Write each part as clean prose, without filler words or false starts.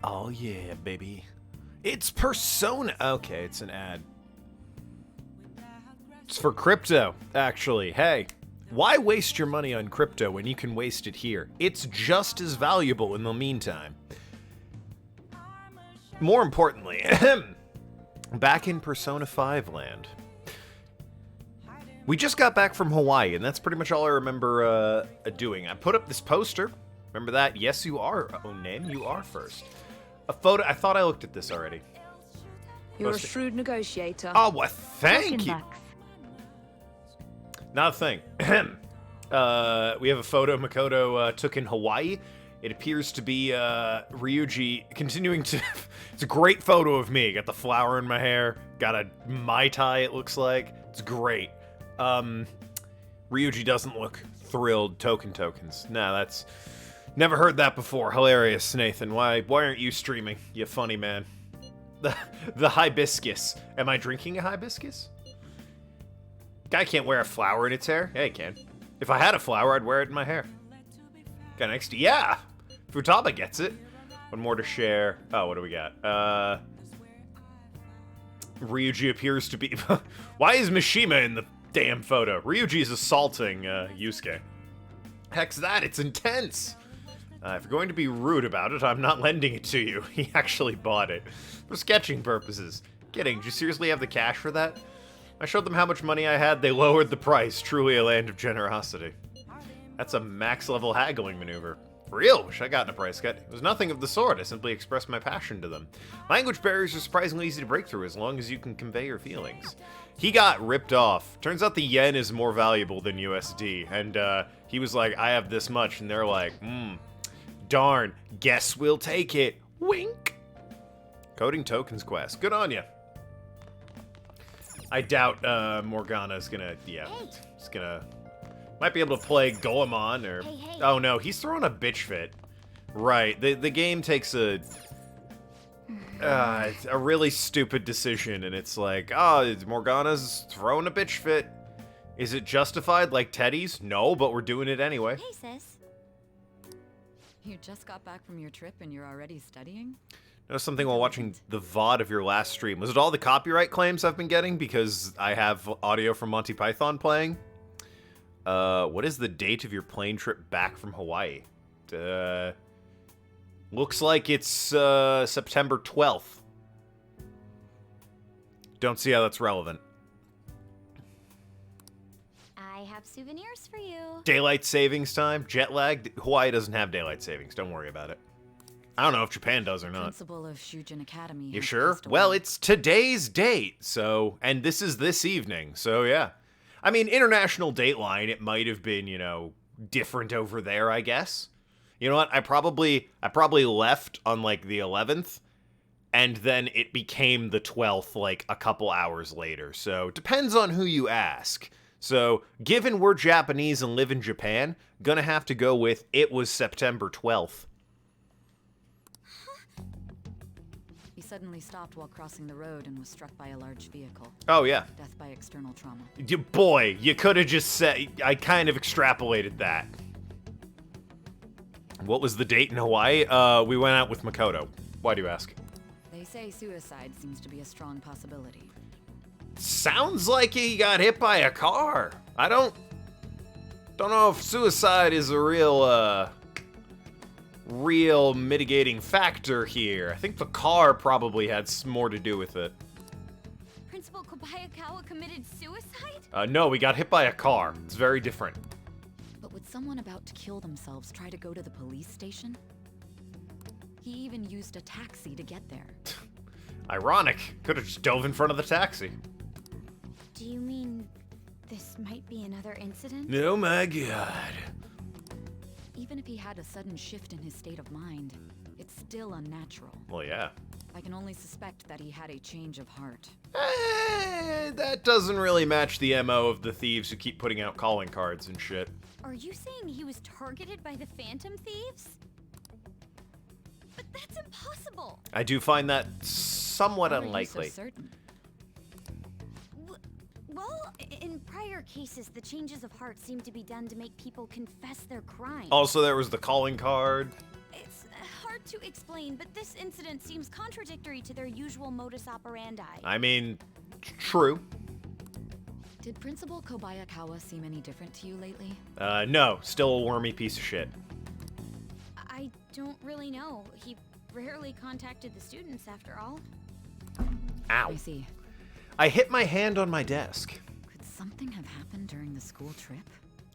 Oh yeah, baby. It's Persona. Okay, it's an ad. It's for crypto, actually. Hey, why waste your money on crypto when you can waste it here? It's just as valuable in the meantime. More importantly, back in Persona 5 land. We just got back from Hawaii, and that's pretty much all I remember doing. I put up this poster. Remember that? Yes, you are. Oh, Nen, you are first. A photo. I thought I looked at this already. You're a shrewd negotiator. Oh, well, thank you. Not a thing. We have a photo Makoto took in Hawaii. It appears to be Ryuji continuing to... It's a great photo of me. Got the flower in my hair. Got a Mai Tai, it looks like. It's great. Ryuji doesn't look thrilled. Tokens. Nah, that's... Never heard that before. Hilarious, Nathan. Why aren't you streaming? You funny man. The hibiscus. Am I drinking a hibiscus? Guy can't wear a flower in its hair. Yeah, he can. If I had a flower, I'd wear it in my hair. Got next to... Yeah! Futaba gets it. One more to share. Oh, what do we got? Ryuji appears to be... Why is Mishima in the damn photo? Ryuji's assaulting Yusuke. Heck's that? It's intense! If you're going to be rude about it, I'm not lending it to you. He actually bought it. For sketching purposes. Kidding, do you seriously have the cash for that? I showed them how much money I had, they lowered the price. Truly a land of generosity. That's a max level haggling maneuver. For real, wish I got in a price cut. It was nothing of the sort, I simply expressed my passion to them. Language barriers are surprisingly easy to break through as long as you can convey your feelings. He got ripped off. Turns out the yen is more valuable than USD, and he was like, I have this much, and they're like, darn, guess we'll take it. Wink. Coding tokens quest. Good on ya. I doubt Morgana's gonna, it's gonna... Might be able to play Goemon, or... Hey. Oh no, he's throwing a bitch fit. Right, the game takes a really stupid decision, and it's like, Morgana's throwing a bitch fit. Is it justified like Teddy's? No, but we're doing it anyway. Hey, sis. You just got back from your trip and you're already studying? Noticed something while watching the VOD of your last stream. Was it all the copyright claims I've been getting because I have audio from Monty Python playing? What is the date of your plane trip back from Hawaii? Looks like it's September 12th. Don't see how that's relevant. I have souvenirs for you. Daylight savings time? Jet lag? Hawaii doesn't have daylight savings. Don't worry about it. I don't know if Japan does or not. Principal of Shujin Academy. You sure? Well, it's today's date, so... And this is this evening, so yeah. I mean, International Dateline, it might have been, you know, different over there, I guess. You know what? I probably left on, like, the 11th, and then it became the 12th, like, a couple hours later. So, depends on who you ask. So, given we're Japanese and live in Japan, gonna have to go with it was September 12th. He suddenly stopped while crossing the road and was struck by a large vehicle. Oh, yeah. Death by external trauma. Boy, you could have just said... I kind of extrapolated that. What was the date in Hawaii? We went out with Makoto. Why do you ask? They say suicide seems to be a strong possibility. Sounds like he got hit by a car. I don't know if suicide is a real mitigating factor here. I think the car probably had more to do with it. Principal Kobayakawa committed suicide? No, we got hit by a car. It's very different. But would someone about to kill themselves try to go to the police station? He even used a taxi to get there. Ironic. Could have just dove in front of the taxi. Do you mean this might be another incident? Oh my god. Even if he had a sudden shift in his state of mind, it's still unnatural. Well, yeah. I can only suspect that he had a change of heart. That doesn't really match the MO of the thieves who keep putting out calling cards and shit. Are you saying he was targeted by the Phantom Thieves? But that's impossible! I do find that somewhat How are you unlikely. so certain? Well, in prior cases, the changes of heart seem to be done to make people confess their crimes. Also, there was the calling card. It's hard to to explain, but this incident seems contradictory to their usual modus operandi. I mean, true. Did Principal Kobayakawa seem any different to you lately? No, still a wormy piece of shit. I don't really know. He rarely contacted the students after all. Ow. I see. I hit my hand on my desk. Could something have happened during the school trip?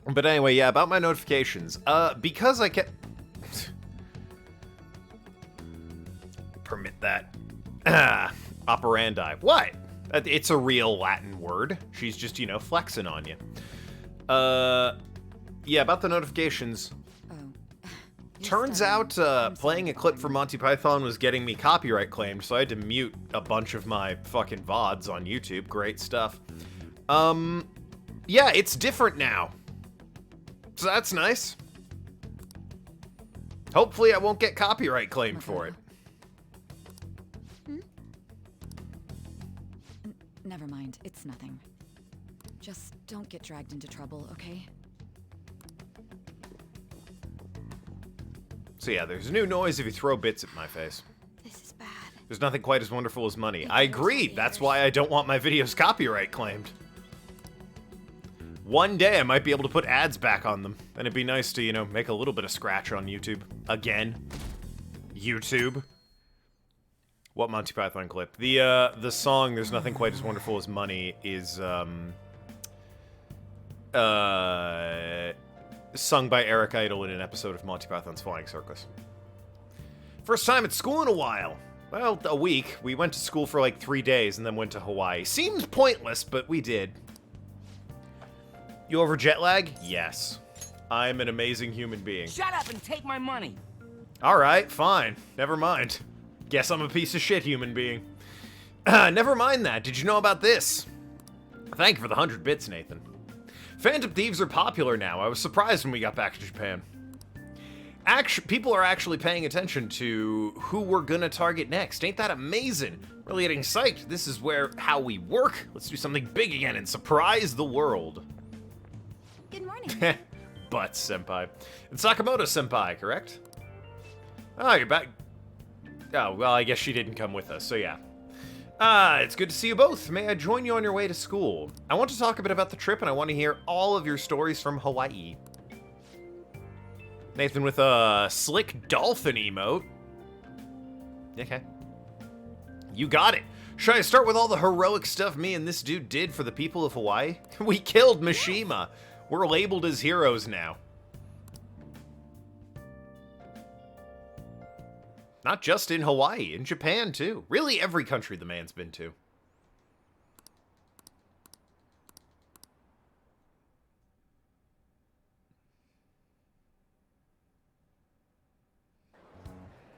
But anyway, yeah, about my notifications. Because I kept... Permit that. Operandi. What? It's a real Latin word. She's just, you know, flexing on you. Yeah, about the notifications. Oh. Turns out, playing a clip from Monty Python was getting me copyright claimed, so I had to mute a bunch of my fucking VODs on YouTube. Great stuff. Yeah, it's different now. So that's nice. Hopefully I won't get copyright claimed for it. Never mind, it's nothing. Just don't get dragged into trouble, okay? So yeah, there's a new noise if you throw bits at my face. This is bad. There's nothing quite as wonderful as money. I agree. That's why I don't want my videos copyright claimed. One day I might be able to put ads back on them. And it'd be nice to, you know, make a little bit of scratch on YouTube. Again. YouTube. What Monty Python clip? The song There's Nothing Quite as Wonderful as Money is, sung by Eric Idle in an episode of Monty Python's Flying Circus. First time at school in a while. Well, a week. We went to school for like 3 days and then went to Hawaii. Seems pointless, but we did. You over jet lag? Yes. I'm an amazing human being. Shut up and take my money! Alright, fine. Never mind. Guess I'm a piece of shit human being. Never mind that. Did you know about this? Thank you for the 100 bits, Nathan. Phantom Thieves are popular now. I was surprised when we got back to Japan. People are actually paying attention to who we're gonna target next. Ain't that amazing? Really getting psyched. This is how we work. Let's do something big again and surprise the world. Good morning. Butts, senpai. And Sakamoto senpai, correct? Oh, you're back. Oh, well, I guess she didn't come with us, so yeah. It's good to see you both. May I join you on your way to school? I want to talk a bit about the trip, and I want to hear all of your stories from Hawaii. Nathan with a slick dolphin emote. Okay. You got it. Should I start with all the heroic stuff me and this dude did for the people of Hawaii? We killed Mishima. We're labeled as heroes now. Not just in Hawaii, in Japan too. Really every country the man's been to.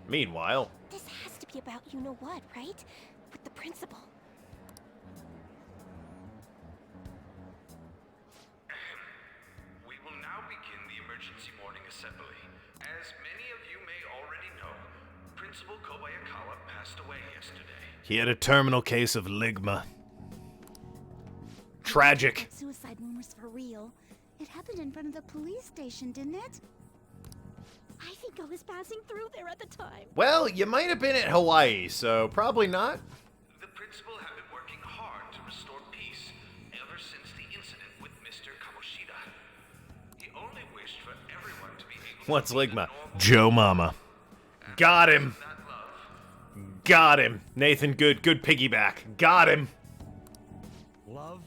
Meanwhile... This has to be about you-know-what, right? With the principal. We will now begin the emergency morning assembly. As many of you may already know, Principal Kobayakawa passed away yesterday. He had a terminal case of ligma. Tragic. That suicide rumor's for real. It happened in front of the police station, didn't it? I think I was passing through there at the time. Well, you might have been at Hawaii, so probably not. The principal had been working hard to restore peace ever since the incident with Mr. Kamoshida. He only wished for everyone to be able What's to lead a ligma? normal Joe Mama. Got him. that love. Got him. Nathan, good piggyback. Got him. Love?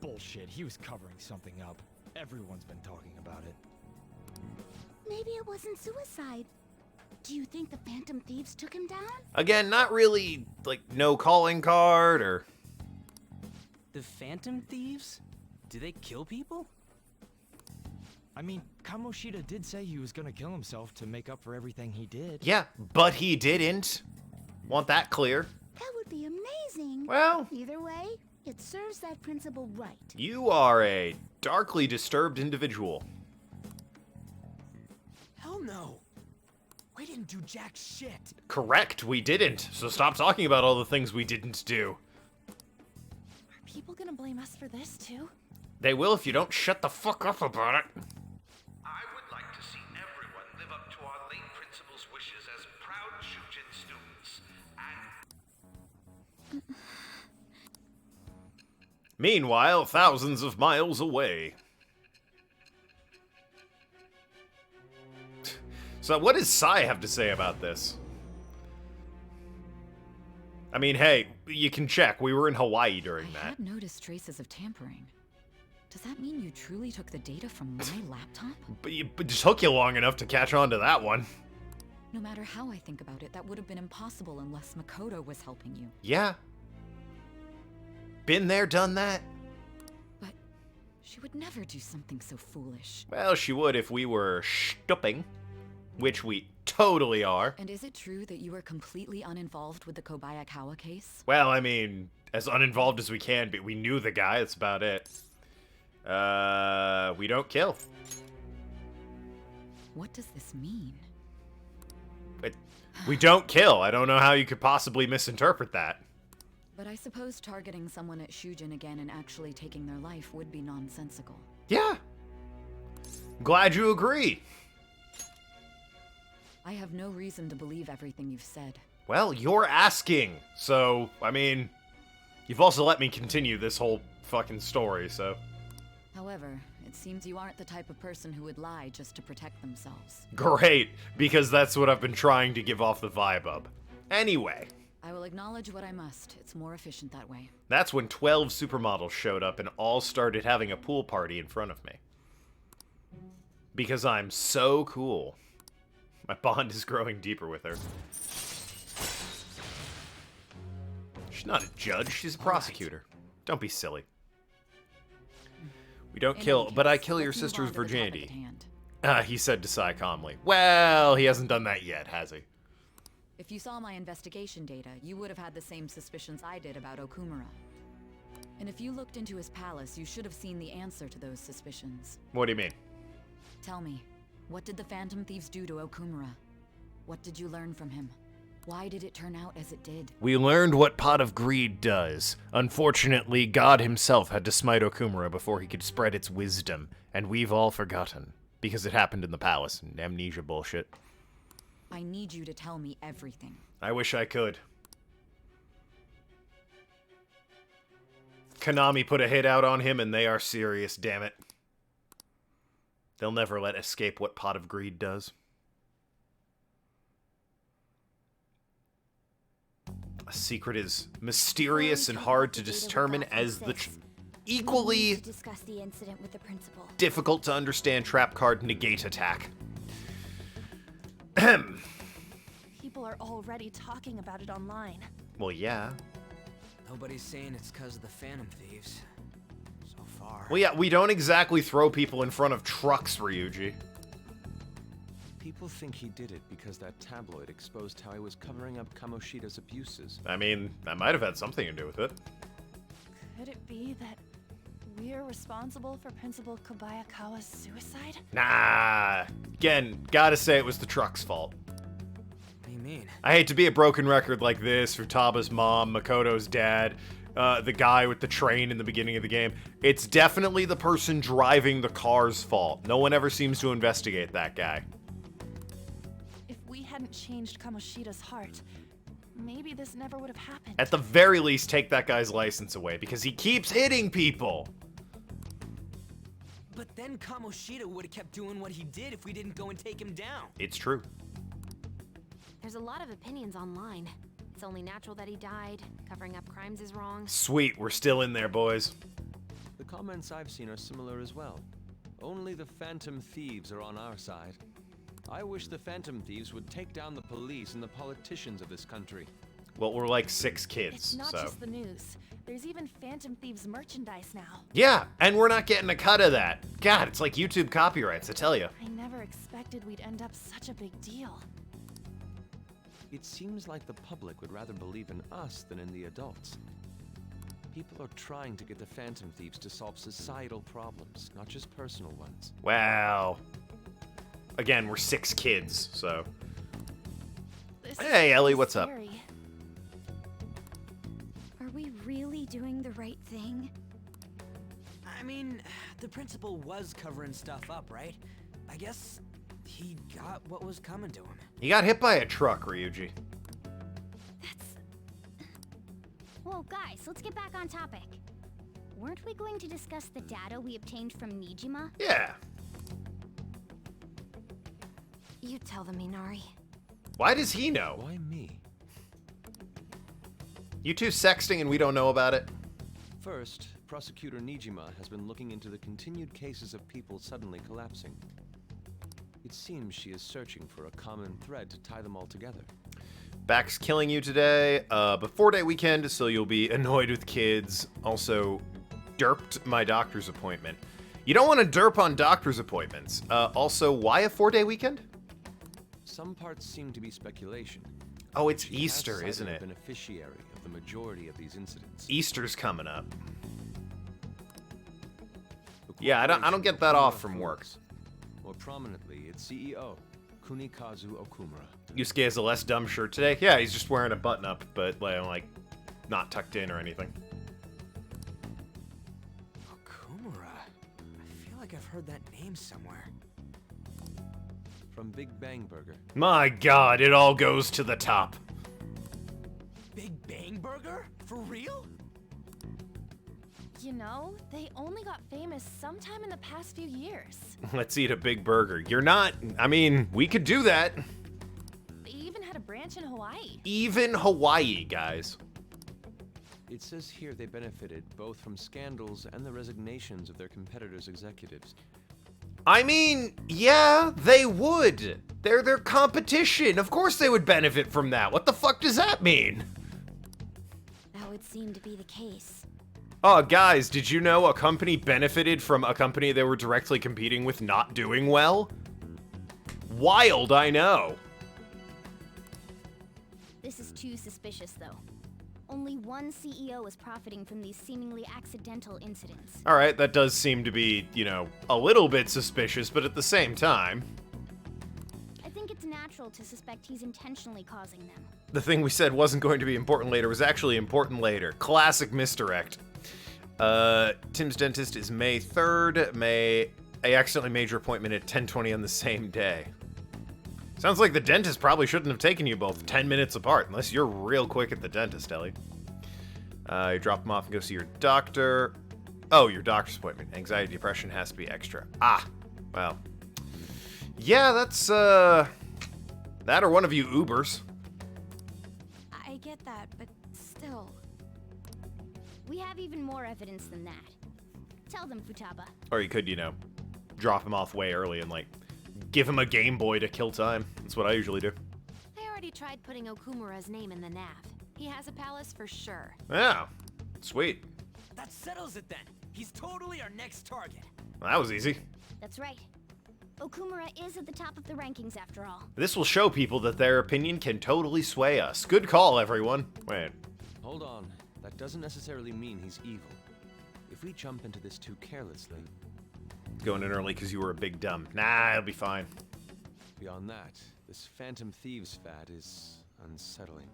Bullshit, he was covering something up. Everyone's been talking about it. Maybe it wasn't suicide. Do you think the Phantom Thieves took him down? Again, not really, like, no calling card or... The Phantom Thieves? Do they kill people? I mean, Kamoshida did say he was gonna kill himself to make up for everything he did. Yeah, but he didn't. Want that clear? That would be amazing. Well, Either way, it serves that principle right. you are a darkly disturbed individual. Hell no! We didn't do jack shit. Correct, we didn't. So stop talking about all the things we didn't do. Are people gonna blame us for this, too? They will if you don't shut the fuck up about it. I would like to see everyone live up to our late principal's wishes as Meanwhile, thousands of miles away. So what does Sai have to say about this? I mean, hey, you can check. We were in Hawaii during I that. had noticed traces of tampering. Does that mean you truly took the data from my laptop? But it took you long enough to catch on to that one. No matter how I think about it, that would have been impossible unless Makoto was helping you. Yeah. Been there, done that. But she would never do something so foolish. Well, she would if we were stooping, which we totally are. And is it true that you were completely uninvolved with the Kobayakawa case? Well, I mean, as uninvolved as we can be. We knew the guy, that's about it. We don't kill. What does this mean? But we don't kill. I don't know how you could possibly misinterpret that. But I suppose targeting someone at Shujin again and actually taking their life would be nonsensical. Yeah. Glad you agree. I have no reason to believe everything you've said. Well, you're asking. So, I mean, you've also let me continue this whole fucking story, so. However, it seems you aren't the type of person who would lie just to protect themselves. Great, because that's what I've been trying to give off the vibe of. Anyway. I will acknowledge what I must. It's more efficient that way. That's when 12 supermodels showed up and all started having a pool party in front of me. Because I'm so cool. My bond is growing deeper with her. She's not a judge, she's a prosecutor. Don't be silly. We don't kill, but I kill your let's move sister's on to the topic at virginity. hand. He said to Sai calmly. Well, he hasn't done that yet, has he? If you saw my investigation data, you would have had the same suspicions I did about Okumura. And if you looked into his palace, you should have seen the answer to those suspicions. What do you mean? Tell me, what did the Phantom Thieves do to Okumura? What did you learn from him? Why did it turn out as it did? We learned what Pot of Greed does. Unfortunately, God himself had to smite Okumura before he could spread its wisdom, and we've all forgotten. Because it happened in the palace, and amnesia bullshit. I need you to tell me everything. I wish I could. Konami put a hit out on him, and they are serious, damn it. They'll never let escape what Pot of Greed does. A secret is mysterious and hard to determine as the equally To discuss the incident with the principal. difficult to understand trap card negate attack. People are already talking about it online. Well, yeah. Nobody's saying it's because of the Phantom Thieves. So far. Well, yeah, we don't exactly throw people in front of trucks, Ryuji. People think he did it because that tabloid exposed how he was covering up Kamoshida's abuses. I mean, that might have had something to do with it. Could it be that we're responsible for Principal Kobayakawa's suicide? Nah. Again, gotta say it was the truck's fault. What do you mean? I hate to be a broken record like this for Taba's mom, Makoto's dad, the guy with the train in the beginning of the game. It's definitely the person driving the car's fault. No one ever seems to investigate that guy. If we hadn't changed Kamoshida's heart, maybe this never would have happened. At the very least, take that guy's license away, because he keeps hitting people. But then Kamoshida would have kept doing what he did if we didn't go and take him down. It's true. There's a lot of opinions online. It's only natural that he died. Covering up crimes is wrong. Sweet, we're still in there, boys. The comments I've seen are similar as well. Only the Phantom Thieves are on our side. I wish the Phantom Thieves would take down the police and the politicians of this country. Well, we're like 6 kids, It's not so... just the news. There's even Phantom Thieves merchandise now. Yeah, and we're not getting a cut of that. God, it's like YouTube copyrights, I tell you. I never expected we'd end up such a big deal. It seems like the public would rather believe in us than in the adults. People are trying to get the Phantom Thieves to solve societal problems, not just personal ones. Wow. Again, we're 6 kids, so... This Hey, is Ellie, what's up? scary. Are we really doing the right thing? I mean, the principal was covering stuff up, right? I guess he got what was coming to him. He got hit by a truck, Ryuji. That's... Whoa, guys, let's get back on topic. weren't we going to discuss the data we obtained from Nijima? Yeah. You tell them, Minari. Why does he know? Why me? You two sexting and we don't know about it? First, Prosecutor Nijima has been looking into the continued cases of people suddenly collapsing. It seems she is searching for a common thread to tie them all together. Back's killing you today, but 4-day weekend, so you'll be annoyed with kids. Also, derped my doctor's appointment. You don't want to derp on doctor's appointments. Also, why a 4-day weekend? Some parts seem to be speculation. Oh, it's She has Easter, cited isn't a it? beneficiary of the majority of these incidents. Easter's coming up. The Yeah, I don't get that corporation off Okumura from work. Foods. More prominently, its CEO, Kunikazu Okumura. Yusuke has a less dumb shirt today. Yeah, he's just wearing a button-up, but like not tucked in or anything. Okumura. I feel like I've heard that name somewhere. From Big Bang Burger. My God, it all goes to the top. Big Bang Burger? For real? You know, they only got famous sometime in the past few years. Let's eat a big burger. You're not. I mean, we could do that. They even had a branch in Hawaii. Even Hawaii, guys. It says here they benefited both from scandals and the resignations of their competitors' executives. I mean, yeah, they would. They're their competition. Of course they would benefit from that. What the fuck does that mean? That would seem to be the case. Oh, guys, did you know a company benefited from a company they were directly competing with not doing well? Wild, I know. This is too suspicious, though. Only one CEO is profiting from these seemingly accidental incidents. All right, that does seem to be, you know, a little bit suspicious, but at the same time, I think it's natural to suspect he's intentionally causing them. the thing we said wasn't going to be important later was actually important later. Classic misdirect. Tim's dentist is May 3rd. I accidentally made your appointment at 10:20 on the same day. Sounds like the dentist probably shouldn't have taken you both 10 minutes apart, unless you're real quick at the dentist, Ellie. You drop them off and go see your doctor. Oh, your doctor's appointment. Anxiety, depression has to be extra. Ah, well. Yeah, that's, that or one of you Ubers. I get that, but still. We have even more evidence than that. Tell them, Futaba. Or you could, you know, drop him off way early and, like, give him a Game Boy to kill time. That's what I usually do. I already tried putting Okumura's name in the nav. He has a palace for sure. Yeah, sweet. That settles it then. He's totally our next target. Well, that was easy. That's right. Okumura is at the top of the rankings after all. This will show people that their opinion can totally sway us. Good call, everyone. Wait. Hold on. That doesn't necessarily mean he's evil. If we jump into this too carelessly... Going in early because you were a big dumb. Nah, it'll be fine. Beyond that, this Phantom Thieves fad is unsettling.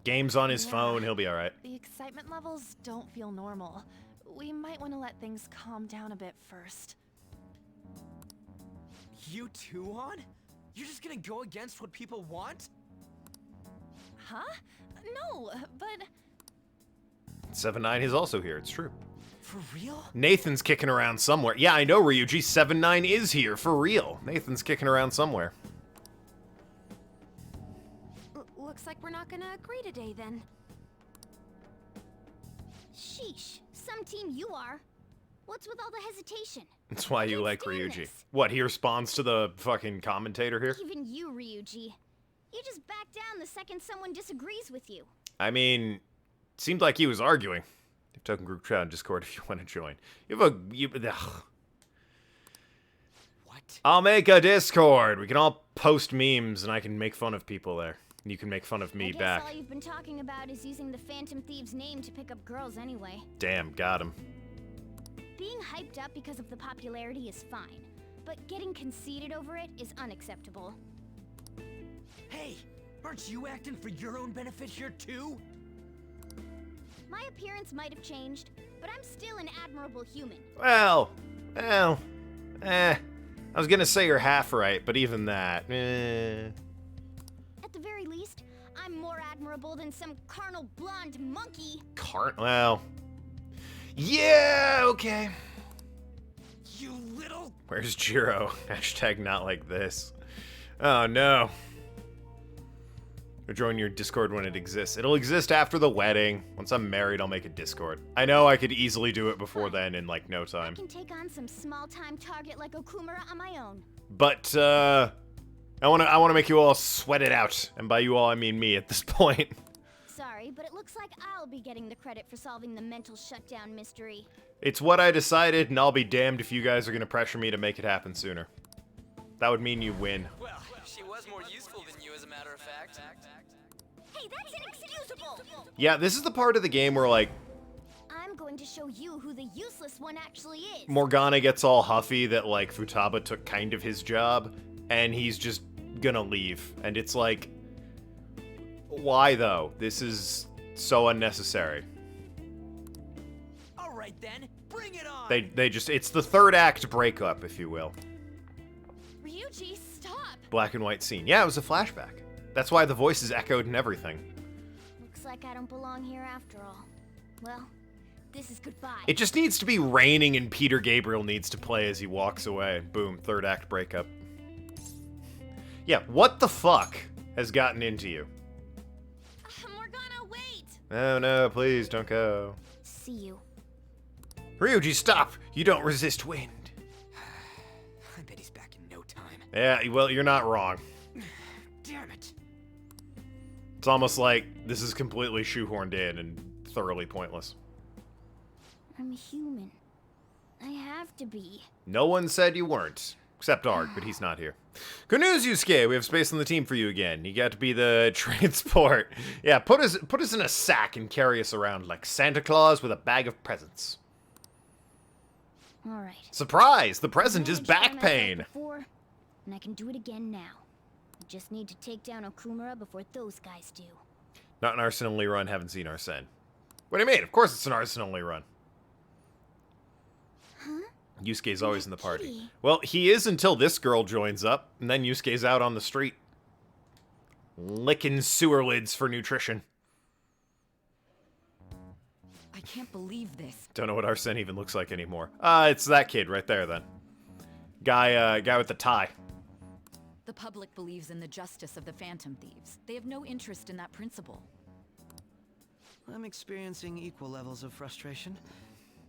Game's on his Yeah. phone, he'll be alright. The excitement levels don't feel normal. We might want to let things calm down a bit first. You too, on? You're just gonna go against what people want? Huh? No, but 7-9 is also here, it's true. For real? Nathan's kicking around somewhere. Yeah, I know, Ryuji. 7-9 is here, for real. Nathan's kicking around somewhere. Looks like we're not gonna agree today then. Sheesh, some team you are. What's with all the hesitation? That's why you can't like stand Ryuji. this. What, he responds to the fucking commentator here? Even you, Ryuji. You just back down the second someone disagrees with you. I mean, seemed like he was arguing. Token group chat on Discord if you want to join. Ugh. What? I'll make a Discord. We can all post memes and I can make fun of people there. And you can make fun of me I guess back. all you've been talking about is using the Phantom Thieves' name to pick up girls anyway. Damn, got him. Being hyped up because of the popularity is fine, but getting conceited over it is unacceptable. Hey, aren't you acting for your own benefit here too? My appearance might have changed, but I'm still an admirable human. Well, I was gonna say you're half right, but even that, At the very least, I'm more admirable than some carnal blonde monkey. Well, Yeah, okay. You little... Where's Jiro? Hashtag not like this. Oh, no. Or join your Discord when it exists. It'll exist after the wedding. Once I'm married, I'll make a Discord. I know I could easily do it before then in, like, no I time. can take on some small-time target like Okumura on my own. But, I wanna make you all sweat it out. And by you all, I mean me at this point. Sorry, but it looks like I'll be getting the credit for solving the mental shutdown mystery. It's what I decided, and I'll be damned if you guys are gonna pressure me to make it happen sooner. That would mean you win. Well, she was more useful than you, as a matter of fact. Hey, that's inexcusable! Yeah, this is the part of the game where, like, I'm going to show you who the useless one actually is. Morgana gets all huffy that, like, Futaba took kind of his job, and he's just gonna leave. And it's like, why, though? This is so unnecessary. All right, then. Bring it on! They just, it's the third act breakup, if you will. Ryuji, stop! Black and white scene. Yeah, it was a flashback. That's why the voices echoed and everything. Looks like I don't belong here after all. Well, this is goodbye. It just needs to be raining and Peter Gabriel needs to play as he walks away. Boom, third act breakup. Yeah, what the fuck has gotten into you? Morgana, wait! Oh no, please don't go. See you. Ryuji, stop! You don't resist wind. I bet he's back in no time. Yeah, well, you're not wrong. Damn it. It's almost like this is completely shoehorned in and thoroughly pointless. I'm a human. I have to be. No one said you weren't. Except Arg, but he's not here. Good news, Yusuke! We have space on the team for you again. You got to be the transport. Yeah, put us in a sack and carry us around like Santa Claus with a bag of presents. All right. Surprise! The present is I've back shown myself pain. Before, and I can do it again now. I just need to take down Okumura before those guys do. Not an arson-only run, haven't seen Arsene. What do you mean? Of course it's an arson-only run. Huh? Yusuke's always in the party. Kitty. Well, he is until this girl joins up, and then Yusuke's out on the street. Licking sewer lids for nutrition. I can't believe this. Don't know what Arsene even looks like anymore. It's that kid right there, then. Guy with the tie. The public believes in the justice of the Phantom Thieves. They have no interest in that principle. I'm experiencing equal levels of frustration.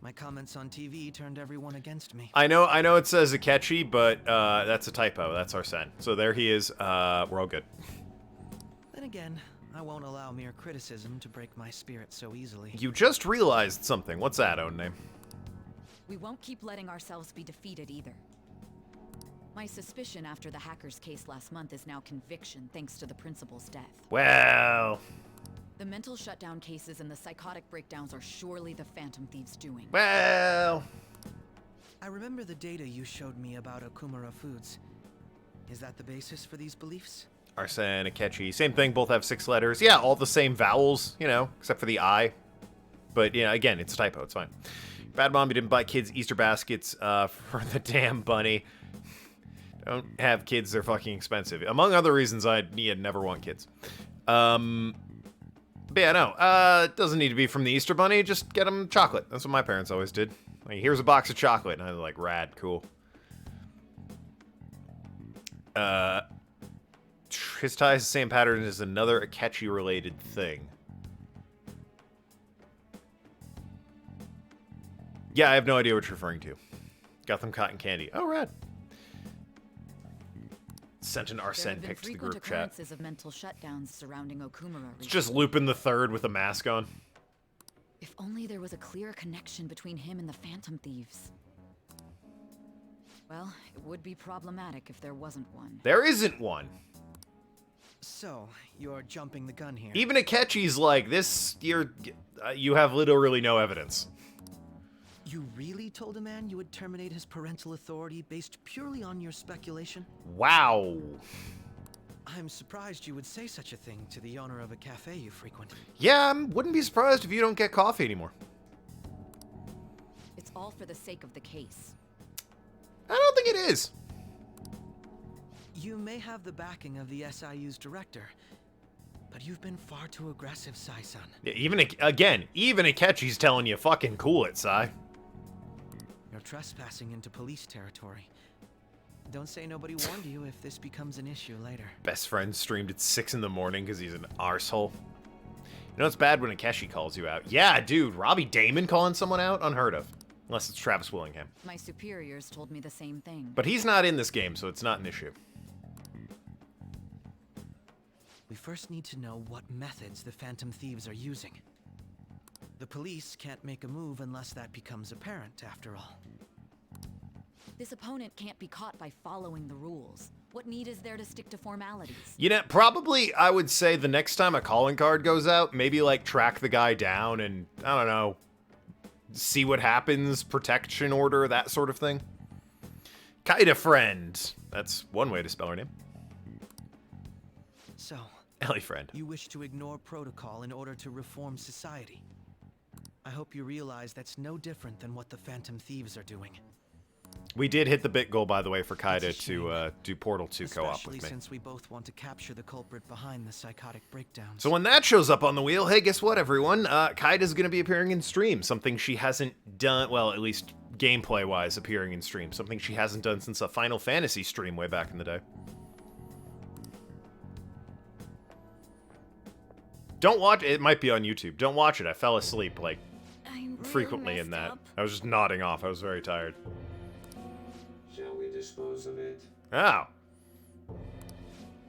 My comments on TV turned everyone against me. I know it says Akechi, but that's a typo. That's Arsene. So there he is. We're all good. Then again, I won't allow mere criticism to break my spirit so easily. You just realized something. What's that, own name? We won't keep letting ourselves be defeated either. My suspicion after the hacker's case last month is now conviction thanks to the principal's death. Well... The mental shutdown cases and the psychotic breakdowns are surely the Phantom Thieves' doing. Well... I remember the data you showed me about Okumura Foods. Is that the basis for these beliefs? Arsene, Akechi, same thing, both have 6 letters. Yeah, all the same vowels, you know, except for the I. But, yeah, again, it's a typo, it's fine. Bad Mom, you didn't buy kids Easter baskets for the damn bunny. Don't have kids, they're fucking expensive. Among other reasons, I'd never want kids. But yeah, no, it doesn't need to be from the Easter bunny, just get them chocolate. That's what my parents always did. Like, here's a box of chocolate, and I was like, rad, cool. His tie is the same pattern as another Akechi-related thing. Yeah, I have no idea what you're referring to. Got them cotton candy. Oh, rad. Sent an Arsene pic to the group chat. There have been frequent occurrences of mental shutdowns surrounding Okumura. It's just Lupin the Third with a mask on. If only there was a clear connection between him and the Phantom Thieves. Well, it would be problematic if there wasn't one. There isn't one. So, you're jumping the gun here. Even Akechi's like, this, you have literally no evidence. You really told a man you would terminate his parental authority based purely on your speculation? Wow. I'm surprised you would say such a thing to the owner of a cafe you frequent. Yeah, I wouldn't be surprised if you don't get coffee anymore. It's all for the sake of the case. I don't think it is. You may have the backing of the SIU's director, But you've been far too aggressive, Sai-san. Yeah, even Akechi's telling you fucking cool it, Sai. You're trespassing into police territory. Don't say nobody warned you if this becomes an issue later. Best friend streamed at 6 in the morning because he's an arsehole. You know it's bad when Akechi calls you out. Yeah, dude, Robbie Damon calling someone out? Unheard of. Unless it's Travis Willingham. My superiors told me the same thing. But he's not in this game, so it's not an issue. We first need to know what methods the Phantom Thieves are using. The police can't make a move unless that becomes apparent, after all. This opponent can't be caught by following the rules. What need is there to stick to formalities? You know, probably I would say the next time a calling card goes out, maybe like track the guy down and, I don't know, see what happens, protection order, that sort of thing. Kaida friend. That's one way to spell her name. So, Ellie friend. You wish to ignore protocol in order to reform society. I hope you realize that's no different than what the Phantom Thieves are doing. We did hit the bit goal, by the way, for Kaida to do Portal 2 co-op with Especially me. since we both want to capture the culprit behind the psychotic breakdowns. So when that shows up on the wheel, hey, guess what, everyone? Kaida's going to be appearing in stream. Something she hasn't done, well, at least gameplay-wise, appearing in stream. Something she hasn't done since a Final Fantasy stream way back in the day. Don't watch it. It might be on YouTube. Don't watch it. I fell asleep, like, frequently in that. I was just nodding off. I was very tired. Shall we dispose of it? Oh.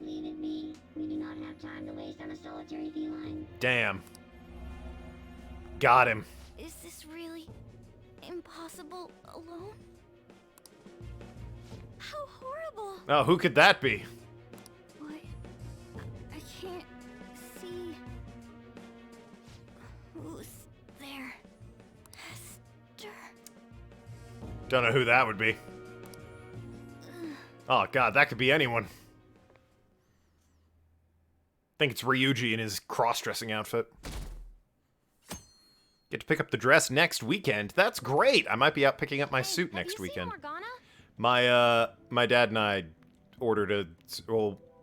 Leave it be. We do not have time to waste on a solitary feline. Damn. Got him. Is this really impossible alone? How horrible! Oh, who could that be? What? I can't see. Who's there? Hester. Don't know who that would be. Oh god, that could be anyone. Think it's Ryuji in his cross-dressing outfit. Get to pick up the dress next weekend. That's great. I might be out picking up my suit next weekend. My dad and I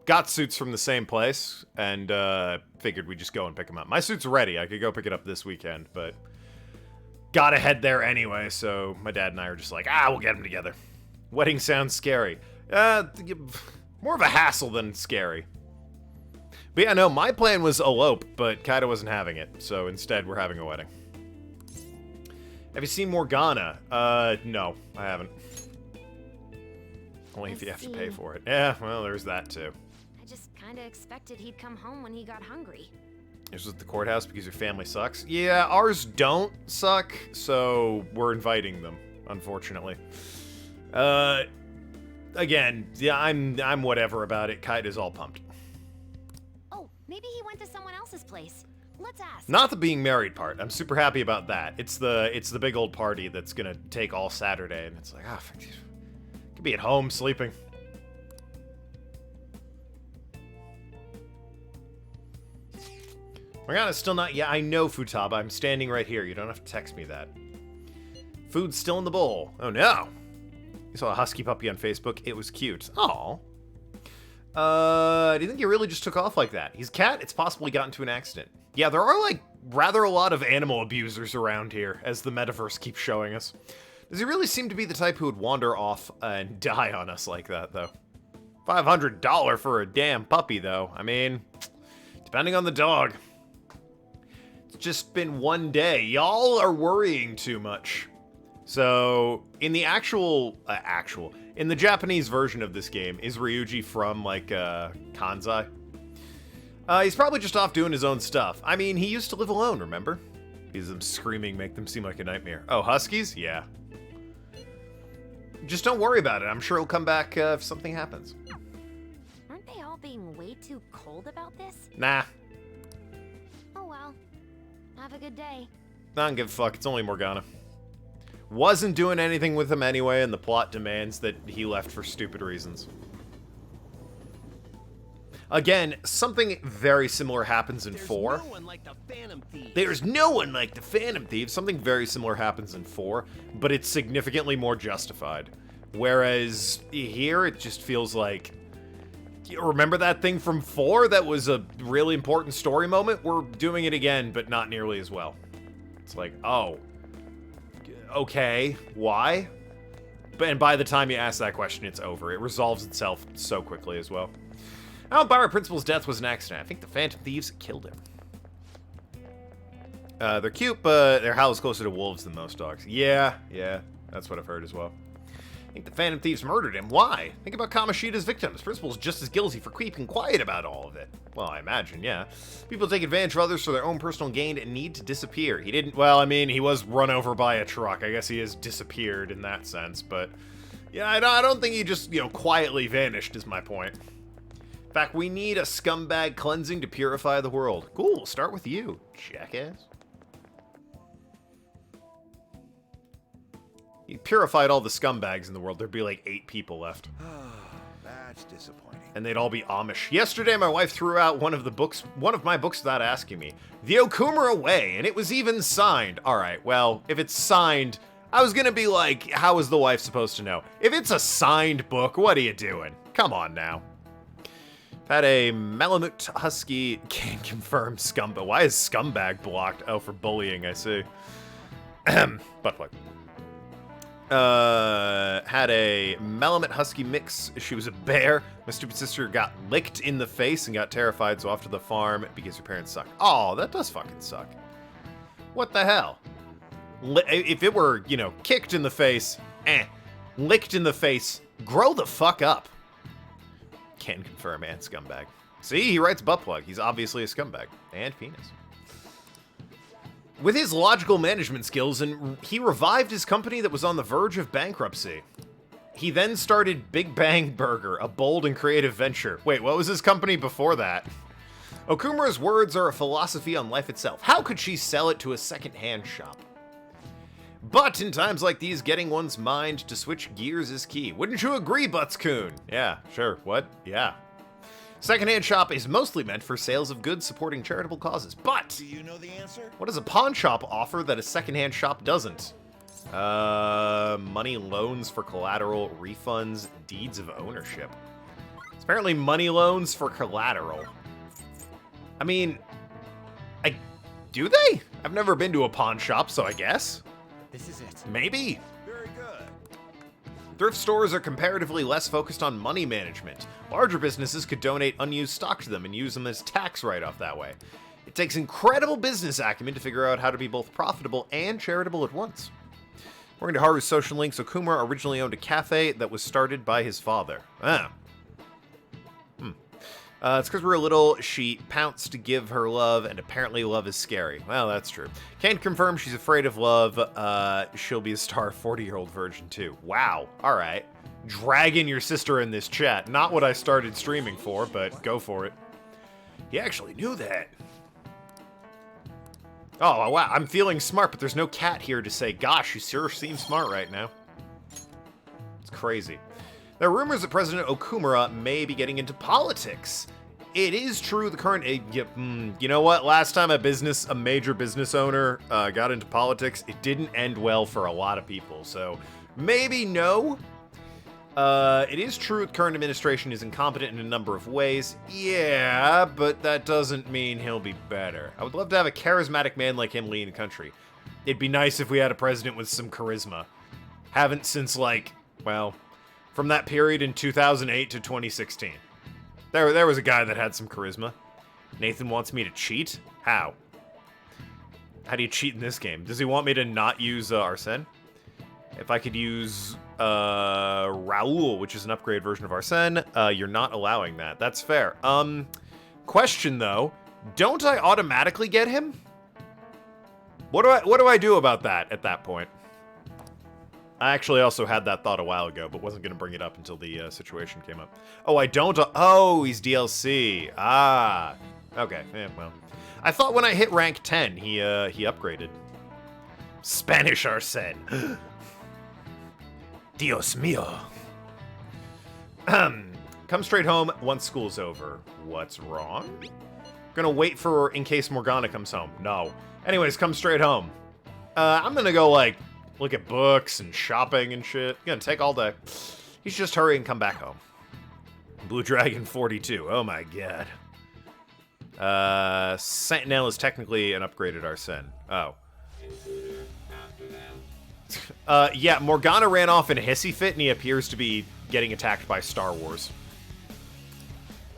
got suits from the same place and figured we'd just go and pick them up. My suit's ready. I could go pick it up this weekend, but gotta head there anyway, so my dad and I are just like, we'll get them together. Wedding sounds scary. More of a hassle than scary. But yeah, no, my plan was elope, but Kaida wasn't having it, so instead we're having a wedding. Have you seen Morgana? No, I haven't. Only if you have to pay for it. Yeah, well, there's that too. I just kinda expected he'd come home when he got hungry. This was the courthouse because your family sucks? Yeah, ours don't suck, so we're inviting them, unfortunately. Again, yeah, I'm whatever about it. Kaida's all pumped. Oh, maybe he went to someone else's place. Let's ask. Not the being married part. I'm super happy about that. It's the big old party that's gonna take all Saturday, and it's like, could be at home sleeping. Morgana's still not. Yeah, I know, Futaba. I'm standing right here. You don't have to text me that. Food's still in the bowl. Oh no. You saw a husky puppy on Facebook. It was cute. Aw. Do you think he really just took off like that? He's a cat. It's possible he got into an accident. Yeah, there are, like, rather a lot of animal abusers around here, as the metaverse keeps showing us. Does he really seem to be the type who would wander off and die on us like that, though? $500 for a damn puppy, though. I mean, depending on the dog. It's just been one day. Y'all are worrying too much. So, in the in the Japanese version of this game, is Ryuji from, like, Kansai? He's probably just off doing his own stuff. I mean, he used to live alone, remember? Because them screaming make them seem like a nightmare. Oh, huskies? Yeah. Just don't worry about it. I'm sure he'll come back if something happens. Aren't they all being way too cold about this? Nah. Oh well. Have a good day. I don't give a fuck. It's only Morgana. Wasn't doing anything with him anyway, and the plot demands that he left for stupid reasons. Again, something very similar happens in 4. There's no one like the Phantom Thieves. There's no one like the Phantom Thieves. Something very similar happens in 4, but it's significantly more justified. Whereas here, it just feels like You remember that thing from 4 that was a really important story moment? We're doing it again, but not nearly as well. It's like, oh, okay, why? And by the time you ask that question, it's over. It resolves itself so quickly as well. Elvira Principal's death was an accident. I think the Phantom Thieves killed him. They're cute, but their howl is closer to wolves than most dogs. Yeah, that's what I've heard as well. I think the Phantom Thieves murdered him. Why? Think about Kamoshida's victims. Principal's just as guilty for keeping quiet about all of it. Well, I imagine, yeah. People take advantage of others for their own personal gain and need to disappear. He didn't, well, I mean, he was run over by a truck. I guess he has disappeared in that sense, but yeah, I don't think he just, quietly vanished is my point. In fact, we need a scumbag cleansing to purify the world. Cool, we'll start with you, jackass. You purified all the scumbags in the world, there'd be like 8 people left. That's disappointing. And they'd all be Amish. Yesterday, my wife threw out one of my books without asking me. The Okumura Way, and it was even signed. Alright, well, if it's signed, I was gonna be like, how is the wife supposed to know? If it's a signed book, what are you doing? Come on now. Had a Malamute Husky, can't confirm scumbag. Why is scumbag blocked? Oh, for bullying, I see. Butt plug. Had a Malamute Husky mix. She was a bear. My stupid sister got licked in the face and got terrified, so off to the farm because her parents suck. Oh, that does fucking suck. What the hell? If it were, kicked in the face, licked in the face, grow the fuck up. Can confirm, and scumbag. See, he writes butt plug. He's obviously a scumbag. And penis. With his logical management skills, and he revived his company that was on the verge of bankruptcy. He then started Big Bang Burger, a bold and creative venture. Wait, what was his company before that? Okumura's words are a philosophy on life itself. How could she sell it to a second-hand shop? But in times like these, getting one's mind to switch gears is key. Wouldn't you agree, Butts-kun? Yeah, sure. What? Yeah. Secondhand shop is mostly meant for sales of goods supporting charitable causes, but do you know the answer? What does a pawn shop offer that a secondhand shop doesn't? Money loans for collateral, refunds, deeds of ownership. It's apparently money loans for collateral. I mean, do they? I've never been to a pawn shop, so I guess. This is it. Maybe. Very good. Thrift stores are comparatively less focused on money management. Larger businesses could donate unused stock to them and use them as tax write-off that way. It takes incredible business acumen to figure out how to be both profitable and charitable at once. According to Haru's social links, Okumura originally owned a cafe that was started by his father. It's because we're little, she pounced to give her love, and apparently love is scary. Well, that's true. Can't confirm she's afraid of love. She'll be a star 40-year-old virgin, too. Wow. All right. Dragging your sister in this chat. Not what I started streaming for, but go for it. He actually knew that. Oh, wow. I'm feeling smart, but there's no cat here to say, gosh, you sure seem smart right now. It's crazy. There are rumors that President Okumura may be getting into politics. It is true the current... you know what? Last time a major business owner got into politics, it didn't end well for a lot of people. So maybe no. It is true the current administration is incompetent in a number of ways. Yeah, but that doesn't mean he'll be better. I would love to have a charismatic man like him lead the country. It'd be nice if we had a president with some charisma. Haven't since, from that period in 2008 to 2016. There was a guy that had some charisma. Nathan wants me to cheat? How? How do you cheat in this game? Does he want me to not use Arsene? If I could use Raoul, which is an upgrade version of Arsene, you're not allowing that. That's fair. Question though, don't I automatically get him? What do I do about that at that point? I actually also had that thought a while ago, but wasn't going to bring it up until the situation came up. Oh, I don't... Oh, he's DLC. Ah. Okay, yeah, well. I thought when I hit rank 10, he upgraded. Spanish Arsene. Dios mío. Come straight home once school's over. What's wrong? Gonna wait for in case Morgana comes home. No. Anyways, come straight home. I'm gonna go, look at books and shopping and shit. Gonna take all day. He's just hurry and come back home. Blue Dragon 42. Oh my god. Sentinel is technically an upgraded Arsene. Oh. Yeah, Morgana ran off in a hissy fit, and he appears to be getting attacked by Star Wars.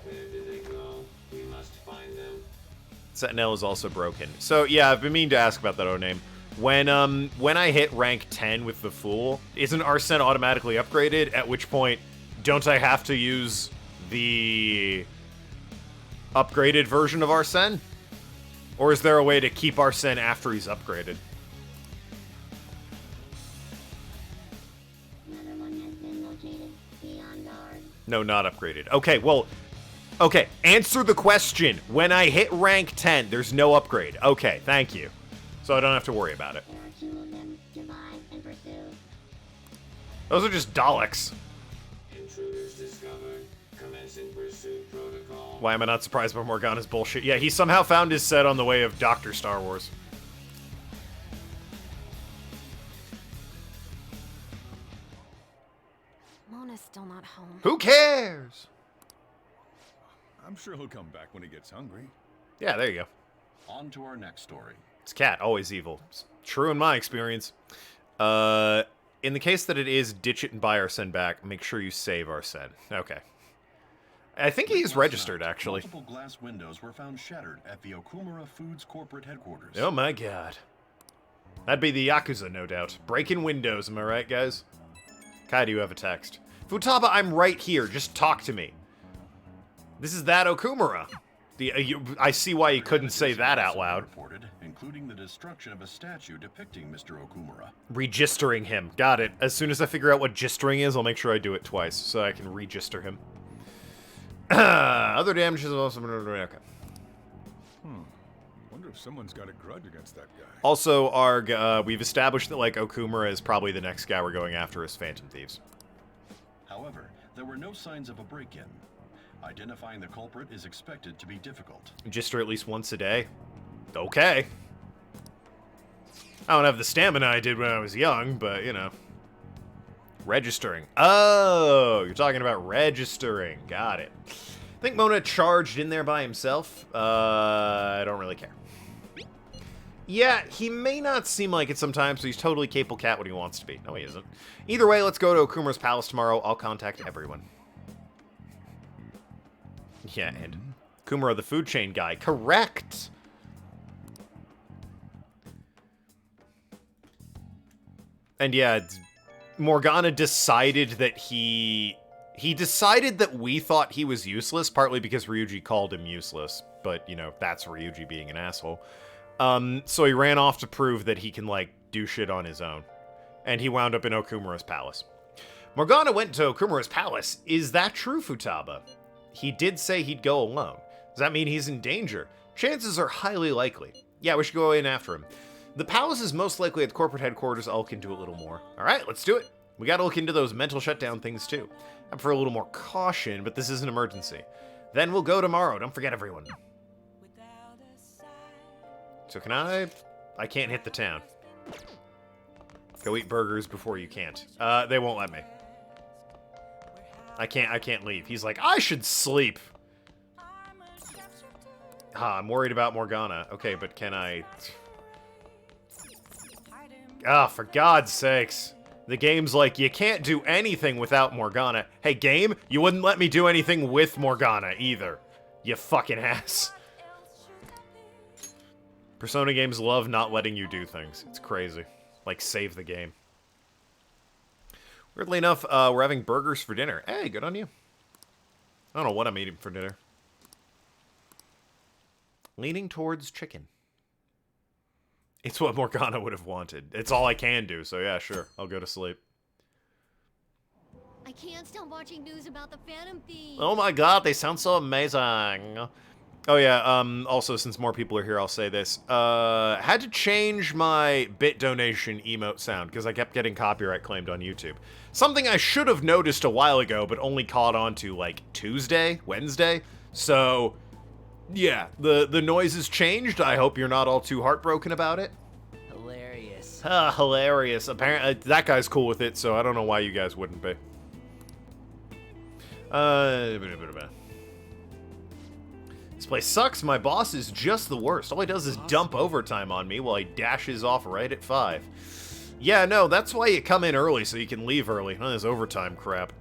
Where did they go? We must find them. Sentinel is also broken. So, yeah, I've been meaning to ask about that O-name. When I hit rank 10 with the Fool, isn't Arsene automatically upgraded? At which point, don't I have to use the upgraded version of Arsene? Or is there a way to keep Arsene after he's upgraded? Another one has been located. Be on guard. No, not upgraded. Okay, well... Okay, answer the question. When I hit rank 10, there's no upgrade. Okay, thank you. So I don't have to worry about it. There are 2 of them. Divide and pursue. Those are just Daleks. Intruders discovered. Commencing pursuit protocol. Why am I not surprised by Morgana's bullshit? Yeah, he somehow found his set on the way of Dr. Star Wars. Mona's still not home. Who cares? I'm sure he'll come back when he gets hungry. Yeah, there you go. On to our next story. It's Cat, always evil. It's true in my experience. In the case that it is ditch it and buy Arsene back, make sure you save Arsene. Okay. I think he's registered, actually. Multiple glass windows were found shattered at the Okumura Foods corporate headquarters. Oh my god. That'd be the Yakuza, no doubt. Breaking windows, am I right, guys? Kai, do you have a text? Futaba, I'm right here. Just talk to me. This is that Okumura. I see why you couldn't say that out loud. Reported, including the destruction of a statue depicting Mr. Okumura. Registering him. Got it. As soon as I figure out what gistering is, I'll make sure I do it twice, so I can register him. Other damages also... Okay. Wonder if someone's got a grudge against that guy. Also, Arg, we've established that, like, Okumura is probably the next guy we're going after as Phantom Thieves. However, there were no signs of a break-in. Identifying the culprit is expected to be difficult. Gister at least once a day? Okay. I don't have the stamina I did when I was young, but, you know. Registering. Oh, you're talking about registering. Got it. I think Mona charged in there by himself. I don't really care. Yeah, he may not seem like it sometimes, but he's totally capable cat when he wants to be. No, he isn't. Either way, let's go to Okumura's palace tomorrow. I'll contact everyone. Yeah, and Kumura, the food chain guy. Correct! And yeah, Morgana decided that he decided that we thought he was useless, partly because Ryuji called him useless. But, you know, that's Ryuji being an asshole. So he ran off to prove that he can, like, do shit on his own. And he wound up in Okumura's palace. Morgana went to Okumura's palace. Is that true, Futaba? He did say he'd go alone. Does that mean he's in danger? Chances are highly likely. Yeah, we should go in after him. The palace is most likely at corporate headquarters. I'll look into it a little more. Alright, let's do it. We gotta look into those mental shutdown things too. I'm for a little more caution, but this is an emergency. Then we'll go tomorrow. Don't forget everyone. So can I can't hit the town. Go eat burgers before you can't. They won't let me. I can't leave. He's like, I should sleep. I'm worried about Morgana. Okay, but can I... For God's sakes. The game's like, you can't do anything without Morgana. Hey, game, you wouldn't let me do anything with Morgana either. You fucking ass. Persona games love not letting you do things. It's crazy. Like, save the game. Weirdly enough, we're having burgers for dinner. Hey, good on you. I don't know what I'm eating for dinner. Leaning towards chicken. It's what Morgana would have wanted. It's all I can do, so yeah, sure. I'll go to sleep. I can't stop watching news about the Phantom Thieves. Oh my god, they sound so amazing. Oh yeah, also, since more people are here, I'll say this. Had to change my bit donation emote sound, because I kept getting copyright claimed on YouTube. Something I should have noticed a while ago, but only caught on to, like, Wednesday. So, yeah, the noise has changed. I hope you're not all too heartbroken about it. Hilarious. Hilarious. Apparently, that guy's cool with it, so I don't know why you guys wouldn't be. This place sucks. My boss is just the worst. All he does is dump overtime on me while he dashes off right at 5. Yeah, no, that's why you come in early, so you can leave early. None of this overtime crap.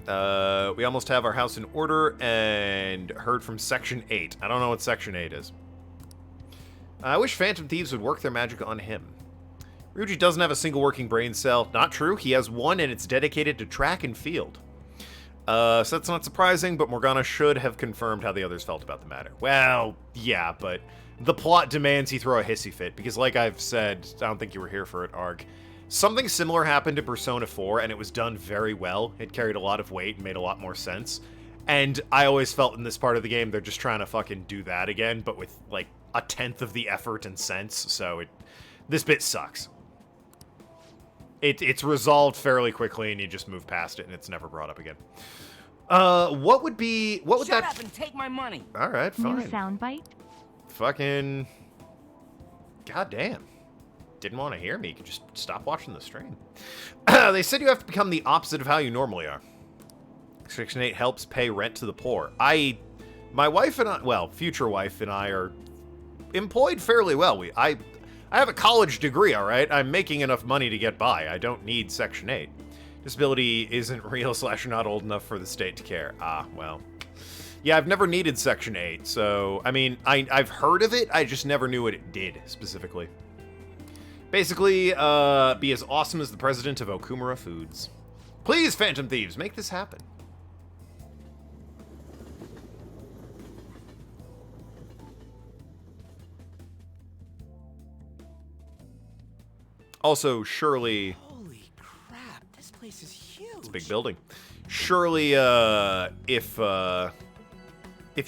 We almost have our house in order, and heard from Section 8. I don't know what Section 8 is. I wish Phantom Thieves would work their magic on him. Ryuji doesn't have a single working brain cell. Not true. He has one, and it's dedicated to track and field. So that's not surprising, but Morgana should have confirmed how the others felt about the matter. Well, yeah, but the plot demands he throw a hissy fit, because like I've said, I don't think you were here for it, Arg. Something similar happened in Persona 4, and it was done very well. It carried a lot of weight and made a lot more sense. And I always felt in this part of the game, they're just trying to fucking do that again, but with, like, 1/10 of the effort and sense, so this bit sucks. It's resolved fairly quickly, and you just move past it, and it's never brought up again. What would Shut that... up and take my money. Alright, fine. New soundbite? Fucking... Goddamn. Didn't want to hear me. You could just stop watching the stream. They said you have to become the opposite of how you normally are. Section 8 helps pay rent to the poor. My wife and I... Well, future wife and I are employed fairly well. I have a college degree, alright? I'm making enough money to get by. I don't need Section 8. Disability isn't real / not old enough for the state to care. Ah, well. Yeah, I've never needed Section 8, so... I mean, I've heard of it, I just never knew what it did, specifically. Basically, be as awesome as the president of Okumura Foods. Please, Phantom Thieves, make this happen. Also, surely... Holy crap, this place is huge. It's a big building. Surely, if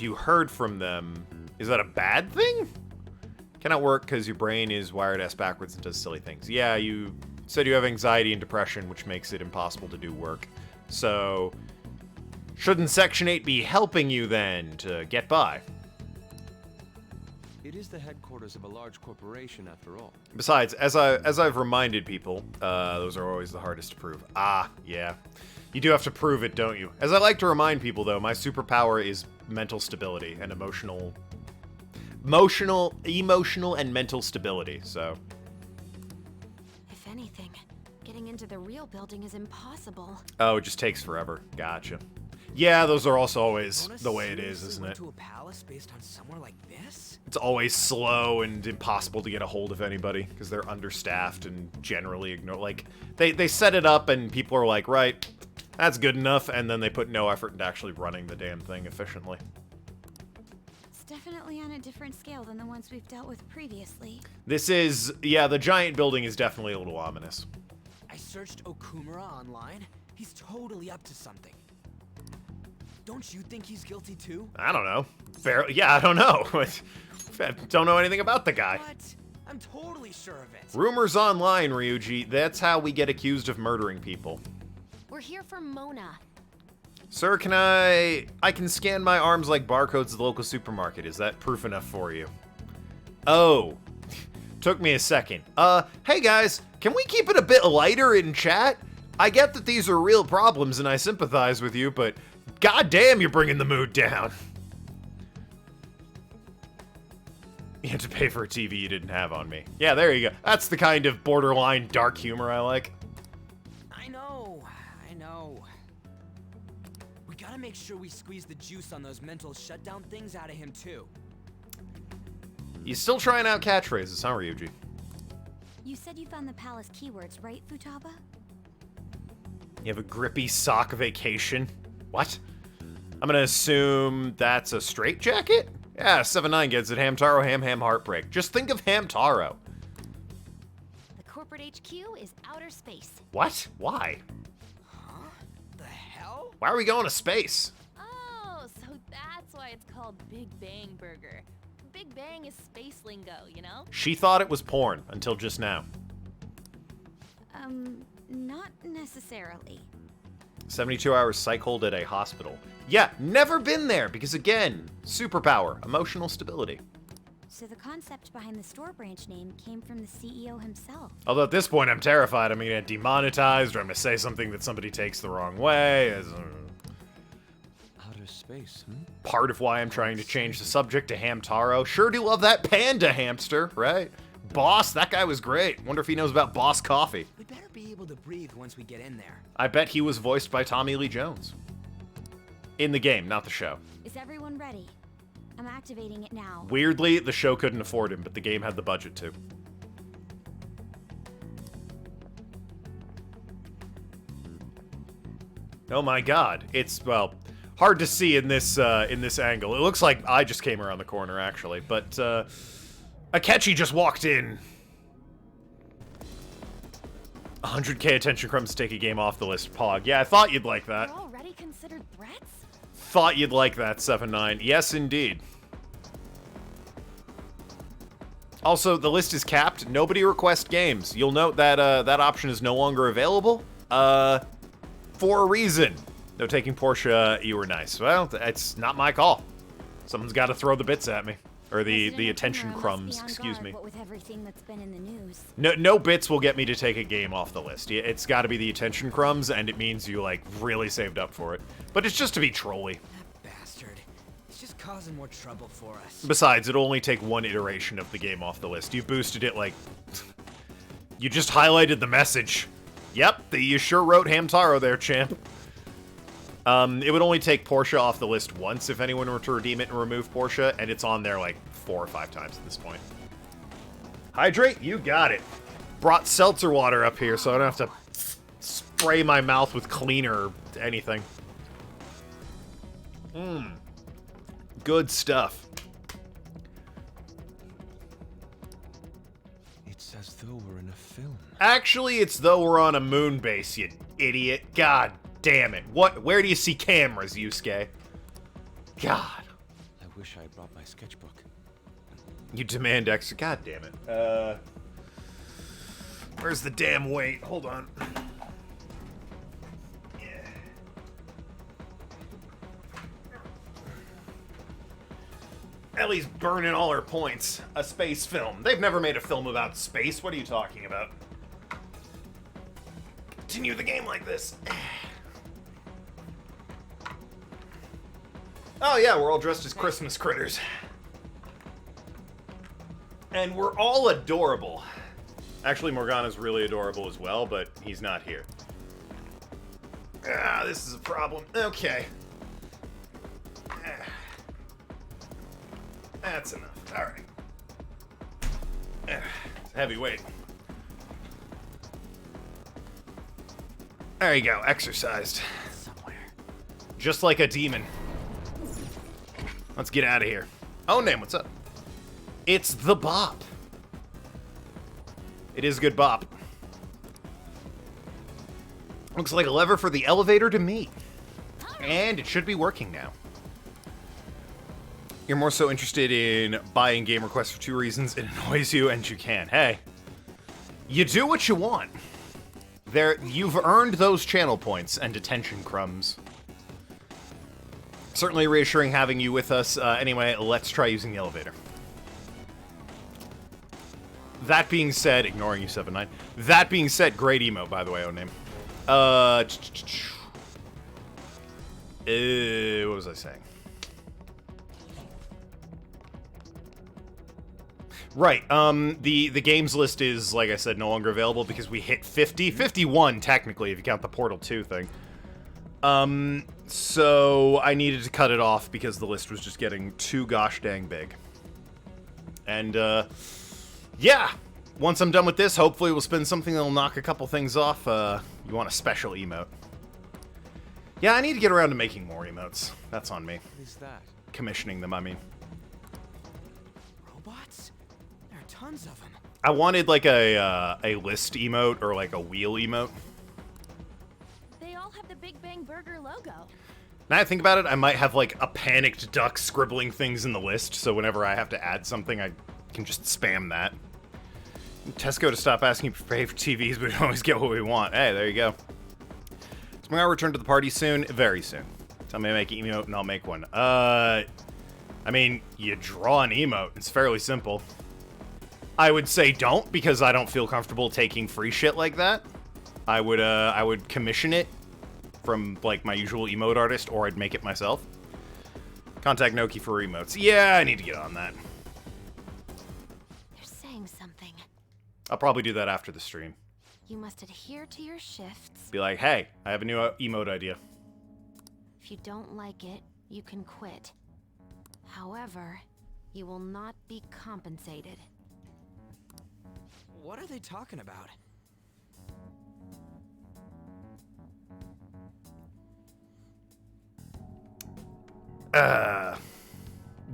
you heard from them, is that a bad thing? Cannot work because your brain is wired ass backwards and does silly things. Yeah, you said you have anxiety and depression, which makes it impossible to do work. So, shouldn't Section 8 be helping you then to get by? It is the headquarters of a large corporation, after all. Besides, as I've reminded people, those are always the hardest to prove. Ah, yeah. You do have to prove it, don't you? As I like to remind people, though, my superpower is mental stability and emotional and mental stability, so. If anything, getting into the real building is impossible. Oh, it just takes forever. Gotcha. Yeah, those are also always the way it is, isn't it? To a palace based on somewhere like this? It's always slow and impossible to get a hold of anybody because they're understaffed and generally ignore. Like, they set it up and people are like, right, that's good enough, and then they put no effort into actually running the damn thing efficiently. It's definitely on a different scale than the ones we've dealt with previously. This is, yeah, the giant building is definitely a little ominous. I searched Okumura online. He's totally up to something. Don't you think he's guilty too? I don't know. Yeah, I don't know. I don't know anything about the guy. What? I'm totally sure of it. Rumors online, Ryuji. That's how we get accused of murdering people. We're here for Mona. Sir, can I can scan my arms like barcodes at the local supermarket. Is that proof enough for you? Oh. Took me a second. Hey guys, can we keep it a bit lighter in chat? I get that these are real problems and I sympathize with you, but goddamn, you're bringing the mood down. You had to pay for a TV you didn't have on me. Yeah, there you go. That's the kind of borderline dark humor I like. I know. We gotta make sure we squeeze the juice on those mental shutdown things out of him too. You still trying out catchphrases, huh, Ryuji? You said you found the palace keywords, right, Futaba? You have a grippy sock vacation? What? I'm gonna assume that's a straitjacket? Yeah, 7-9 gets it. Hamtaro, ham, heartbreak. Just think of Hamtaro. The corporate HQ is outer space. What? Why? Huh? The hell? Why are we going to space? Oh, so that's why it's called Big Bang Burger. Big Bang is space lingo, you know? She thought it was porn until just now. Not necessarily. 72 hours psych hold at a hospital. Yeah, never been there because, again, superpower, emotional stability. So the concept behind the store branch name came from the CEO himself. Although at this point I'm terrified I'm gonna get demonetized or I'm gonna say something that somebody takes the wrong way. space, Part of why I'm trying to change the subject to Hamtaro. Sure do love that panda hamster, right? Boss, that guy was great. Wonder if he knows about Boss Coffee. We better be able to breathe once we get in there. I bet he was voiced by Tommy Lee Jones. In the game, not the show. Is everyone ready? I'm activating it now. Weirdly, the show couldn't afford him, but the game had the budget to. Oh my god. It's, well, hard to see in this angle. It looks like I just came around the corner, actually, but, Akechi just walked in. 100k attention crumbs to take a game off the list, Pog. Yeah, I thought you'd like that. We're already considered threats? Thought you'd like that, 7-9. Yes, indeed. Also, the list is capped. Nobody request games. You'll note that that option is no longer available. For a reason. No, taking Portia, you were nice. Well, it's not my call. Someone's got to throw the bits at me. Or the attention crumbs, excuse me. What with everything that's been in the news. No bits will get me to take a game off the list. It's got to be the attention crumbs, and it means you, like, really saved up for it. But it's just to be trolly. That bastard. He's just causing more trouble for us. Besides, it'll only take one iteration of the game off the list. You boosted it, like... You just highlighted the message. Yep, you sure wrote Hamtaro there, champ. It would only take Portia off the list once if anyone were to redeem it and remove Portia, and it's on there like 4 or 5 times at this point. Hydrate? You got it. Brought seltzer water up here so I don't have to spray my mouth with cleaner or anything. Good stuff. It's as though we're in a film. Actually, it's though we're on a moon base, you idiot. God damn it. Where do you see cameras, Yusuke? God. I wish I had brought my sketchbook. You demand extra. God damn it. Where's the damn weight? Hold on. Yeah. Ellie's burning all her points. A space film. They've never made a film about space. What are you talking about? Continue the game like this. Oh yeah, we're all dressed as Christmas critters. And we're all adorable. Actually, Morgana's really adorable as well, but he's not here. Ah, this is a problem. Okay. That's enough. Alright. It's a heavy weight. There you go, exercised. Somewhere. Just like a demon. Let's get out of here. Oh, name, what's up? It's the bop. It is a good bop. Looks like a lever for the elevator to meet. And it should be working now. You're more so interested in buying game requests for 2 reasons. It annoys you and you can. Hey, you do what you want. You've earned those channel points and attention crumbs. Certainly reassuring having you with us. Anyway, let's try using the elevator. That being said, ignoring you, 7-9. That being said, great emote, by the way, name. What was I saying? Right, the games list is, like I said, no longer available because we hit 50. 51, technically, if you count the Portal 2 thing. So I needed to cut it off because the list was just getting too gosh dang big. And, yeah. Once I'm done with this, hopefully we'll spin something that'll knock a couple things off. You want a special emote. Yeah, I need to get around to making more emotes. That's on me. What is that? Commissioning them, I mean. Robots? There are tons of them. I wanted, like, a list emote or, like, a wheel emote. They all have the Big Bang Burger logo. Now I think about it, I might have, like, a panicked duck scribbling things in the list, so whenever I have to add something, I can just spam that. Tesco to stop asking for pay for TVs, but we always get what we want. Hey, there you go. So I'm gonna return to the party soon, very soon. Tell me to make an emote and I'll make one. I mean, you draw an emote. It's fairly simple. I would say don't, because I don't feel comfortable taking free shit like that. I would commission it from, like, my usual emote artist, or I'd make it myself. Contact Noki for emotes. Yeah, I need to get on that. They're saying something. I'll probably do that after the stream. You must adhere to your shifts. Be like, hey, I have a new emote idea. If you don't like it, you can quit. However, you will not be compensated. What are they talking about?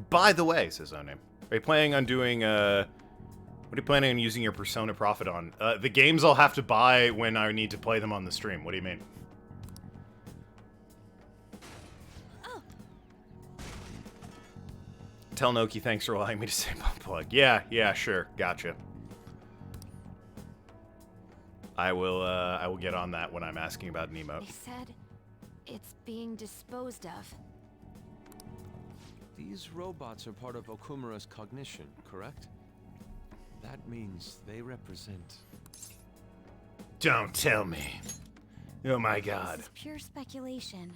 By the way, says Onim, are you planning on doing, what are you planning on using your Persona profit on? The games I'll have to buy when I need to play them on the stream. What do you mean? Tell Noki thanks for allowing me to say bump plug. Yeah, sure. Gotcha. I will get on that when I'm asking about an emote. They said it's being disposed of. These robots are part of Okumura's cognition, correct? That means they represent... Don't tell me. Oh my god. This is pure speculation.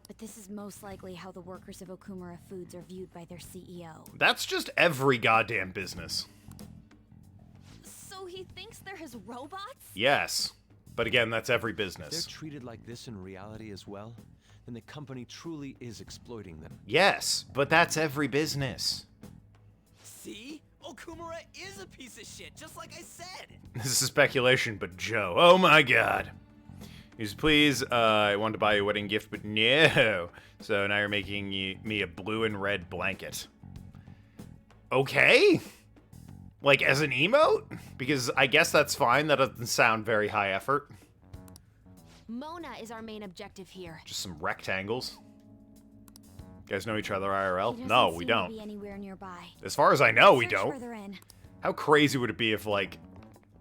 But this is most likely how the workers of Okumura Foods are viewed by their CEO. That's just every goddamn business. So he thinks they're his robots? Yes. But again, that's every If they're business. treated like this in reality as well, then the company truly is exploiting them. Yes, but that's every business. See? Okumura is a piece of shit, just like I said. This is speculation, but Joe. Oh my god. He's please, I wanted to buy you a wedding gift, but no. So now you're making me a blue and red blanket. Okay? Like, as an emote? Because I guess that's fine. That doesn't sound very high effort. Mona is our main objective here. Just some rectangles. You guys know each other IRL? He No, doesn't we seem to don't. be anywhere nearby. As far as I know, we Search don't. further in. How crazy would it be if, like,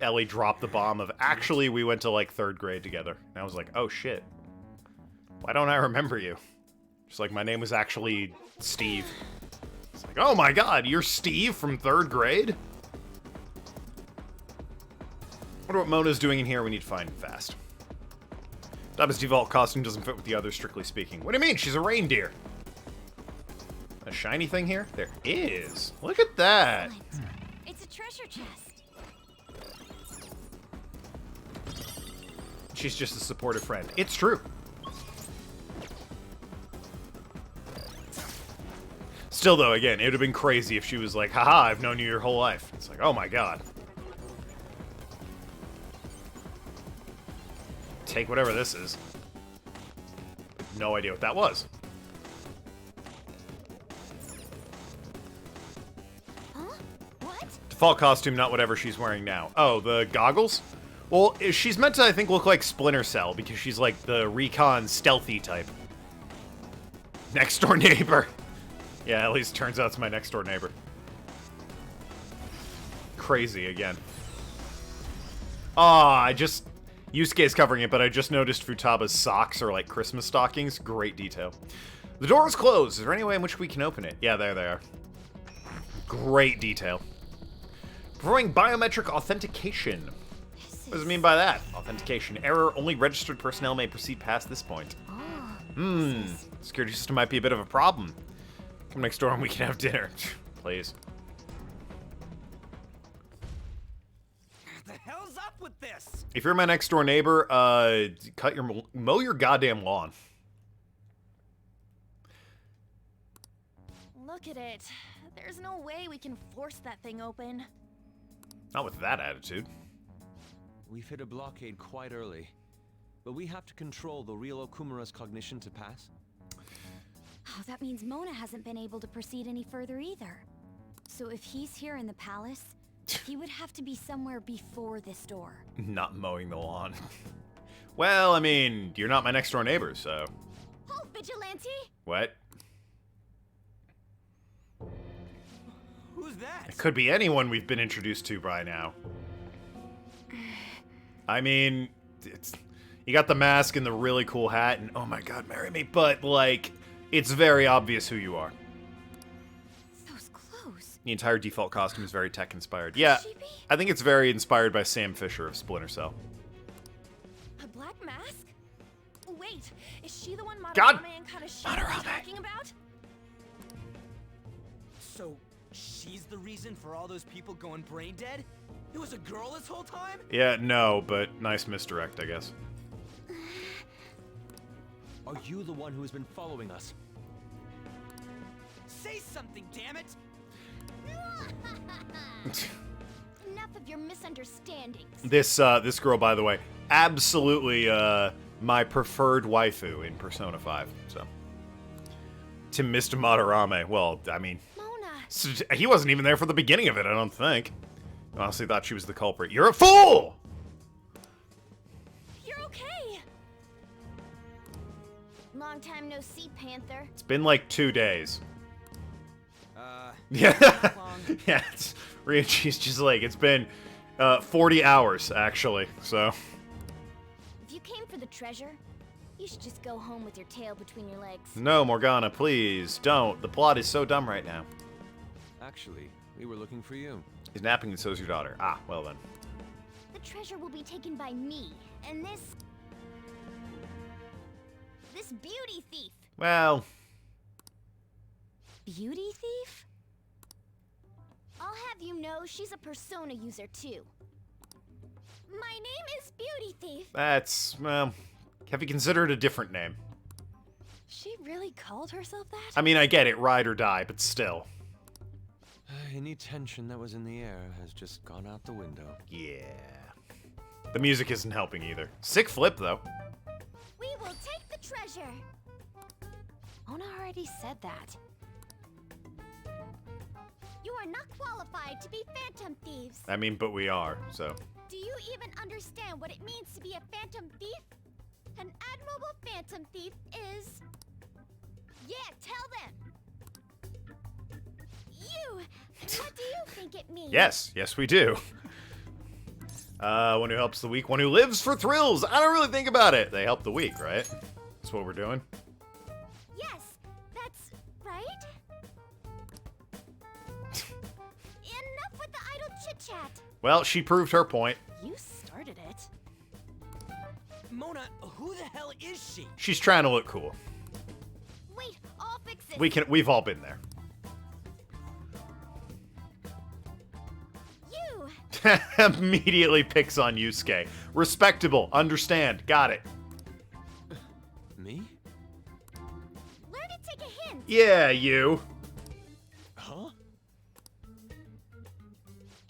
Ellie dropped the bomb of, actually, we went to, like, 3rd grade together. And I was like, oh, shit. Why don't I remember you? Just like, my name was actually Steve. It's like, oh my god, you're Steve from 3rd grade? Wonder what Mona's doing in here. We need to find him fast. Daba's default costume doesn't fit with the others, strictly speaking. What do you mean? She's a reindeer. A shiny thing here? There is. Look at that. It's a treasure chest. She's just a supportive friend. It's true. Still, though, again, it would have been crazy if she was like, haha, I've known you your whole life. It's like, oh my god. Take whatever this is. No idea what that was. Huh? What? Default costume, not whatever she's wearing now. Oh, the goggles? Well, she's meant to, I think, look like Splinter Cell, because she's like the recon stealthy type. Next door neighbor. Yeah, at least turns out it's my next door neighbor. Crazy again. Ah, Yusuke's covering it, but I just noticed Futaba's socks are like Christmas stockings. Great detail. The door is closed. Is there any way in which we can open it? Yeah, there they are. Great detail. Performing biometric authentication. What does it mean by that? Authentication. Error. Only registered personnel may proceed past this point. Security system might be a bit of a problem. Come next door and we can have dinner. Please. The hell's up with this? If you're my next door neighbor, mow your goddamn lawn. Look at it. There's no way we can force that thing open. Not with that attitude. We've hit a blockade quite early, but we have to control the real Okumura's cognition to pass. Oh, that means Mona hasn't been able to proceed any further either. So if he's here in the palace, he would have to be somewhere before this door. Not mowing the lawn. Well, I mean, you're not my next door neighbor, so... Oh, Vigilante! What? Who's that? It could be anyone we've been introduced to by now. I mean, you got the mask and the really cool hat, and oh my god, marry me, but, like, it's very obvious who you are. Those clothes. The entire default costume is very tech-inspired. Yeah, I think it's very inspired by Sam Fisher of Splinter Cell. A black mask? Wait, is she the one God! Madarame and Kaneshiro were talking about? So, she's the reason for all those people going brain dead? It was a girl this whole time? Yeah, no, but nice misdirect, I guess. Are you the one who has been following us? Say something, damn it! Enough of your misunderstandings. This girl, by the way, absolutely my preferred waifu in Persona 5. So, to Mr. Madarame, well, I mean, he wasn't even there for the beginning of it, I don't think. I honestly thought she was the culprit. You're a fool! You're okay. Long time no see, Panther. It's been like 2 days. Yeah. Yeah, she's just like, it's been 40 hours, actually, so. If you came for the treasure, you should just go home with your tail between your legs. No, Morgana, please, don't. The plot is so dumb right now. Actually, we were looking for you. He's napping and so's your daughter. Ah, well then. The treasure will be taken by me, and this beauty thief. Well. Beauty thief? I'll have you know she's a Persona user too. My name is Beauty Thief. That's, well, have you considered a different name? She really called herself that? I mean, I get it, ride or die, but still. Any tension that was in the air has just gone out the window. Yeah. The music isn't helping either. Sick flip, though. We will take the treasure. Mona already said that. You are not qualified to be phantom thieves. I mean, but we are, so. Do you even understand what it means to be a phantom thief? An admirable phantom thief is... Yeah, tell them. You, what do you think it means? Yes, we do. One who helps the weak, one who lives for thrills. I don't really think about it. They help the weak, right? That's what we're doing. Yes, that's right. Enough with the idle chit-chat. Well, she proved her point. You started it. Mona, who the hell is she? She's trying to look cool. Wait, I'll fix it. We've all been there. You! Immediately picks on Yusuke. Respectable, understand, got it. Me? Learn to take a hint. Yeah, you. Huh?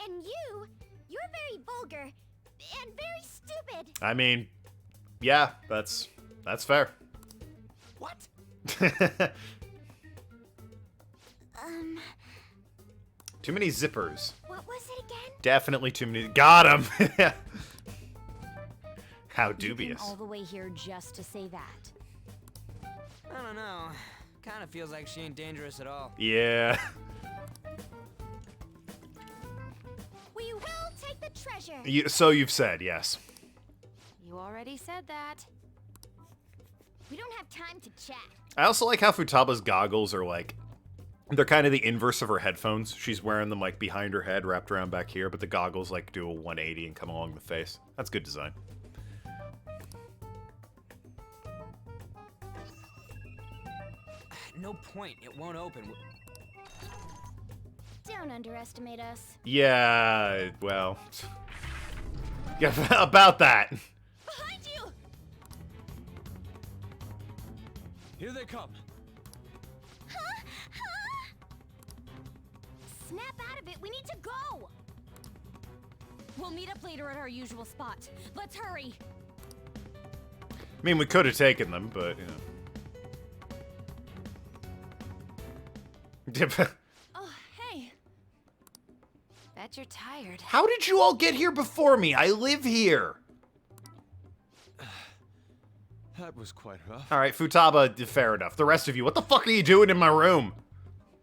And you're very vulgar and very stupid. I mean, yeah, that's fair. What? Too many zippers. What was it again? Definitely too many. Got him. How dubious. You came all the way here just to say that. I don't know. Kind of feels like she ain't dangerous at all. Yeah. We will take the treasure. So you've said, yes. You already said that. We don't have time to chat. I also like how Futaba's goggles are like, they're kind of the inverse of her headphones. She's wearing them like behind her head, wrapped around back here, but the goggles like do a 180 and come along the face. That's good design. No point. It won't open. Don't underestimate us. Yeah, well, yeah, about that. Behind you! Here they come. Huh? Snap out of it. We need to go. We'll meet up later at our usual spot. Let's hurry. I mean, we could have taken them, but, you know. Oh, hey. Bet you're tired. How did you all get here before me? I live here. That was quite rough. All right, Futaba, fair enough. The rest of you, what the fuck are you doing in my room?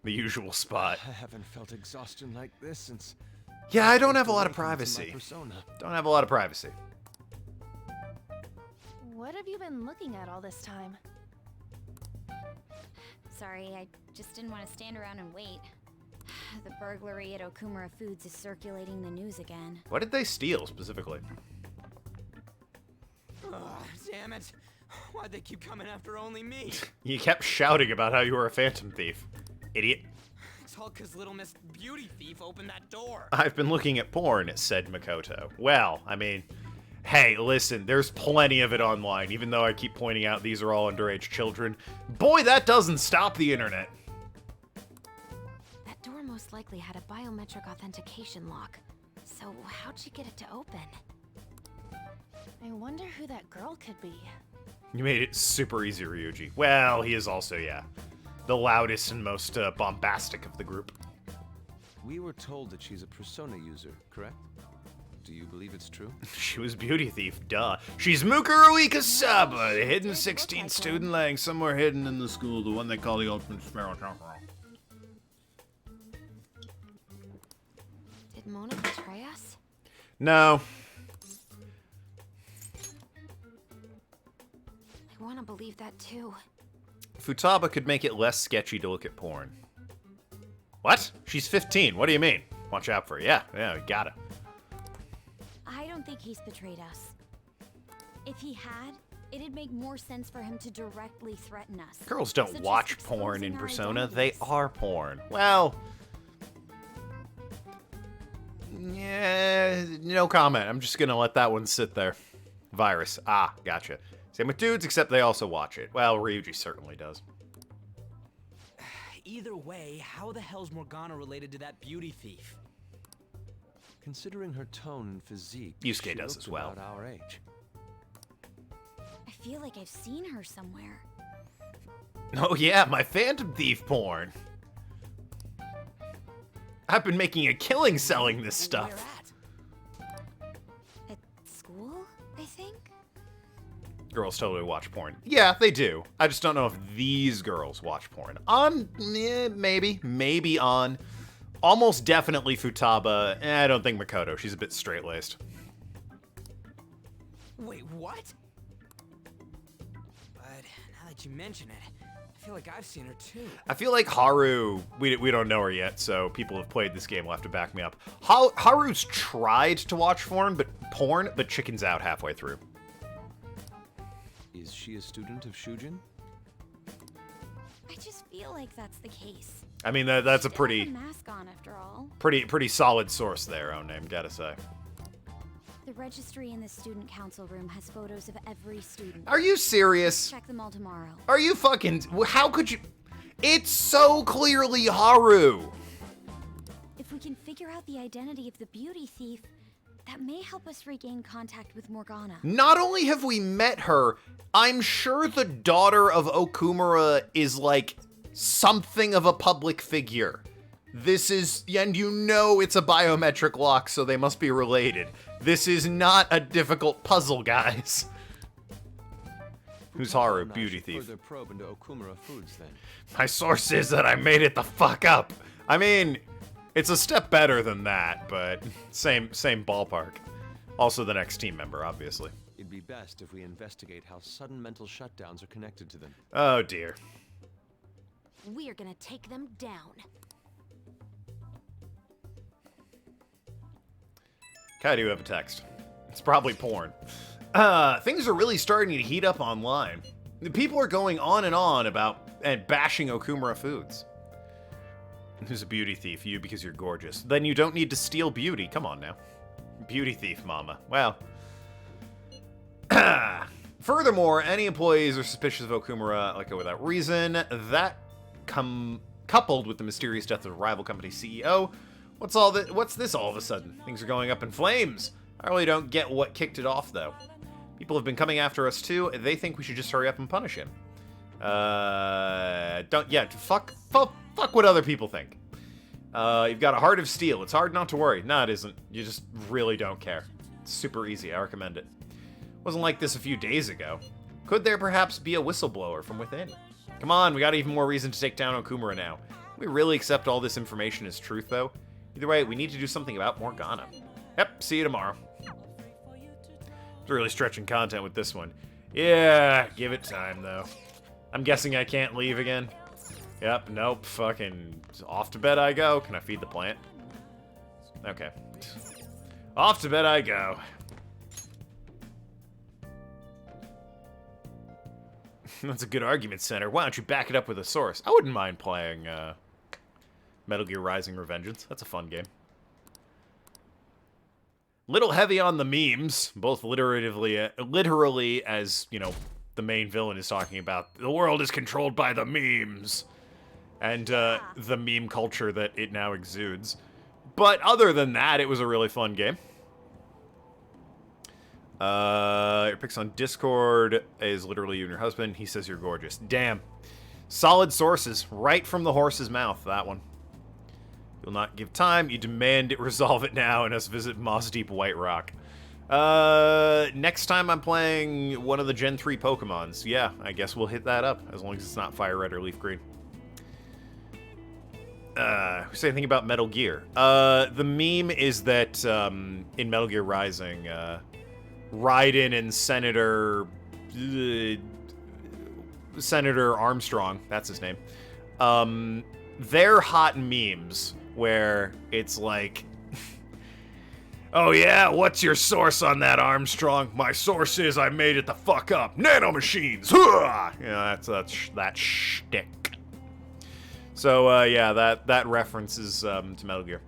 The usual spot. I haven't felt exhaustion like this since... Yeah, I don't have a lot of privacy. Don't have a lot of privacy. What have you been looking at all this time? Sorry, I just didn't want to stand around and wait. The burglary at Okumura Foods is circulating the news again. What did they steal, specifically? Oh, damn it. Why'd they keep coming after only me? You kept shouting about how you were a phantom thief. Idiot. It's all because little Miss Beauty Thief opened that door. I've been looking at porn, said Makoto. Well, I mean, hey, listen, there's plenty of it online, even though I keep pointing out these are all underage children. Boy, that doesn't stop the internet. That door most likely had a biometric authentication lock. So how'd she get it to open? I wonder who that girl could be. You made it super easy, Ryuji. Well, he is also, yeah, the loudest and most bombastic of the group. We were told that she's a Persona user, correct? Do you believe it's true? She was Beauty Thief, duh. She's Mukuro Ikasaba, the hidden 16th student lying somewhere hidden in the school, the one they call the Ultimate Sparrow. Did Mona betray us? No. I want to believe that too. Futaba could make it less sketchy to look at porn. What? She's 15. What do you mean? Watch out for her. Yeah, we got it. I don't think he's betrayed us. If he had, it'd make more sense for him to directly threaten us. Girls don't such as watch porn in exposing our Persona. They identities. are porn. Well, yeah, no comment. I'm just gonna let that one sit there. Virus. Ah, gotcha. Same with dudes, except they also watch it. Well, Ryuji certainly does. Either way, how the hell's Morgana related to that beauty thief? Considering her tone and physique, Yusuke she does looked as well. about our age. I feel like I've seen her somewhere. Oh yeah, my Phantom Thief porn. I've been making a killing selling this stuff. At school, I think? Girls totally watch porn. Yeah, they do. I just don't know if these girls watch porn. On, maybe on. Almost definitely Futaba. I don't think Makoto. She's a bit straight-laced. Wait, what? But now that you mention it, I feel like I've seen her too. I feel like Haru, we don't know her yet, so people who've played this game will have to back me up. Haru's tried to watch porn, but chickens out halfway through. Is she a student of Shujin? I just feel like that's the case. I mean, that's a She pretty, had a mask on after all. pretty solid source there, name, gotta say. The registry in the student council room has photos of every student. Are you serious? Check them all tomorrow. Are you fucking... How could you... It's so clearly Haru! If we can figure out the identity of the beauty thief, that may help us regain contact with Morgana. Not only have we met her, I'm sure the daughter of Okumura is like something of a public figure. This is... And you know it's a biometric lock, so they must be related. This is not a difficult puzzle, guys. Who's Haru, beauty thief? Further probe into Okumura Foods, then. My source says that I made it the fuck up. I mean, it's a step better than that, but same ballpark. Also the next team member, obviously. It'd be best if we investigate how sudden mental shutdowns are connected to them. Oh dear. We're gonna take them down. I do have a text. It's probably porn. Things are really starting to heat up online. People are going on and on about and bashing Okumura Foods. Who's a beauty thief? You because you're gorgeous. Then you don't need to steal beauty. Come on now. Beauty thief, mama. Well. Furthermore, any employees are suspicious of Okumura, like without reason. That coupled with the mysterious death of a rival company CEO. What's this all of a sudden? Things are going up in flames. I really don't get what kicked it off, though. People have been coming after us, too. They think we should just hurry up and punish him. Fuck what other people think. You've got a heart of steel. It's hard not to worry. No, it isn't. You just really don't care. It's super easy. I recommend it. Wasn't like this a few days ago. Could there perhaps be a whistleblower from within? Come on, we got even more reason to take down Okumura now. We really accept all this information as truth, though. Either way, we need to do something about Morgana. Yep, see you tomorrow. It's really stretching content with this one. Yeah, give it time, though. I'm guessing I can't leave again. Yep, nope, fucking off to bed I go. Can I feed the plant? Okay. Off to bed I go. That's a good argument, Center. Why don't you back it up with a source? I wouldn't mind playing Metal Gear Rising: Revengeance. That's a fun game. Little heavy on the memes, both literally as, you know, the main villain is talking about. The world is controlled by the memes. And the meme culture that it now exudes. But other than that, it was a really fun game. Your pics on Discord is literally you and your husband. He says you're gorgeous. Damn. Solid sources, right from the horse's mouth, that one. You'll not give time. You demand it resolve it now and us visit Moss Deep White Rock. Next time I'm playing one of the Gen 3 Pokemons. Yeah, I guess we'll hit that up, as long as it's not Fire Red or Leaf Green. Who say anything about Metal Gear? The meme is that, in Metal Gear Rising, Raiden and Senator Armstrong, that's his name, they're hot memes where it's like, oh yeah, what's your source on that, Armstrong? My source is I made it the fuck up. Nanomachines! Yeah, that's that shtick. So, yeah, that reference is to Metal Gear.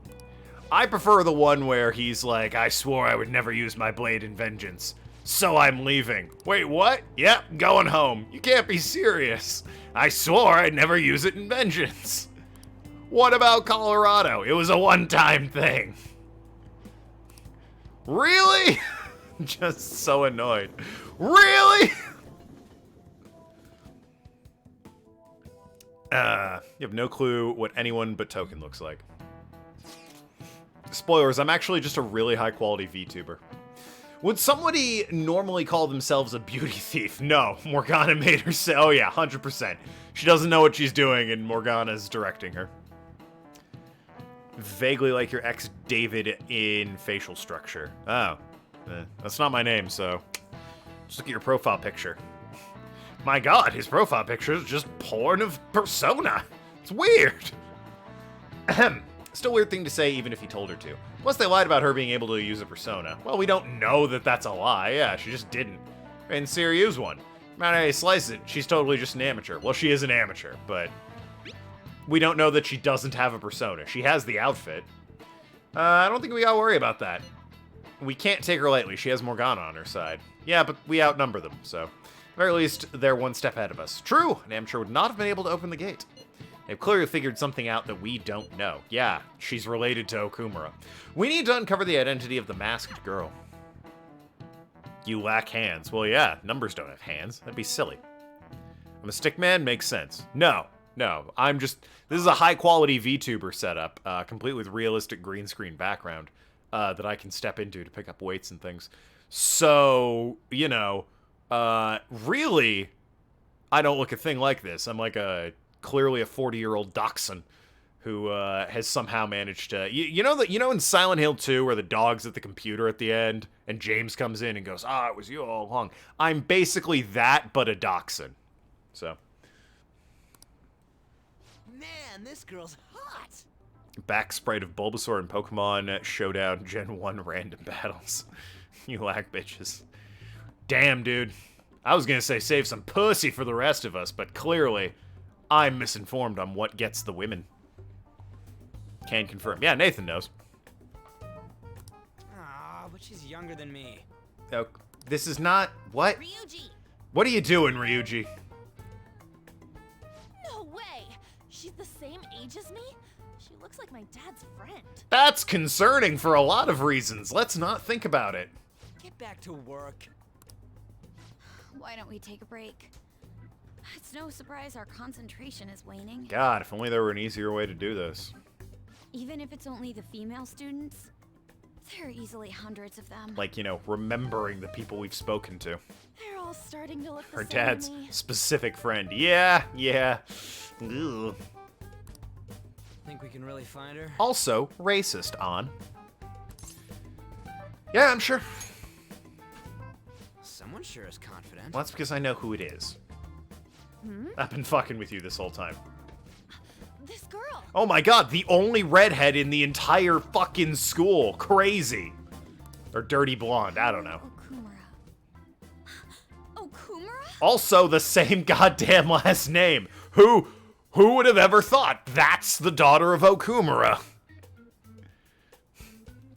I prefer the one where he's like, I swore I would never use my blade in vengeance, so I'm leaving. Wait, what? Yep, going home. You can't be serious. I swore I'd never use it in vengeance. What about Colorado? It was a one-time thing. Really? Just so annoyed. Really? You have no clue what anyone but Token looks like. Spoilers, I'm actually just a really high-quality VTuber. Would somebody normally call themselves a beauty thief? No, Morgana made her say, oh yeah, 100%. She doesn't know what she's doing, and Morgana's directing her. Vaguely like your ex David in facial structure. Oh, that's not my name, so just look at your profile picture. My god, his profile picture is just porn of Persona. It's weird. Ahem. Still a weird thing to say even if he told her to. Plus they lied about her being able to use a Persona. Well, we don't know that that's a lie. Yeah, she just didn't. And Siri used one. No matter how you slice it, she's totally just an amateur. Well, she is an amateur, but we don't know that she doesn't have a Persona. She has the outfit. I don't think we gotta worry about that. We can't take her lightly. She has Morgana on her side. Yeah, but we outnumber them, so at the very least, they're one step ahead of us. True, an amateur would not have been able to open the gate. They've clearly figured something out that we don't know. Yeah, she's related to Okumura. We need to uncover the identity of the masked girl. You lack hands. Well, yeah, numbers don't have hands. That'd be silly. I'm a stick man? Makes sense. No, I'm just... This is a high-quality VTuber setup, complete with realistic green screen background, that I can step into to pick up weights and things. So, you know, really, I don't look a thing like this. I'm like clearly a 40-year-old dachshund who has somehow managed to... You know in Silent Hill 2 where the dog's at the computer at the end and James comes in and goes, it was you all along. I'm basically that, but a dachshund. So. Man, this girl's hot! Back sprite of Bulbasaur and Pokemon Showdown Gen 1 random battles. You lack bitches. Damn, dude. I was gonna say save some pussy for the rest of us, but clearly I'm misinformed on what gets the women. Can confirm. Yeah, Nathan knows. Ah, but she's younger than me. Oh, this is not... What? Ryuji! What are you doing, Ryuji? No way! She's the same age as me? She looks like my dad's friend. That's concerning for a lot of reasons. Let's not think about it. Get back to work. Why don't we take a break? It's no surprise our concentration is waning. God, if only there were an easier way to do this. Even if it's only the female students, there are easily hundreds of them. Like, you know, remembering the people we've spoken to. They're all starting to look the Her same dad's to me. specific friend. Yeah. Ugh. Think we can really find her? Also, racist on. Yeah, I'm sure. Someone sure is confident. Well, that's because I know who it is. Hmm? I've been fucking with you this whole time. This girl! Oh my god, the only redhead in the entire fucking school. Crazy. Or dirty blonde, I don't know. Okumura? Also the same goddamn last name. Who Who would have ever thought that's the daughter of Okumura?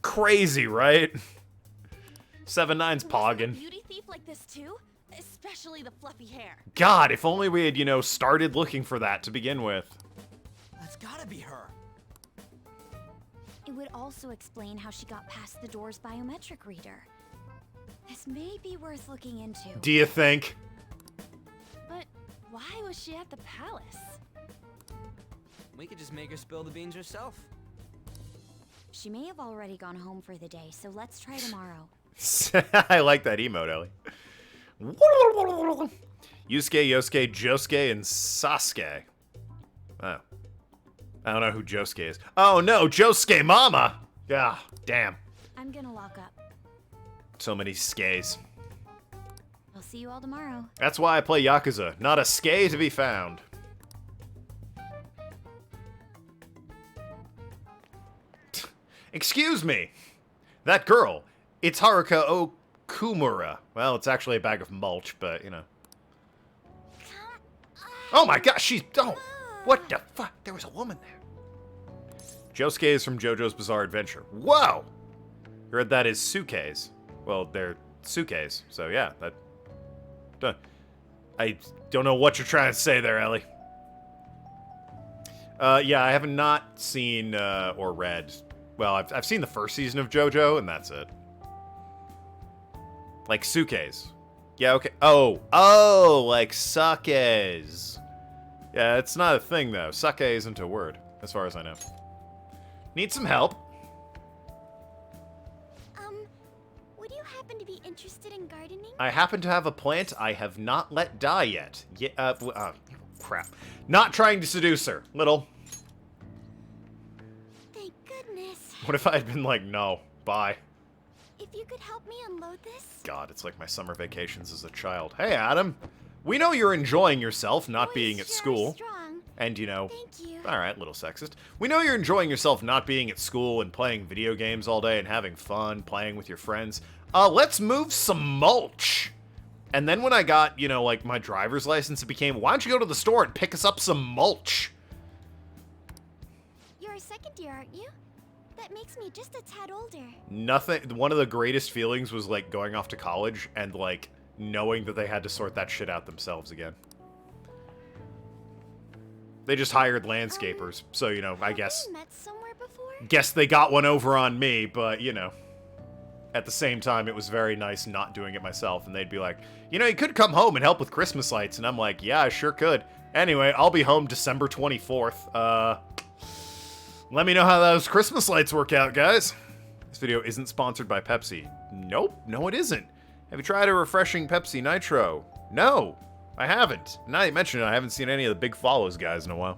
Crazy, right? 7-9's poggin'. Beauty thief like this too? Especially the fluffy hair. God, if only we had, you know, started looking for that to begin with. That's gotta be her. It would also explain how she got past the door's biometric reader. This may be worth looking into. Do you think? But why was she at the palace? We could just make her spill the beans herself. She may have already gone home for the day, so let's try tomorrow. I like that emote, Ellie. Yusuke, Yosuke, Josuke, and Sasuke. Oh. I don't know who Josuke is. Oh no, Josuke Mama! Ah, damn. I'm gonna lock up. So many skays. I'll see you all tomorrow. That's why I play Yakuza. Not a skay to be found. Excuse me. That girl. It's Haruka Okumura. Well, it's actually a bag of mulch, but, you know. Oh my gosh, she's... Oh, what the fuck? There was a woman there. Josuke is from JoJo's Bizarre Adventure. Whoa! Heard that is Suke's. Well, they're Suke's, so yeah, that... I don't know what you're trying to say there, Ellie. Yeah, I have not seen, or read... Well, I've seen the first season of JoJo, and that's it. Like Suke's. Yeah, okay. Oh, like sakes. Yeah, it's not a thing, though. Sake isn't a word, as far as I know. Need some help. Would you happen to be interested in gardening? I happen to have a plant I have not let die yet. Yeah, crap. Not trying to seduce her. Little. Thank goodness. What if I had been like, no, bye. If you could help me unload this? God, it's like my summer vacations as a child. Hey, Adam. We know you're enjoying yourself not being at school. And, you know... Thank you. Alright, little sexist. We know you're enjoying yourself not being at school and playing video games all day and having fun, playing with your friends. Let's move some mulch. And then when I got, you know, like, my driver's license, it became, why don't you go to the store and pick us up some mulch? You're a second year, aren't you? That makes me just a tad older. Nothing... One of the greatest feelings was, like, going off to college and, like, knowing that they had to sort that shit out themselves again. They just hired landscapers, so, you know, I guess... Have we met somewhere before? Guess they got one over on me, but, you know... At the same time, it was very nice not doing it myself, and they'd be like, you know, you could come home and help with Christmas lights, and I'm like, yeah, I sure could. Anyway, I'll be home December 24th. Let me know how those Christmas lights work out, guys. This video isn't sponsored by Pepsi. Nope, no it isn't. Have you tried a refreshing Pepsi Nitro? No, I haven't. Now that you mention it, I haven't seen any of the Big Follows guys in a while.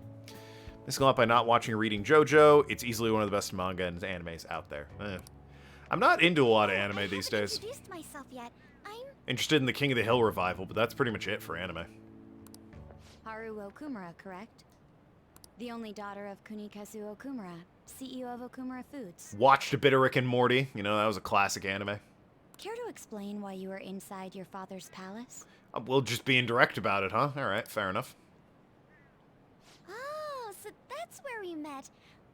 Missing a lot by not watching or reading JoJo. It's easily one of the best manga and animes out there. I'm not into a lot of anime these days. Introduced myself yet. I'm Interested in the King of the Hill revival, but that's pretty much it for anime. Haru Okumura, correct? The only daughter of Kunikazu Okumura, CEO of Okumura Foods. Watched a bit of Rick and Morty. You know, that was a classic anime. Care to explain why you were inside your father's palace? We'll just being direct about it, huh? Alright, fair enough. Oh, so that's where we met.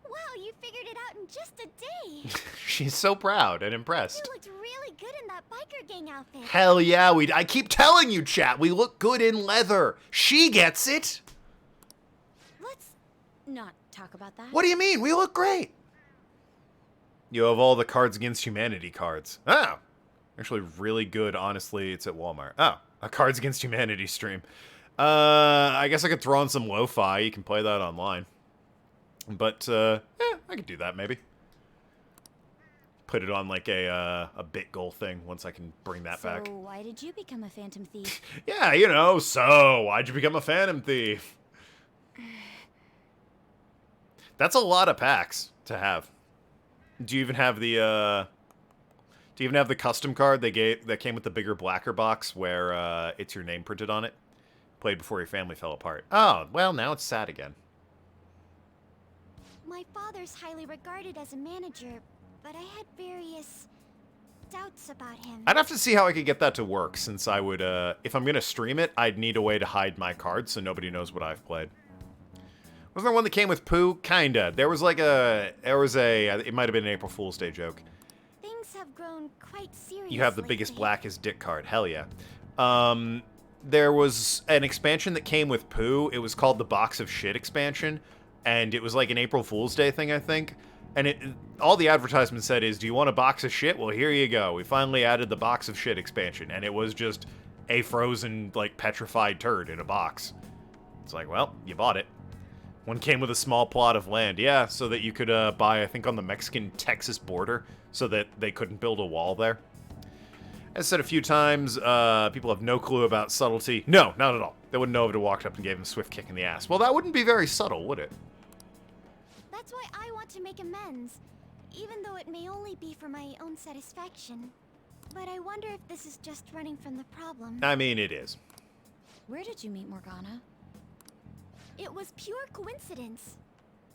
Wow, you figured it out in just a day. She's so proud and impressed. You looked really good in that biker gang outfit. Hell yeah, I keep telling you, chat, we look good in leather. She gets it. Let's not talk about that. What do you mean? We look great. You have all the Cards Against Humanity cards. Oh. Actually really good, honestly. It's at Walmart. Oh, a Cards Against Humanity stream. I guess I could throw on some lo-fi. You can play that online. But, I could do that, maybe. Put it on, like, a bit goal thing once I can bring that back. So, why did you become a Phantom Thief? Yeah, you know, so, why'd you become a Phantom Thief? That's a lot of packs to have. Do you even have the, do you even have the custom card that came with the bigger, blacker box where, it's your name printed on it? Played before your family fell apart. Oh, well, now it's sad again. My father's highly regarded as a manager, but I had various doubts about him. I'd have to see how I could get that to work, since I would, if I'm gonna stream it, I'd need a way to hide my cards so nobody knows what I've played. Wasn't there one that came with poo? Kinda. There was it might have been an April Fool's Day joke. Things have grown quite serious. You have the biggest, blackest dick card. Hell yeah. There was an expansion that came with poo. It was called the Box of Shit expansion, and it was like an April Fool's Day thing, I think. And all the advertisement said is, do you want a box of shit? Well, here you go. We finally added the Box of Shit expansion, and it was just a frozen, like, petrified turd in a box. It's like, well, you bought it. One came with a small plot of land. Yeah, so that you could buy, I think, on the Mexican-Texas border, so that they couldn't build a wall there. As said a few times, people have no clue about subtlety. No, not at all. They wouldn't know if it walked up and gave him a swift kick in the ass. Well, that wouldn't be very subtle, would it? That's why I want to make amends, even though it may only be for my own satisfaction. But I wonder if this is just running from the problem. I mean, it is. Where did you meet Morgana? It was pure coincidence.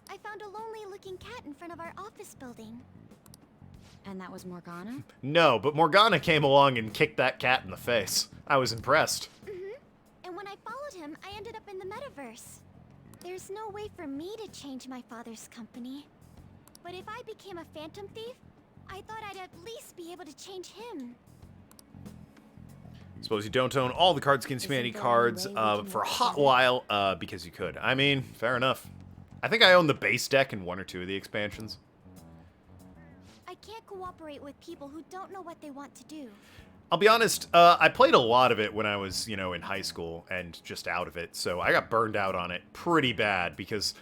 I found a lonely-looking cat in front of our office building. And that was Morgana? No, but Morgana came along and kicked that cat in the face. I was impressed. And when I followed him, I ended up in the metaverse. There's no way for me to change my father's company. But if I became a phantom thief, I thought I'd at least be able to change him. Suppose you don't own all the Cards Against Humanity cards for a hot while, because you could. I mean, fair enough. I think I own the base deck in one or two of the expansions. I can't cooperate with people who don't know what they want to do. I'll be honest, I played a lot of it when I was, you know, in high school and just out of it, so I got burned out on it pretty bad because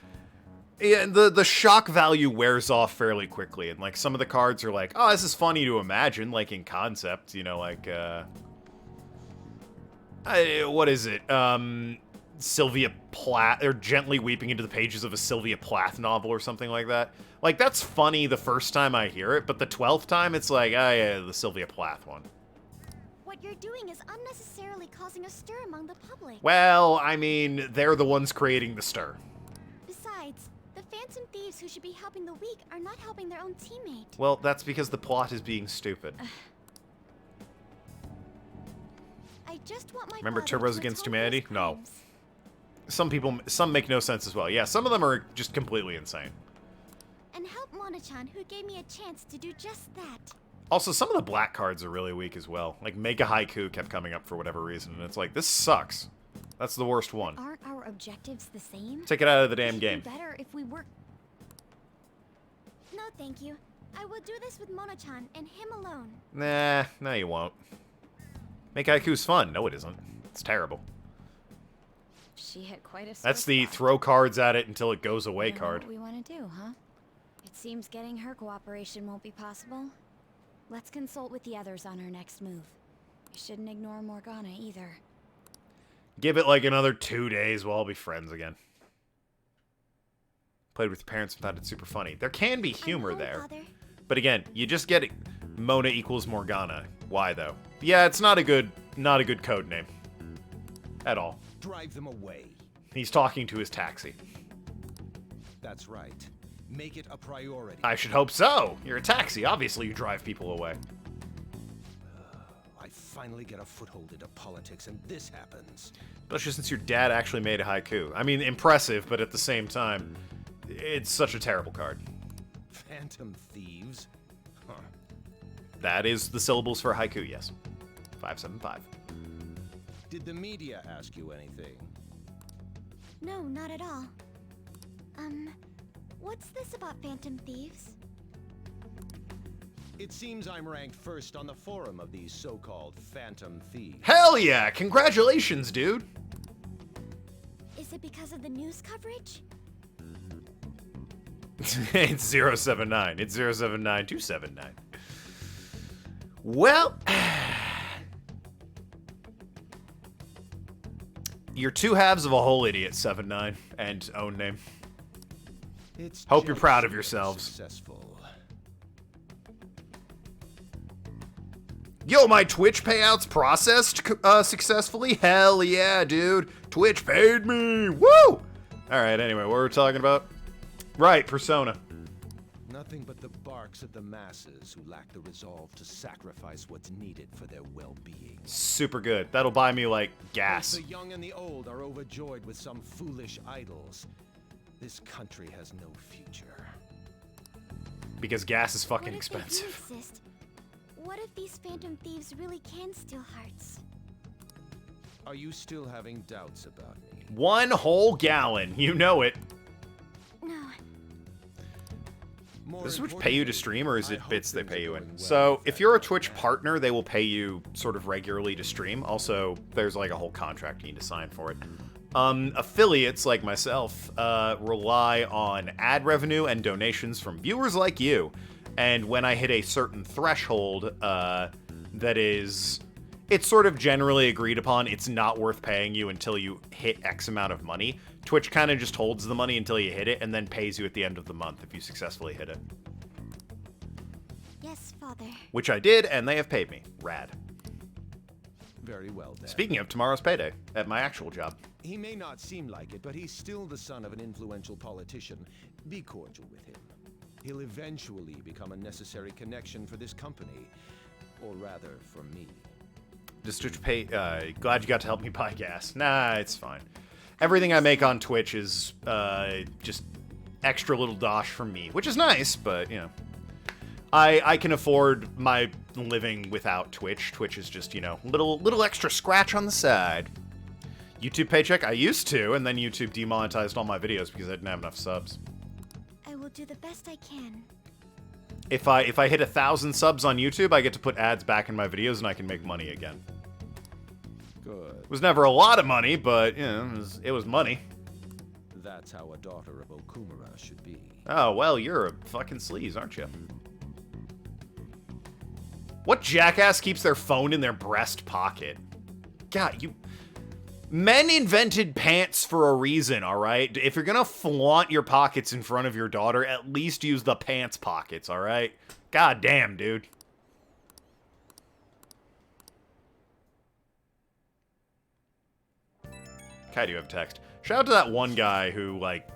the shock value wears off fairly quickly, and, like, some of the cards are like, oh, this is funny to imagine, like, in concept, you know, like, what is it? Sylvia Plath, or Gently Weeping into the Pages of a Sylvia Plath novel or something like that. Like, that's funny the first time I hear it, but the 12th time, it's like, oh yeah, the Sylvia Plath one. What you're doing is unnecessarily causing a stir among the public. Well, I mean, they're the ones creating the stir. Besides, the phantom thieves who should be helping the weak are not helping their own teammate. Well, that's because the plot is being stupid. I just want my Remember father Turbos to Against atone Humanity? for his No. crimes. Some make no sense as well. Yeah, some of them are just completely insane. And help Mona-chan, who gave me a chance to do just that. Also, some of the black cards are really weak as well. Like, Mega Haiku kept coming up for whatever reason, and it's like, this sucks. That's the worst one. Aren't our objectives the same? Take it out of the damn It'd game. be better if we work. No, thank you. I will do this with Mona-chan and him alone. Nah, no you won't. Make Haiku's fun. No, it isn't. It's terrible. She hit quite a That's the throw cards at it until it goes away card. What we want to do, huh? It seems getting her cooperation won't be possible. Let's consult with the others on our next move. We shouldn't ignore Morgana either. Give it like another 2 days, we'll all be friends again. Played with your parents and thought it's super funny. There can be humor there. But again, you just get it. Mona equals Morgana. Why though? Yeah, it's not a good code name. At all. Drive them away. He's talking to his taxi. That's right. Make it a priority. I should hope so. You're a taxi. Obviously you drive people away. I finally get a foothold into politics and this happens. Especially since your dad actually made a haiku. I mean, impressive, but at the same time, it's such a terrible card. Phantom thieves? Huh. That is the syllables for haiku, yes. 575. Did the media ask you anything? No, not at all. What's this about phantom thieves? It seems I'm ranked first on the forum of these so-called phantom thieves. Hell yeah! Congratulations, dude! Is it because of the news coverage? It's 079. It's 079279. Well, you're two halves of a whole idiot, 79, and own name. Hope you're proud of yourselves. Successful. Yo, my Twitch payouts processed successfully? Hell yeah, dude. Twitch paid me. Woo! Alright, anyway, what were we talking about? Right, Persona. Nothing but the barks of the masses who lack the resolve to sacrifice what's needed for their well-being. Super good. That'll buy me, like, gas. Both the young and the old are overjoyed with some foolish idols. This country has no future. Because gas is fucking What if they do expensive. exist? What if these phantom thieves really can steal hearts? Are you still having doubts about me? 1 whole gallon. You know it. No. Does Twitch pay you to stream, or is it bits they pay you in? So, if you're a Twitch partner, they will pay you sort of regularly to stream. Also, there's like a whole contract you need to sign for it. Affiliates like myself rely on ad revenue and donations from viewers like you. And when I hit a certain threshold, that is... It's sort of generally agreed upon. It's not worth paying you until you hit X amount of money. Twitch kind of just holds the money until you hit it and then pays you at the end of the month if you successfully hit it. Yes, Father. Which I did, and they have paid me. Rad. Very well, then. Speaking of tomorrow's payday, at my actual job. He may not seem like it, but he's still the son of an influential politician. Be cordial with him. He'll eventually become a necessary connection for this company. Or rather, for me. Just Twitch pay, glad you got to help me buy gas. Nah, it's fine. Everything I make on Twitch is, just extra little dosh from me, which is nice, but, you know. I can afford my living without Twitch. Twitch is just, you know, little extra scratch on the side. YouTube paycheck, I used to, and then YouTube demonetized all my videos because I didn't have enough subs. I will do the best I can. If I hit 1,000 subs on YouTube, I get to put ads back in my videos and I can make money again. Good. It was never a lot of money, but, you know, it was money. That's how a daughter of Okumura should be. Oh, well, you're a fucking sleaze, aren't you? What jackass keeps their phone in their breast pocket? God, you... Men invented pants for a reason, alright? If you're gonna flaunt your pockets in front of your daughter, at least use the pants pockets, alright? God damn, dude. Okay, I do have a text. Shout out to that one guy who, like,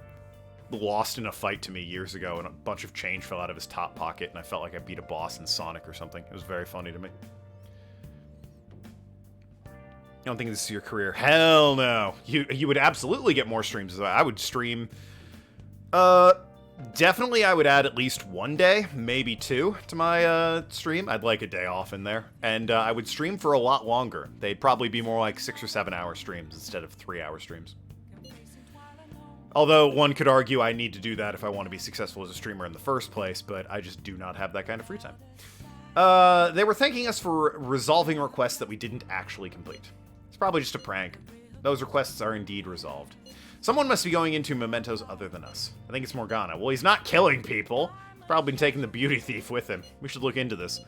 lost in a fight to me years ago and a bunch of change fell out of his top pocket and I felt like I beat a boss in Sonic or something. It was very funny to me. I don't think this is your career. Hell no. You would absolutely get more streams. I would stream... definitely I would add at least 1 day, maybe 2 to my stream. I'd like a day off in there. And I would stream for a lot longer. They'd probably be more like 6 or 7 hour streams instead of 3 hour streams. Although one could argue I need to do that if I want to be successful as a streamer in the first place, but I just do not have that kind of free time. They were thanking us for resolving requests that we didn't actually complete. It's probably just a prank. Those requests are indeed resolved. Someone must be going into mementos other than us. I think it's Morgana. Well, he's not killing people. He's probably been taking the beauty thief with him. We should look into this.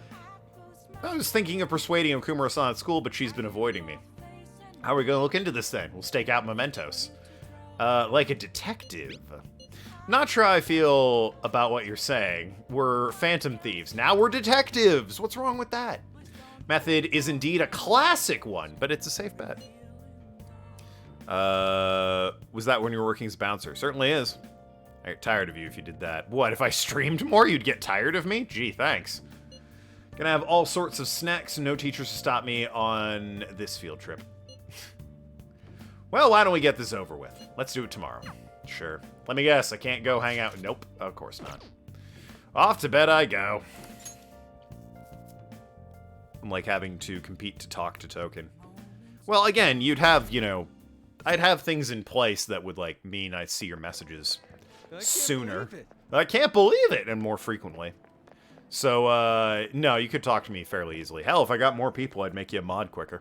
I was thinking of persuading Okumura-san at school, but she's been avoiding me. How are we going to look into this thing? We'll stake out mementos. Like a detective. Not sure how I feel about what you're saying. We're phantom thieves. Now we're detectives. What's wrong with that? Method is indeed a classic one, but it's a safe bet. Was that when you were working as bouncer? Certainly is. I get tired of you if you did that. What, if I streamed more, you'd get tired of me? Gee, thanks. Gonna have all sorts of snacks, no teachers to stop me on this field trip. Well, why don't we get this over with? Let's do it tomorrow. Sure. Let me guess, I can't go hang out. Nope, of course not. Off to bed I go. I'm like having to compete to talk to Token. Well, again, you'd have, you know, I'd have things in place that would, like, mean I'd see your messages sooner. I can't believe it! And more frequently. So, no, you could talk to me fairly easily. Hell, if I got more people, I'd make you a mod quicker.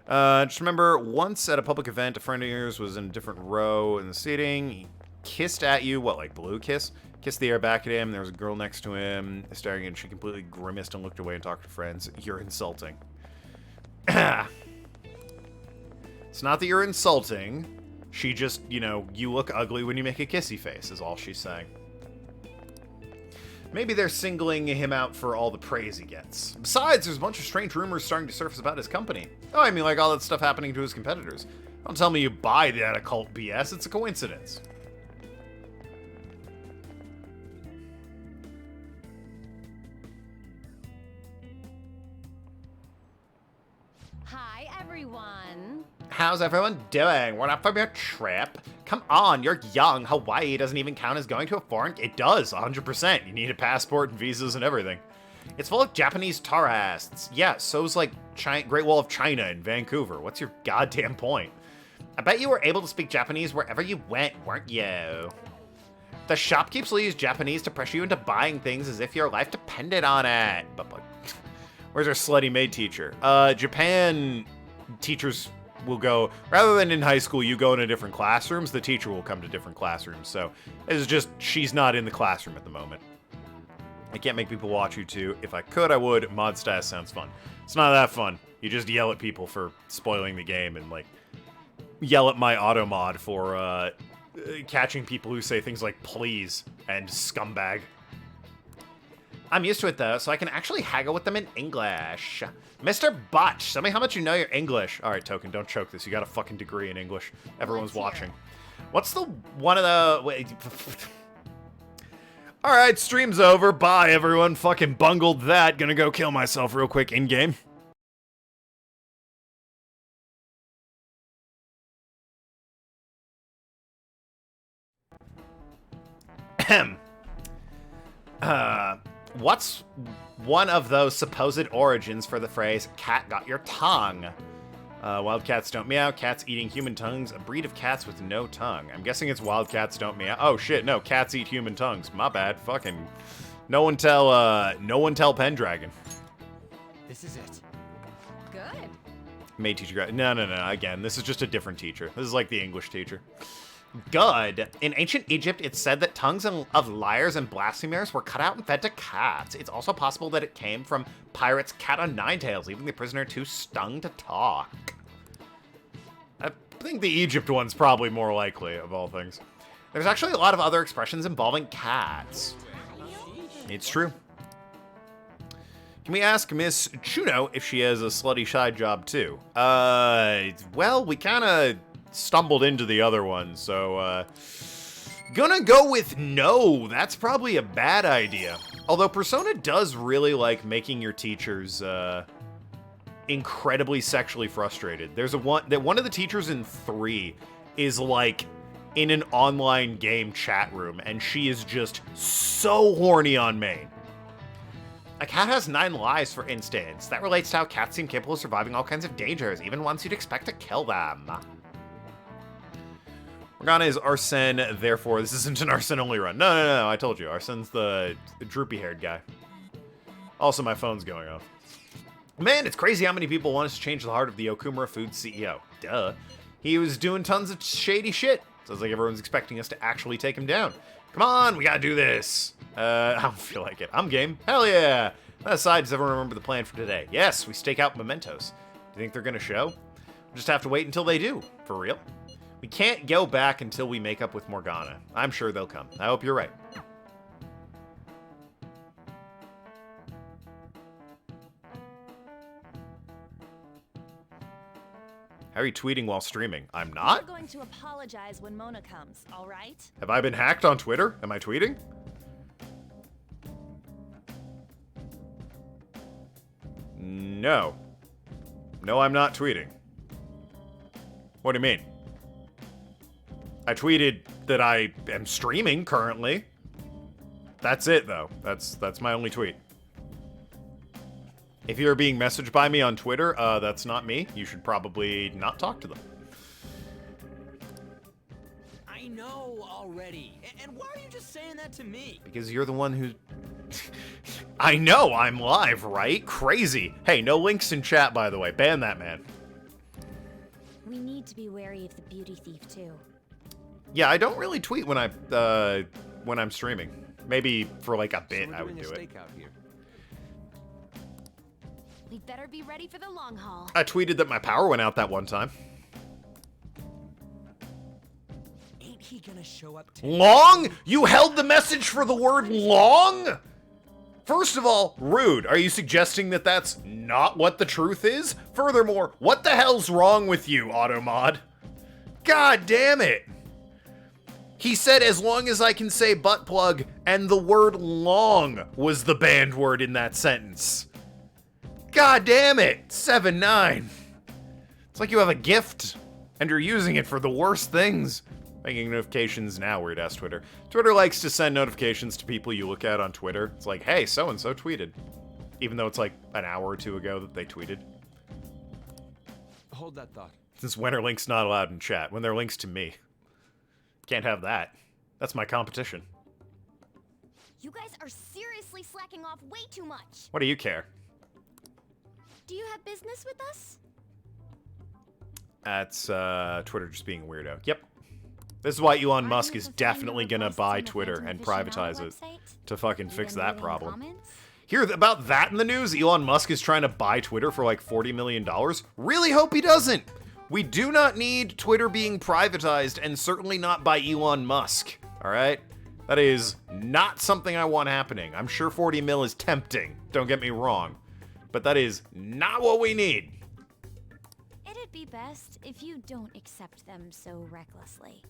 Just remember, once at a public event, a friend of yours was in a different row in the seating. He kissed at you. What, like blue kiss? Kissed the air back at him. There was a girl next to him staring, and she completely grimaced and looked away and talked to friends. You're insulting. It's not that you're insulting. She just, you know, you look ugly when you make a kissy face, is all she's saying. Maybe they're singling him out for all the praise he gets. Besides, there's a bunch of strange rumors starting to surface about his company. Oh, I mean, like all that stuff happening to his competitors. Don't tell me you buy that occult BS. It's a coincidence. Hi, everyone. How's everyone doing? What up from your trip? Come on, you're young. Hawaii doesn't even count as going to a foreign... It does, 100%. You need a passport and visas and everything. It's full of Japanese tourists. Yeah, so's like Great Wall of China in Vancouver. What's your goddamn point? I bet you were able to speak Japanese wherever you went, weren't you? The shopkeepers will use Japanese to pressure you into buying things as if your life depended on it. But where's our slutty maid teacher? Japan teachers will go, rather than in high school, you go into different classrooms, the teacher will come to different classrooms. So it's just, she's not in the classroom at the moment. I can't make people watch you too. If I could, I would. Mod status sounds fun. It's not that fun. You just yell at people for spoiling the game and, like, yell at my auto mod for, catching people who say things like please and scumbag. I'm used to it though, so I can actually haggle with them in English. Mr. Butch, tell me how much you know your English. Alright, Token, don't choke this. You got a fucking degree in English. Everyone's watching. What's the one of the... Wait. Alright, stream's over. Bye, everyone. Fucking bungled that. Gonna go kill myself real quick in-game. What's one of those supposed origins for the phrase, cat got your tongue? Wild cats don't meow, cats eating human tongues, a breed of cats with no tongue. I'm guessing it's wild cats don't meow. Oh shit, no, cats eat human tongues. My bad, fucking... No one tell Pendragon. This is it. Good. Maid teacher guy. No, again, this is just a different teacher. This is like the English teacher. Good. In ancient Egypt, it's said that tongues of liars and blasphemers were cut out and fed to cats. It's also possible that it came from pirates' cat on nine tails, leaving the prisoner too stung to talk. I think the Egypt one's probably more likely, of all things. There's actually a lot of other expressions involving cats. It's true. Can we ask Miss Chuno if she has a slutty side job too? Well, we kind of stumbled into the other one, so gonna go with no. That's probably a bad idea. Although Persona does really like making your teachers incredibly sexually frustrated. There's one of the teachers in 3 is like in an online game chat room, and she is just so horny on main. A cat has 9 lives, for instance. That relates to how cats seem capable of surviving all kinds of dangers, even ones you'd expect to kill them. Morgana is Arsene, therefore this isn't an Arsene-only run. No, I told you. Arsene's the droopy-haired guy. Also, my phone's going off. Man, it's crazy how many people want us to change the heart of the Okumura Foods CEO. Duh. He was doing tons of shady shit. Sounds like everyone's expecting us to actually take him down. Come on, we gotta do this. I don't feel like it. I'm game. Hell yeah. That aside, does everyone remember the plan for today? Yes, we stake out mementos. Do you think they're gonna show? We'll just have to wait until they do. For real? We can't go back until we make up with Morgana. I'm sure they'll come. I hope you're right. How are you tweeting while streaming? I'm not? We're going to apologize when Mona comes, all right? Have I been hacked on Twitter? Am I tweeting? No. No, I'm not tweeting. What do you mean? I tweeted that I am streaming currently. That's it, though. That's my only tweet. If you're being messaged by me on Twitter, that's not me. You should probably not talk to them. I know already. And why are you just saying that to me? Because you're the one who... I know, I'm live, right? Crazy. Hey, no links in chat, by the way. Ban that man. We need to be wary of the beauty thief, too. Yeah, I don't really tweet when I'm streaming. Maybe for like a bit I would do it. We better be ready for the long haul. I tweeted that my power went out that one time. Ain't he gonna show up Long? You held the message for the word long? First of all, rude. Are you suggesting that that's not what the truth is? Furthermore, what the hell's wrong with you, Automod? God damn it. He said as long as I can say butt plug, and the word long was the banned word in that sentence. God damn it, 7-9. It's like you have a gift, and you're using it for the worst things. Making notifications now, weird ass Twitter. Twitter likes to send notifications to people you look at on Twitter. It's like, hey, so-and-so tweeted. Even though it's like an hour or two ago that they tweeted. Hold that thought. Since when are links not allowed in chat? When they're links to me. Can't have that. That's my competition. You guys are seriously slacking off way too much. What do you care? Do you have business with us? That's Twitter just being a weirdo. Yep. This is why Elon Musk is definitely gonna buy Twitter and privatize it to fucking fix that problem. Hear about that in the news? Elon Musk is trying to buy Twitter for like $40 million? Really hope he doesn't! We do not need Twitter being privatized, and certainly not by Elon Musk, alright? That is not something I want happening. I'm sure 40 mil is tempting, don't get me wrong. But that is not what we need. It'd be best if you don't accept them so recklessly.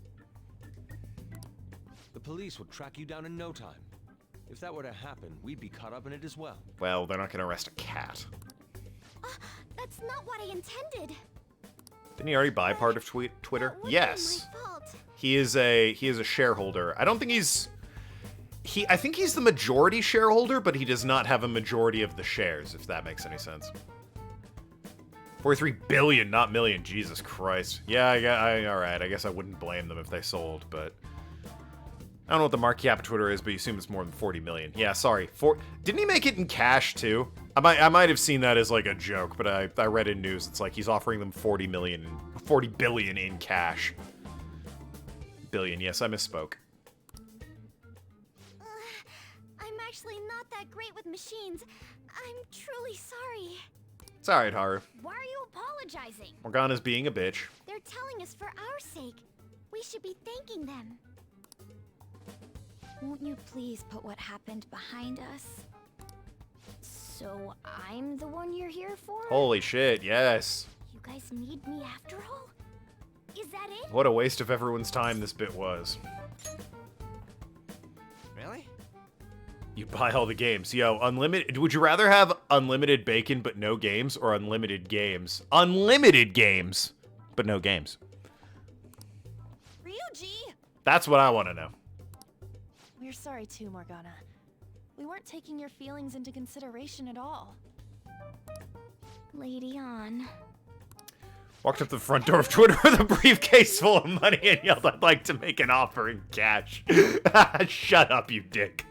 The police would track you down in no time. If that were to happen, we'd be caught up in it as well. Well, they're not gonna arrest a cat. That's not what I intended. Didn't he already buy part of Twitter? Yes. He is a shareholder. I don't think I think he's the majority shareholder, but he does not have a majority of the shares, if that makes any sense. 43 billion, not million. Jesus Christ. Yeah, alright. I guess I wouldn't blame them if they sold, but I don't know what the market cap of Twitter is, but you assume it's more than 40 million. Yeah, sorry. Didn't he make it in cash, too? I might have seen that as, like, a joke, but I read in news, it's like he's offering them 40 billion in cash. Billion, yes, I misspoke. I'm actually not that great with machines. I'm truly sorry. It's alright, Haru. Why are you apologizing? Morgana's being a bitch. They're telling us for our sake. We should be thanking them. Won't you please put what happened behind us? So I'm the one you're here for? Holy shit, yes. You guys need me after all? Is that it? What a waste of everyone's time this bit was. Really? You buy all the games. Yo, unlimited. Would you rather have unlimited bacon but no games, or unlimited games? Unlimited games, but no games. Ryuji! That's what I want to know. We're sorry too, Morgana. We weren't taking your feelings into consideration at all. Lady on. Walked up to the front door of Twitter with a briefcase full of money and yelled, "I'd like to make an offer in cash." Shut up, you dick.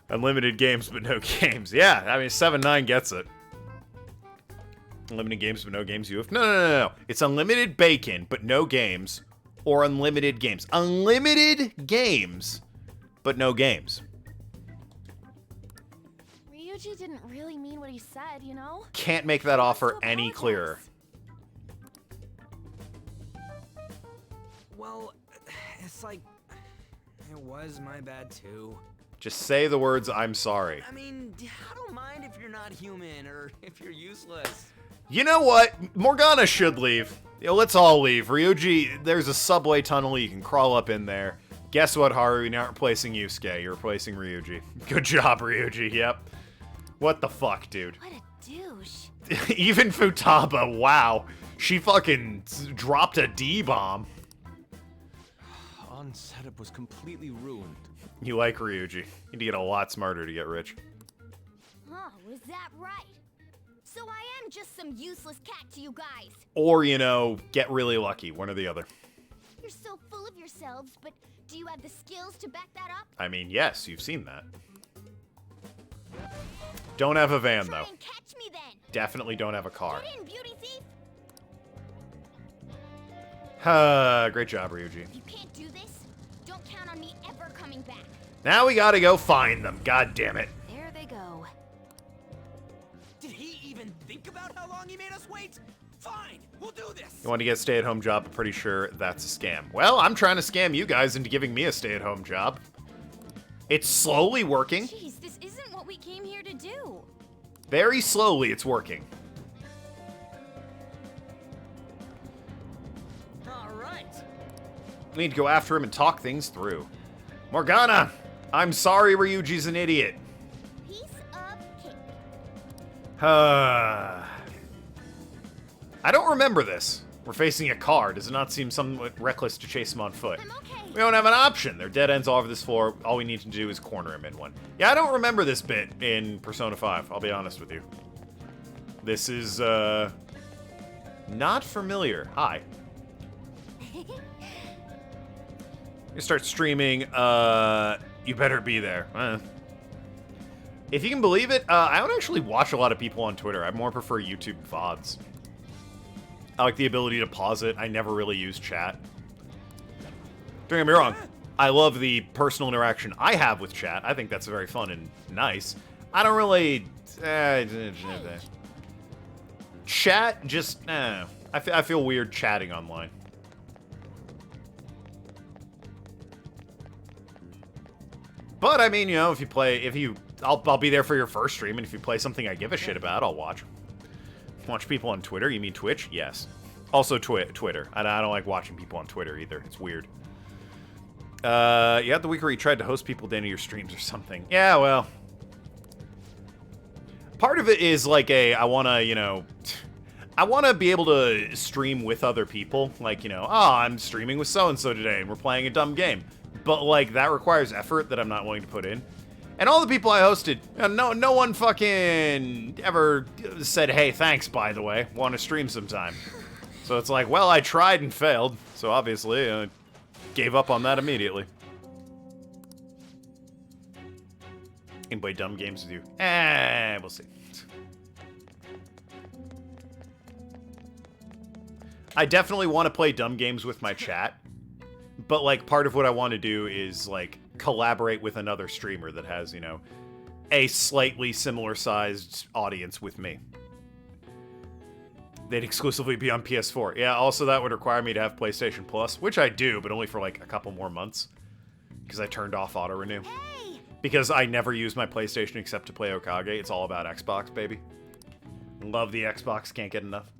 Unlimited games, but no games. Yeah, I mean, 7-9 gets it. Unlimited games, but no games. No. It's unlimited bacon, but no games. Or unlimited games. Unlimited games, but no games. Ryuji didn't really mean what he said, you know? Can't make that offer any clearer. Well, it's like, it was my bad too. Just say the words, "I'm sorry." I mean, I don't mind if you're not human or if you're useless. You know what? Morgana should leave. Yo, let's all leave. Ryuji, there's a subway tunnel. You can crawl up in there. Guess what, Haru? You're not replacing Yusuke. You're replacing Ryuji. Good job, Ryuji. Yep. What the fuck, dude? What a douche. Even Futaba, wow. She fucking dropped a D-bomb. On setup was completely ruined. You like Ryuji. You need to get a lot smarter to get rich. Huh, was that right? So I am just some useless cat to you guys. Or, you know, get really lucky. One or the other. You're so full of yourselves, but do you have the skills to back that up? I mean, yes, you've seen that. Don't have a van, though. Catch me then. Definitely don't have a car. Get in, beauty thief. Great job, Ryuji. If you can't do this, don't count on me ever coming back. Now we gotta go find them. God damn it. There they go. Did he even think about how long he made us wait? Fine, we'll do this. You want to get a stay-at-home job? I'm pretty sure that's a scam. Well, I'm trying to scam you guys into giving me a stay-at-home job. It's slowly working. Jeez, this isn't what we came here to do. Very slowly, it's working. All right. We need to go after him and talk things through. Morgana! I'm sorry Ryuji's an idiot. Piece of cake. I don't remember this. We're facing a car. Does it not seem somewhat reckless to chase him on foot? We don't have an option. There are dead ends all over this floor. All we need to do is corner him in one. Yeah, I don't remember this bit in Persona 5. I'll be honest with you. This is, not familiar. Hi. You start streaming, you better be there. If you can believe it, I don't actually watch a lot of people on Twitter. I more prefer YouTube VODs. I like the ability to pause it. I never really use chat. Don't get me wrong. I love the personal interaction I have with chat. I think that's very fun and nice. I don't really... chat, just... I feel weird chatting online. But, I mean, you know, I'll be there for your first stream, and if you play something I give a shit about, I'll watch. Watch people on Twitter? You mean Twitch? Yes. Also Twitter. I don't like watching people on Twitter either. It's weird. You had the week where you tried to host people to any of your streams or something. Yeah, well. Part of it is like I want to be able to stream with other people. Like, you know, I'm streaming with so-and-so today, and we're playing a dumb game. But, like, that requires effort that I'm not willing to put in. And all the people I hosted, no one fucking ever said, hey, thanks, by the way, want to stream sometime. So it's like, well, I tried and failed, so obviously I gave up on that immediately. And play dumb games with you. We'll see. I definitely want to play dumb games with my chat, but, like, part of what I want to do is, like, collaborate with another streamer that has, you know, a slightly similar sized audience with me. They'd exclusively be on PS4. Yeah, also that would require me to have PlayStation Plus, which I do, but only for like a couple more months. Because I turned off auto-renew. Hey! Because I never use my PlayStation except to play Okage. It's all about Xbox, baby. Love the Xbox, can't get enough.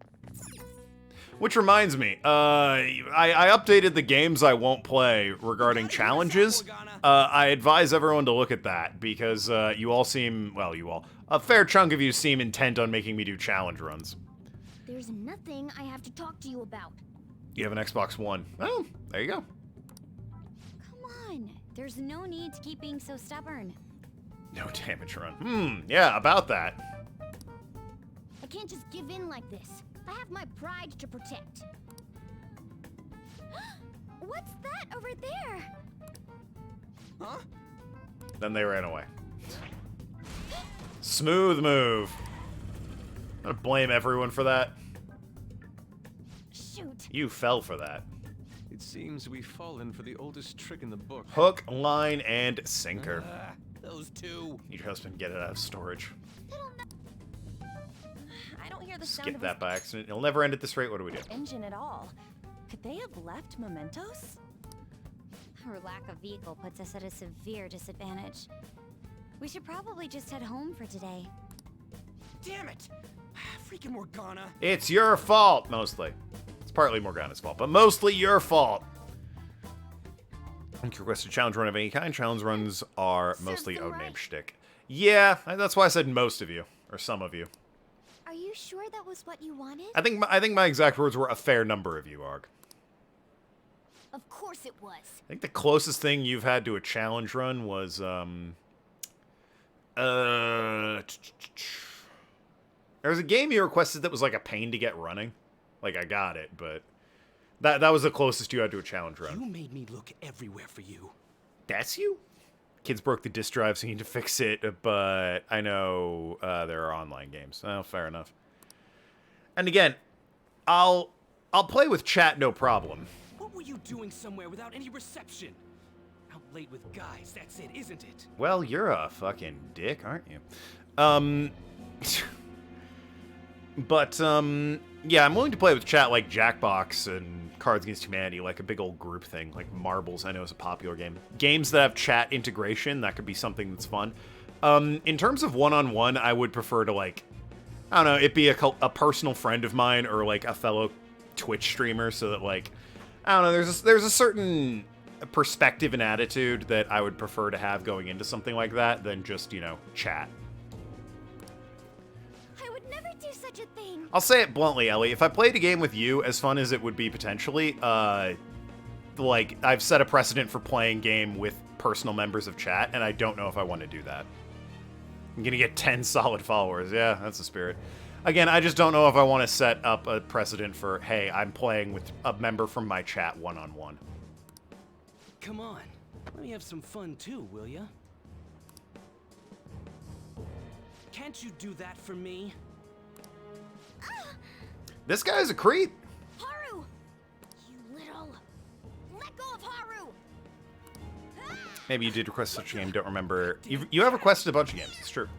Which reminds me, I updated the games I won't play regarding challenges. I advise everyone to look at that, because you all seem, well, a fair chunk of you seem intent on making me do challenge runs. There's nothing I have to talk to you about. You have an Xbox One. Oh, there you go. Come on, there's no need to keep being so stubborn. No damage run. Yeah, about that. I can't just give in like this. I have my pride to protect. What's that over there? Huh? Then they ran away. Smooth move. I'm gonna blame everyone for that. Shoot. You fell for that. It seems we've fallen for the oldest trick in the book. Hook, line, and sinker. Those two. Your husband get it out of storage. I don't hear the sound Skip of that by accident. It'll never end at this rate. What do we do? engine at all. Could they have left mementos? Our lack of vehicle puts us at a severe disadvantage. We should probably just head home for today. Damn it! Freaking Morgana. It's your fault, mostly. It's partly Morgana's fault, but mostly your fault. If you request a challenge run of any kind, challenge runs are mostly Odename shtick. Yeah, that's why I said most of you, or some of you. Are you sure that was what you wanted? I think my exact words were a fair number of you, Arg. Of course it was. I think the closest thing you've had to a challenge run was, there was a game you requested that was like a pain to get running. Like, I got it, but that was the closest you had to a challenge run. You made me look everywhere for you. That's you? Kids broke the disk drive, so you need to fix it, but I know there are online games. Oh, fair enough. And again, I'll play with chat, no problem. What were you doing somewhere without any reception? Out late with guys, that's it, isn't it? Well, you're a fucking dick, aren't you? Yeah, I'm willing to play with chat like Jackbox and Cards Against Humanity, like a big old group thing, like Marbles, I know is a popular game. Games that have chat integration, that could be something that's fun. In terms of one-on-one, I would prefer to, like, I don't know, it be a personal friend of mine or, like, a fellow Twitch streamer, so that, like, I don't know, there's a certain perspective and attitude that I would prefer to have going into something like that than just, you know, chat. I would never do such such a thing. I'll say it bluntly, Ellie. If I played a game with you, as fun as it would be potentially, like, I've set a precedent for playing game with personal members of chat, and I don't know if I want to do that. I'm gonna get 10 solid followers. Yeah, that's the spirit. Again, I just don't know if I want to set up a precedent for, hey, I'm playing with a member from my chat one-on-one. Come on, let me have some fun too, will ya? Can't you do that for me? This guy's a creep. Haru! You little... Let go of Haru! Maybe you did request such a game, don't remember. You have requested a bunch of games, it's true.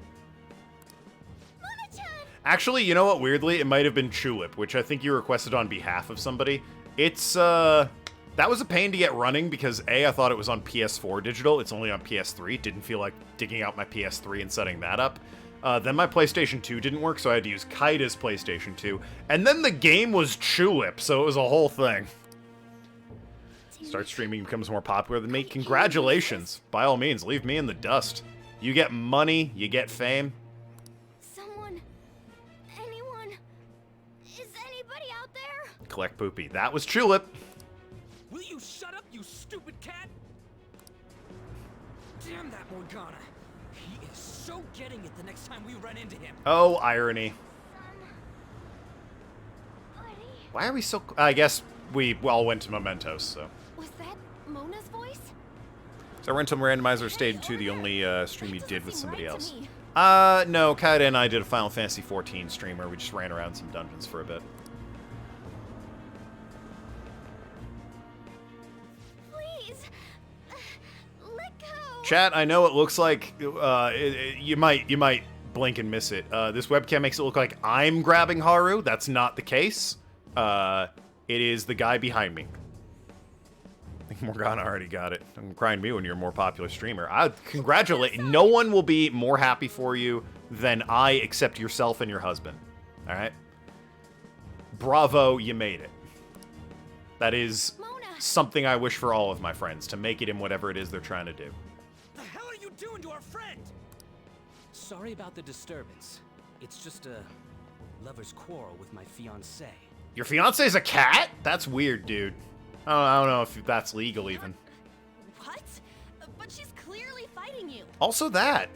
Actually, you know what, weirdly, it might have been Chulip, which I think you requested on behalf of somebody. It's, that was a pain to get running because, A, I thought it was on PS4 digital, it's only on PS3, didn't feel like digging out my PS3 and setting that up. Then my PlayStation 2 didn't work, so I had to use Kaida's PlayStation 2. And then the game was Chulip, so it was a whole thing. Start streaming becomes more popular than me. Congratulations. By all means, leave me in the dust. You get money, you get fame. Someone... Anyone... Is anybody out there? Collect Poopy. That was Chulip. Will you shut up, you stupid cat? Damn that Morgana. He is so getting it the next time we run into him. Oh, irony. Why are we so... I guess we all went to Mementos, so... Was that Mona's voice? So Rentum Randomizer stayed to the only stream you did with somebody else. No, Kaida and I did a Final Fantasy XIV stream where we just ran around some dungeons for a bit. Please, let go. Chat, I know it looks like you might blink and miss it. This webcam makes it look like I'm grabbing Haru. That's not the case. It is the guy behind me. I think Morgana already got it. Don't crying me when you're a more popular streamer. I congratulate. No one will be more happy for you than I, except yourself and your husband. All right. Bravo, you made it. That is something I wish for all of my friends, to make it in whatever it is they're trying to do. The hell are you doing to our friend? Sorry about the disturbance. It's just a lover's quarrel with my fiancée. Your fiance's a cat? That's weird, dude. I don't know if that's legal, even. What? But she's clearly fighting you. Also that.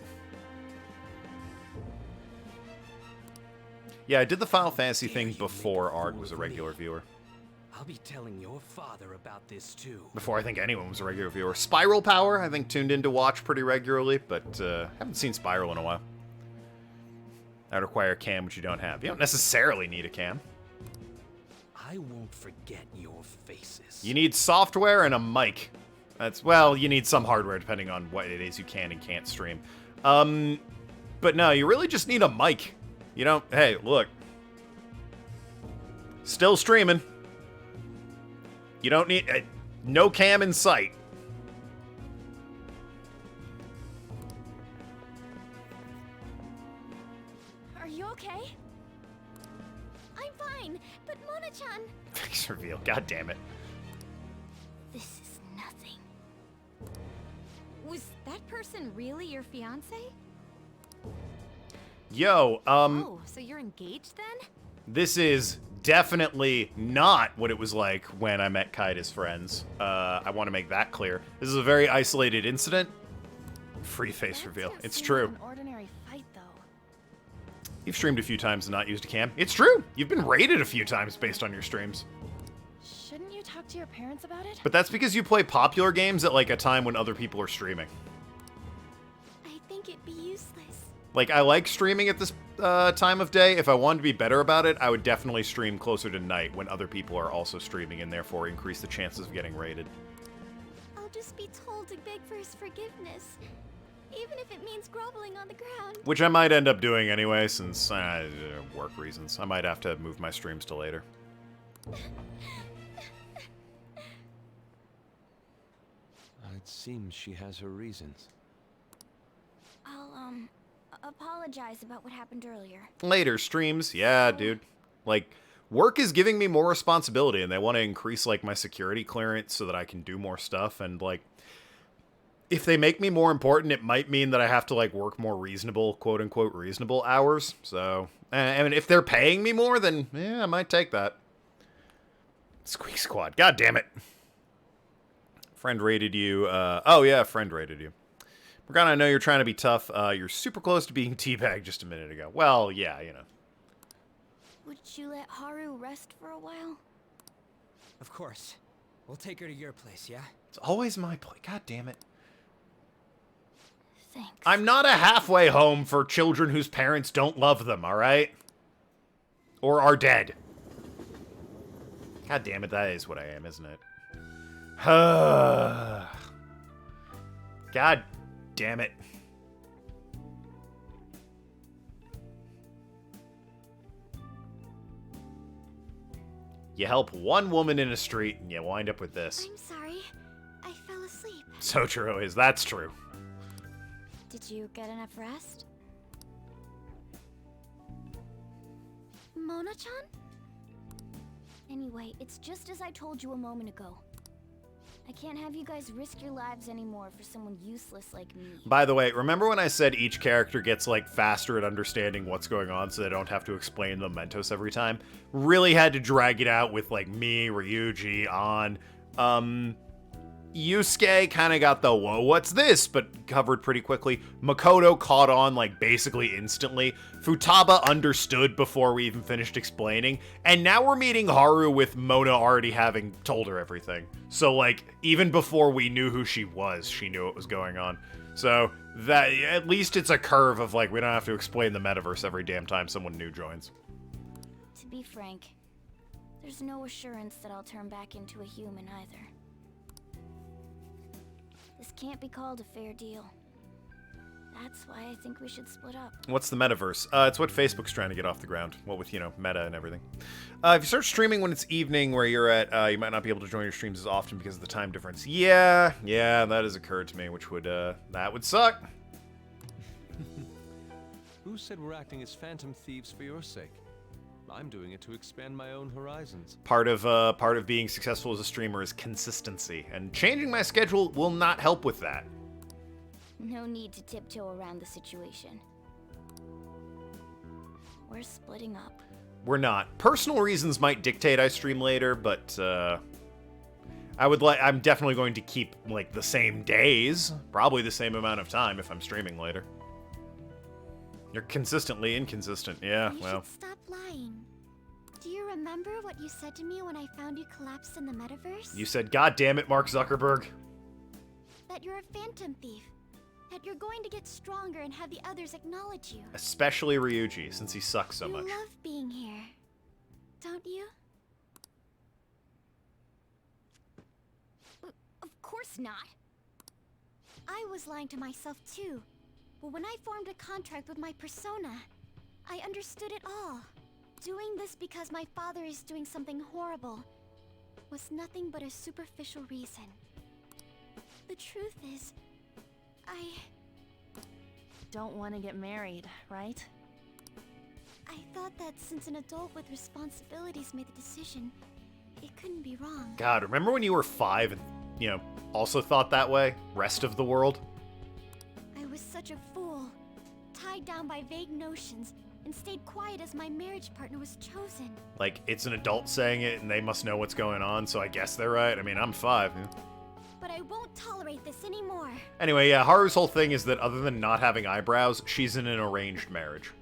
Yeah, I did the Final Fantasy thing before Art was a regular viewer. I'll be telling your father about this too. Before I think anyone was a regular viewer. Spiral Power, I think, tuned in to watch pretty regularly, but haven't seen Spiral in a while. That would require a cam, which you don't have. You don't necessarily need a cam. I won't forget your faces. You need software and a mic. That's, well, you need some hardware depending on what it is you can and can't stream. But no, you really just need a mic. You know, hey, look. Still streaming. You don't need... no cam in sight. Are you okay? I'm fine, but Mona-chan... Face reveal, god damn it. This is nothing. Was that person really your fiance? Yo, Oh, so you're engaged then? This is definitely not what it was like when I met Kaida's friends. I want to make that clear. This is a very isolated incident. Free face reveal. It's true. An ordinary fight, though. You've streamed a few times and not used a cam. It's true. You've been raided a few times based on your streams. Shouldn't you talk to your parents about it? But that's because you play popular games at like a time when other people are streaming. I think it'd be useless. Like, I like streaming at this time of day. If I wanted to be better about it, I would definitely stream closer to night when other people are also streaming and therefore increase the chances of getting raided. I'll just be told to beg for his forgiveness, even if it means groveling on the ground. Which I might end up doing anyway, since work reasons. I might have to move my streams to later. It seems she has her reasons. I'll, apologize about what happened earlier. Later streams, yeah, dude. Like, work is giving me more responsibility, and they want to increase, like, my security clearance so that I can do more stuff, and, like, if they make me more important, it might mean that I have to, like, work more reasonable, quote-unquote, reasonable hours. So, I mean, if they're paying me more, then, yeah, I might take that. Squeak Squad. God damn it. Friend rated you. Oh, yeah, friend rated you. Morgana, I know you're trying to be tough. You're super close to being teabagged just a minute ago. Well, yeah, you know. Would you let Haru rest for a while? Of course. We'll take her to your place, yeah? It's always my place. God damn it. Thanks. I'm not a halfway home for children whose parents don't love them, alright? Or are dead. God damn it, that is what I am, isn't it? God damn it. You help one woman in a street and you wind up with this. I'm sorry. I fell asleep. Sochiro is, that's true. Did you get enough rest? Mona-chan? Anyway, it's just as I told you a moment ago. I can't have you guys risk your lives anymore for someone useless like me. By the way, remember when I said each character gets, like, faster at understanding what's going on so they don't have to explain the Mentos every time? Really had to drag it out with, like, me, Ryuji, An. Yusuke kind of got the, whoa, what's this? But covered pretty quickly. Makoto caught on, like, basically instantly. Futaba understood before we even finished explaining. And now we're meeting Haru with Mona already having told her everything. So, like, even before we knew who she was, she knew what was going on. So, that at least it's a curve of, like, we don't have to explain the metaverse every damn time someone new joins. To be frank, there's no assurance that I'll turn back into a human either. This can't be called a fair deal. That's why I think we should split up. What's the metaverse? It's what Facebook's trying to get off the ground. What with, you know, Meta and everything. If you start streaming when it's evening where you're at, you might not be able to join your streams as often because of the time difference. Yeah, that has occurred to me, which would, that would suck. Who said we're acting as phantom thieves for your sake? I'm doing it to expand my own horizons. Part of being successful as a streamer is consistency, and changing my schedule will not help with that. No need to tiptoe around the situation. We're splitting up. We're not. Personal reasons might dictate I stream later, but I'm definitely going to keep, like, the same days, probably the same amount of time if I'm streaming later. You're consistently inconsistent. Yeah, you well. Should stop lying. Do you remember what you said to me when I found you collapsed in the metaverse? You said, God damn it, Mark Zuckerberg. That you're a phantom thief. That you're going to get stronger and have the others acknowledge you. Especially Ryuji, since he sucks so much. You love being here, don't you? Of course not. I was lying to myself too. But when I formed a contract with my persona, I understood it all. Doing this because my father is doing something horrible was nothing but a superficial reason. The truth is, I don't want to get married, right? I thought that since an adult with responsibilities made the decision, it couldn't be wrong. God, remember when you were 5 and, you know, also thought that way? Rest of the world? I was such a fool, tied down by vague notions, and stayed quiet as my marriage partner was chosen. Like, it's an adult saying it and they must know what's going on, so I guess they're right. I mean, I'm 5. Yeah. But I won't tolerate this anymore. Anyway, yeah, Haru's whole thing is that other than not having eyebrows, she's in an arranged marriage.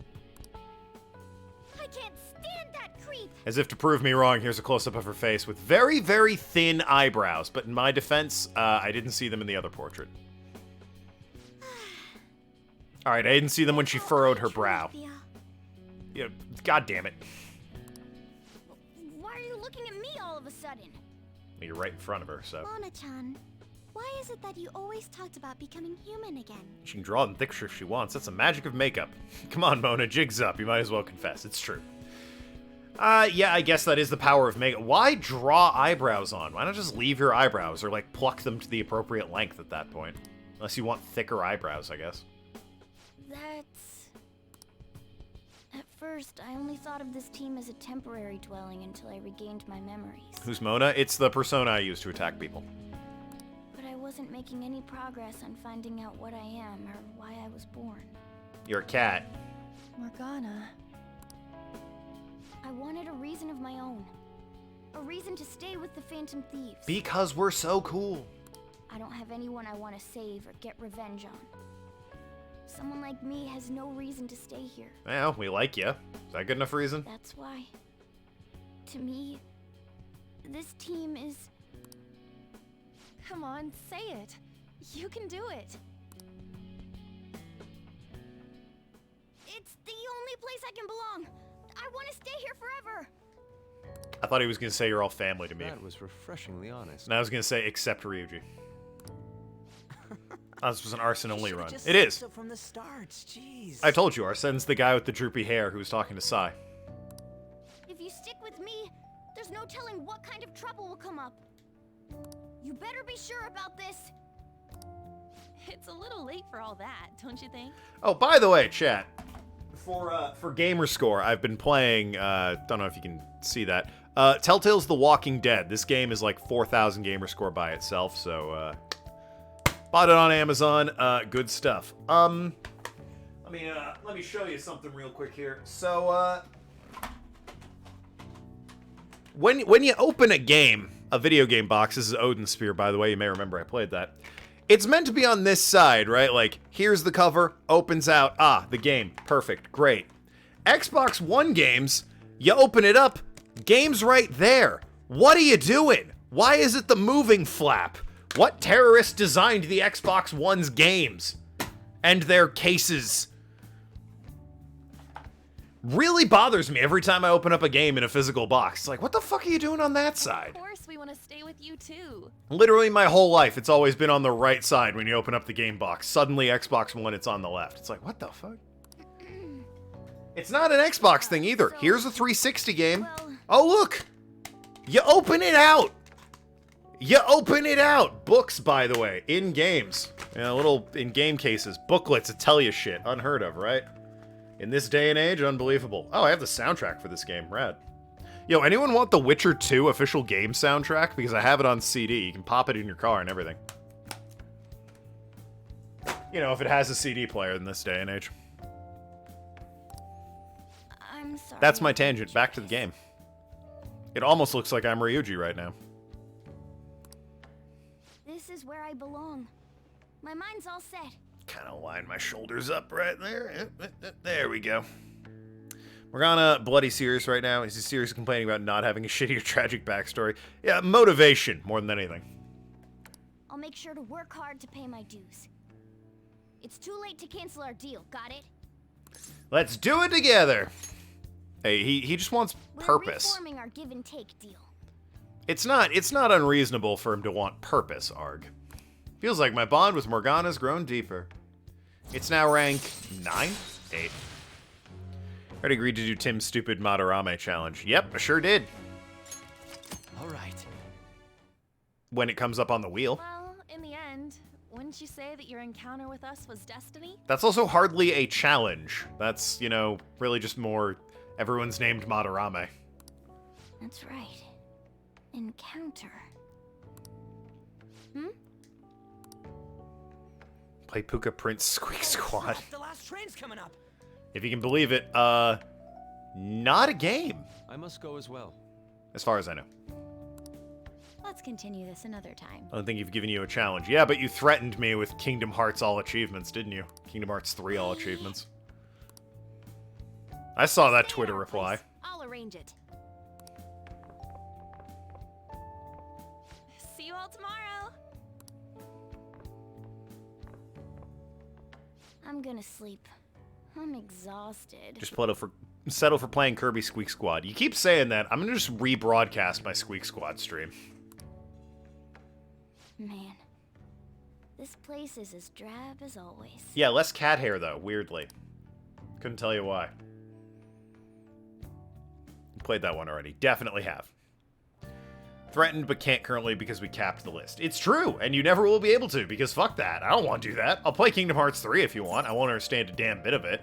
I can't stand that creep! As if to prove me wrong, here's a close-up of her face with very, very thin eyebrows. But in my defense, I didn't see them in the other portrait. Alright, I didn't see them when she furrowed her brow. Yeah, God damn it. Why are you looking at me all of a sudden? You're right in front of her, so. Mona-chan, why is it that you always talked about becoming human again? She can draw in thick if she wants. That's the magic of makeup. Come on, Mona, jig's up. You might as well confess. It's true. Yeah, I guess that is the power of makeup. Why draw eyebrows on? Why not just leave your eyebrows or, like, pluck them to the appropriate length at that point? Unless you want thicker eyebrows, I guess. That's... At first, I only thought of this team as a temporary dwelling until I regained my memories. Who's Mona? It's the persona I use to attack people. But I wasn't making any progress on finding out what I am or why I was born. You're a cat. Morgana. I wanted a reason of my own. A reason to stay with the Phantom Thieves. Because we're so cool. I don't have anyone I want to save or get revenge on. Someone like me has no reason to stay here. Well, we like you. Is that good enough reason? That's why, to me, this team is... Come on, say it. You can do it. It's the only place I can belong. I want to stay here forever. I thought he was going to say you're all family to me. That was refreshingly honest. And I was going to say, except Ryuji. Oh, this was an Arsene-only run. Just It is. said so from the start. Jeez. I told you, Arsene's the guy with the droopy hair who was talking to Sai. If you stick with me, there's no telling what kind of trouble will come up. You better be sure about this. It's a little late for all that, don't you think? Oh, by the way, chat. For Gamerscore, I've been playing, don't know if you can see that, Telltale's The Walking Dead. This game is like 4,000 Gamerscore by itself, so, bought it on Amazon. Good stuff. Let me show you something real quick here. So, when you open a game, a video game box, this is Odin Spear, by the way, you may remember I played that. It's meant to be on this side, right? Like, here's the cover, opens out, the game, perfect, great. Xbox One games, you open it up, game's right there. What are you doing? Why is it the moving flap? What terrorist designed the Xbox One's games? And their cases? Really bothers me every time I open up a game in a physical box. It's like, what the fuck are you doing on that side? Of course, we want to stay with you too. Literally my whole life, it's always been on the right side when you open up the game box. Suddenly, Xbox One, it's on the left. It's like, what the fuck? It's not an Xbox thing either. Here's a 360 game. Oh, look! You open it out! You open it out! Books, by the way, in games. Little in-game cases. Booklets that tell you shit. Unheard of, right? In this day and age, unbelievable. Oh, I have the soundtrack for this game. Rad. Yo, anyone want the Witcher 2 official game soundtrack? Because I have it on CD. You can pop it in your car and everything. You know, if it has a CD player in this day and age. I'm sorry. That's my tangent. Back to the game. It almost looks like I'm Ryuji right now. This is where I belong. My mind's all set. Kind of line my shoulders up right there. There we go. Morgana, bloody serious right now. Is he seriously complaining about not having a shitty or tragic backstory? Yeah, motivation more than anything. I'll make sure to work hard to pay my dues. It's too late to cancel our deal, got it? Let's do it together. Hey, he just wants purpose. We're reforming our give and take deal. It's not unreasonable for him to want purpose, Arg. Feels like my bond with Morgana's grown deeper. It's now rank 9? 8. Already agreed to do Tim's stupid Madarame challenge. Yep, I sure did. Alright. When it comes up on the wheel. Well, in the end, wouldn't you say that your encounter with us was destiny? That's also hardly a challenge. That's, really just more everyone's named Madarame. That's right. Encounter. Play Puka Prince Squeak Squad. The last train's coming up. If you can believe it, not a game. I must go as well. As far as I know. Let's continue this another time. I don't think you've given you a challenge. Yeah, but you threatened me with Kingdom Hearts all achievements, didn't you? Kingdom Hearts 3 all achievements. I saw that Twitter reply. I'll arrange it. See you all tomorrow. I'm gonna sleep. I'm exhausted. Just settle for playing Kirby Squeak Squad. You keep saying that. I'm gonna just rebroadcast my Squeak Squad stream. Man, this place is as drab as always. Yeah, less cat hair though, weirdly. Couldn't tell you why. Played that one already. Definitely have. Threatened but can't currently because we capped the list. It's true, and you never will be able to, because fuck that. I don't want to do that. I'll play Kingdom Hearts 3 if you want. I won't understand a damn bit of it.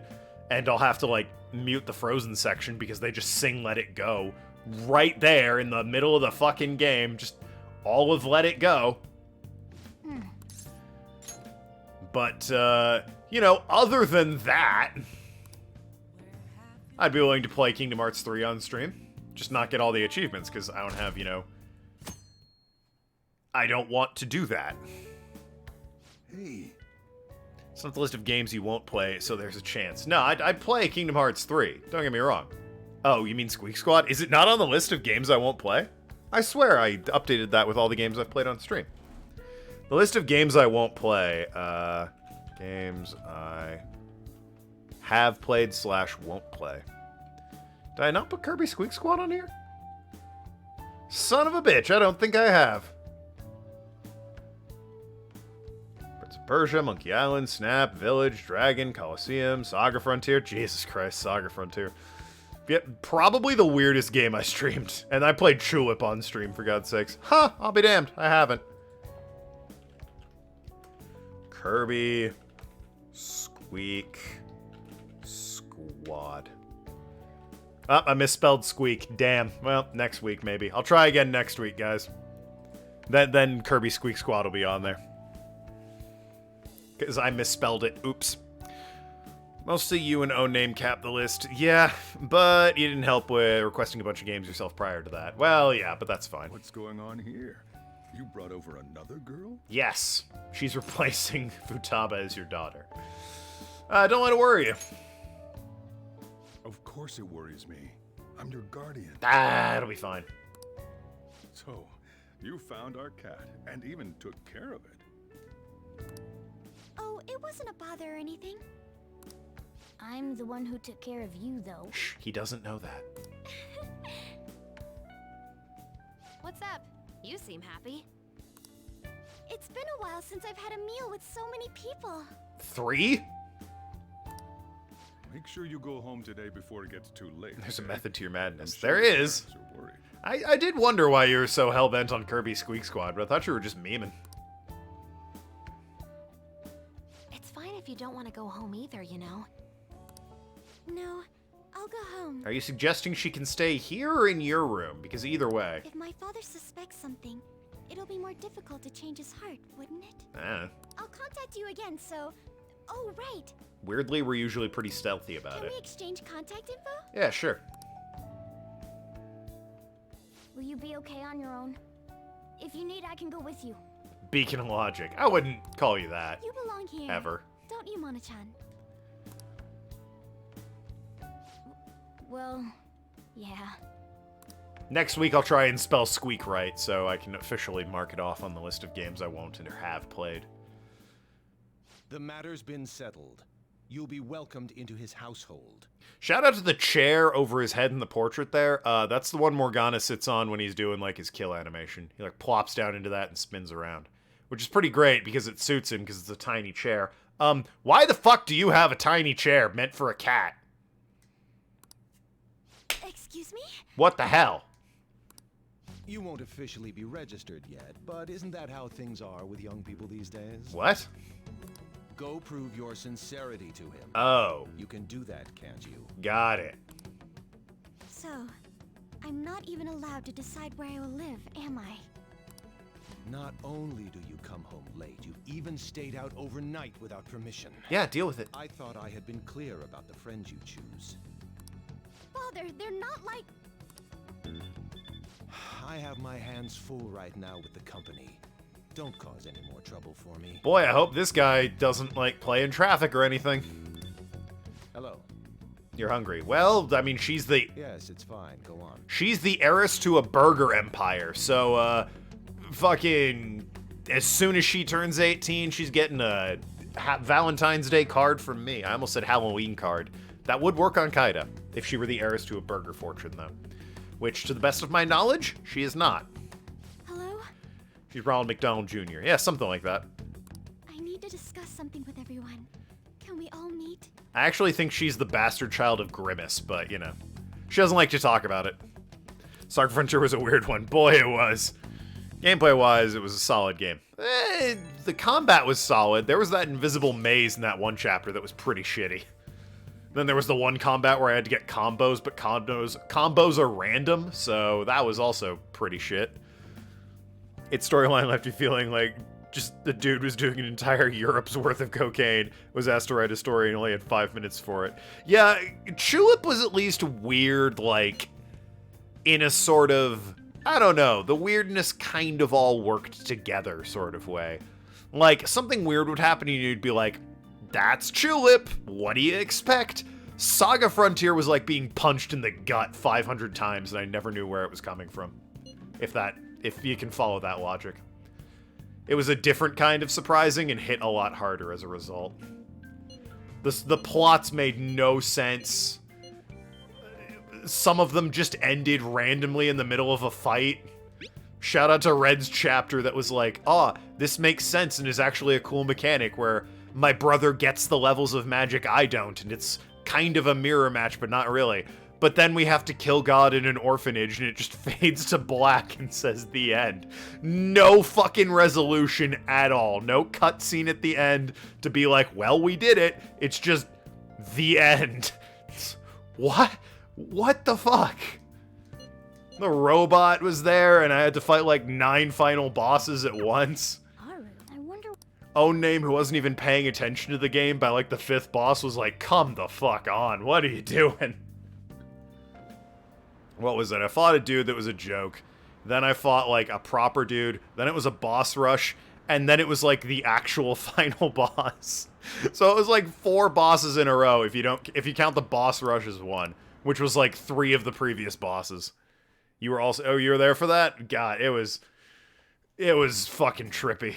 And I'll have to, mute the Frozen section because they just sing Let It Go right there in the middle of the fucking game. Just all of Let It Go. But, you know, other than that, I'd be willing to play Kingdom Hearts 3 on stream. Just not get all the achievements, because I don't have, you know... I don't want to do that. Hey. It's not the list of games you won't play, so there's a chance. No, I'd play Kingdom Hearts 3. Don't get me wrong. Oh, you mean Squeak Squad? Is it not on the list of games I won't play? I swear I updated that with all the games I've played on stream. The list of games I won't play. Games I have played / won't play. Did I not put Kirby Squeak Squad on here? Son of a bitch, I don't think I have. Prince of Persia, Monkey Island, Snap, Village, Dragon, Coliseum, Saga Frontier. Jesus Christ, Saga Frontier. Yeah, probably the weirdest game I streamed. And I played Chulip on stream, for God's sakes. Huh, I'll be damned. I haven't. Kirby Squeak Squad. Oh, I misspelled squeak. Damn. Well, next week, maybe. I'll try again next week, guys. Then Kirby Squeak Squad will be on there. Because I misspelled it. Oops. Mostly you and O-Name capped the list. Yeah, but you didn't help with requesting a bunch of games yourself prior to that. Well, yeah, but that's fine. What's going on here? You brought over another girl? Yes. She's replacing Futaba as your daughter. Don't let it worry you. Of course it worries me. I'm your guardian. It'll be fine. So, you found our cat and even took care of it. Oh, it wasn't a bother or anything. I'm the one who took care of you, though. Shh, he doesn't know that. What's up? You seem happy. It's been a while since I've had a meal with so many people. 3? Make sure you go home today before it gets too late. There's a okay? method to your madness. I'm sure There is. your parents are worried. I did wonder why you were so hell-bent on Kirby Squeak Squad, but I thought you were just memeing. It's fine if you don't want to go home either, you know. No, I'll go home. Are you suggesting she can stay here or in your room? Because either way... If my father suspects something, it'll be more difficult to change his heart, wouldn't it? I'll contact you again, so... Oh, right. Weirdly, we're usually pretty stealthy about Can it. we exchange contact info? Yeah, sure. Will you be okay on your own? If you need, I can go with you. Beacon of Logic. I wouldn't call you that. You belong here. Ever. Don't you, Mona-chan? Well, yeah. Next week I'll try and spell squeak right, so I can officially mark it off on the list of games I won't and have played. The matter's been settled. You'll be welcomed into his household. Shout out to the chair over his head in the portrait there. That's the one Morgana sits on when he's doing, like, his kill animation. He, like, plops down into that and spins around. Which is pretty great because it suits him because it's a tiny chair. Why the fuck do you have a tiny chair meant for a cat? Excuse me? What the hell? You won't officially be registered yet, but isn't that how things are with young people these days? What? Go prove your sincerity to him. Oh. You can do that, can't you? Got it. So, I'm not even allowed to decide where I will live, am I? Not only do you come home late, you even stayed out overnight without permission. Yeah, deal with it. I thought I had been clear about the friends you choose. Father, they're not like... I have my hands full right now with the company. Don't cause any more trouble for me. Boy, I hope this guy doesn't, like, play in traffic or anything. Hello. You're hungry. Well, I mean, she's the... Yes, it's fine. Go on. She's the heiress to a burger empire, so, fucking... As soon as she turns 18, she's getting a Valentine's Day card from me. I almost said Halloween card. That would work on Kaida, if she were the heiress to a burger fortune, though. Which, to the best of my knowledge, she is not. Hello? She's Ronald McDonald Jr. Yeah, something like that. I need to discuss something with everyone. Can we all meet? I actually think she's the bastard child of Grimace, but, you know. She doesn't like to talk about it. Saga Frontier was a weird one. Boy, it was. Gameplay-wise, it was a solid game. The combat was solid. There was that invisible maze in that one chapter that was pretty shitty. Then there was the one combat where I had to get combos, but combos are random, so that was also pretty shit. Its storyline left you feeling like just the dude was doing an entire Europe's worth of cocaine, was asked to write a story and only had 5 minutes for it. Yeah, Chulip was at least weird, like, in a sort of, I don't know, the weirdness kind of all worked together sort of way. Like, something weird would happen and you'd be like, that's Chulip, what do you expect? Saga Frontier was like being punched in the gut 500 times and I never knew where it was coming from. If you can follow that logic. It was a different kind of surprising and hit a lot harder as a result. The plots made no sense. Some of them just ended randomly in the middle of a fight. Shout out to Red's chapter that was like, this makes sense and is actually a cool mechanic where my brother gets the levels of magic I don't, and it's kind of a mirror match, but not really. But then we have to kill God in an orphanage, and it just fades to black and says the end. No fucking resolution at all. No cutscene at the end to be like, well, we did it. It's just the end. What? What the fuck? The robot was there, and I had to fight like 9 final bosses at once. I wonder... Own Name, who wasn't even paying attention to the game by like the 5th boss, was like, come the fuck on. What are you doing? What was it? I fought a dude that was a joke. Then I fought like a proper dude. Then it was a boss rush. And then it was like the actual final boss. So it was like 4 bosses in a row if you count the boss rush as one, which was like 3 of the previous bosses. You were also, you were there for that? God, it was fucking trippy.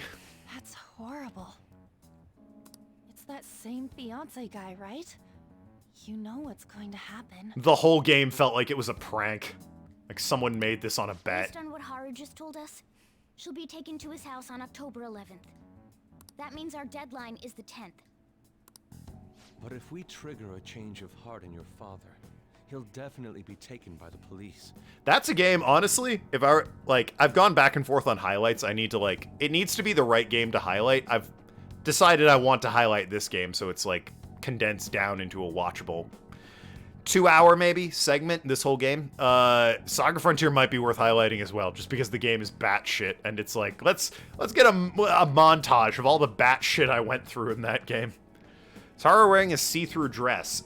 That's horrible. It's that same fiance guy, right? You know what's going to happen. The whole game felt like it was a prank. Like someone made this on a bet. Based on what Haru just told us, she'll be taken to his house on October 11th. That means our deadline is the 10th. But if we trigger a change of heart in your father, he'll definitely be taken by the police. That's a game, honestly, if I were, like, I've gone back and forth on highlights. I need to, like, it needs to be the right game to highlight. I've decided I want to highlight this game, so it's, like, condensed down into a watchable 2-hour, maybe, segment, this whole game. Saga Frontier might be worth highlighting as well, just because the game is batshit, and it's like, let's get a montage of all the batshit I went through in that game. Is Haru wearing a see-through dress?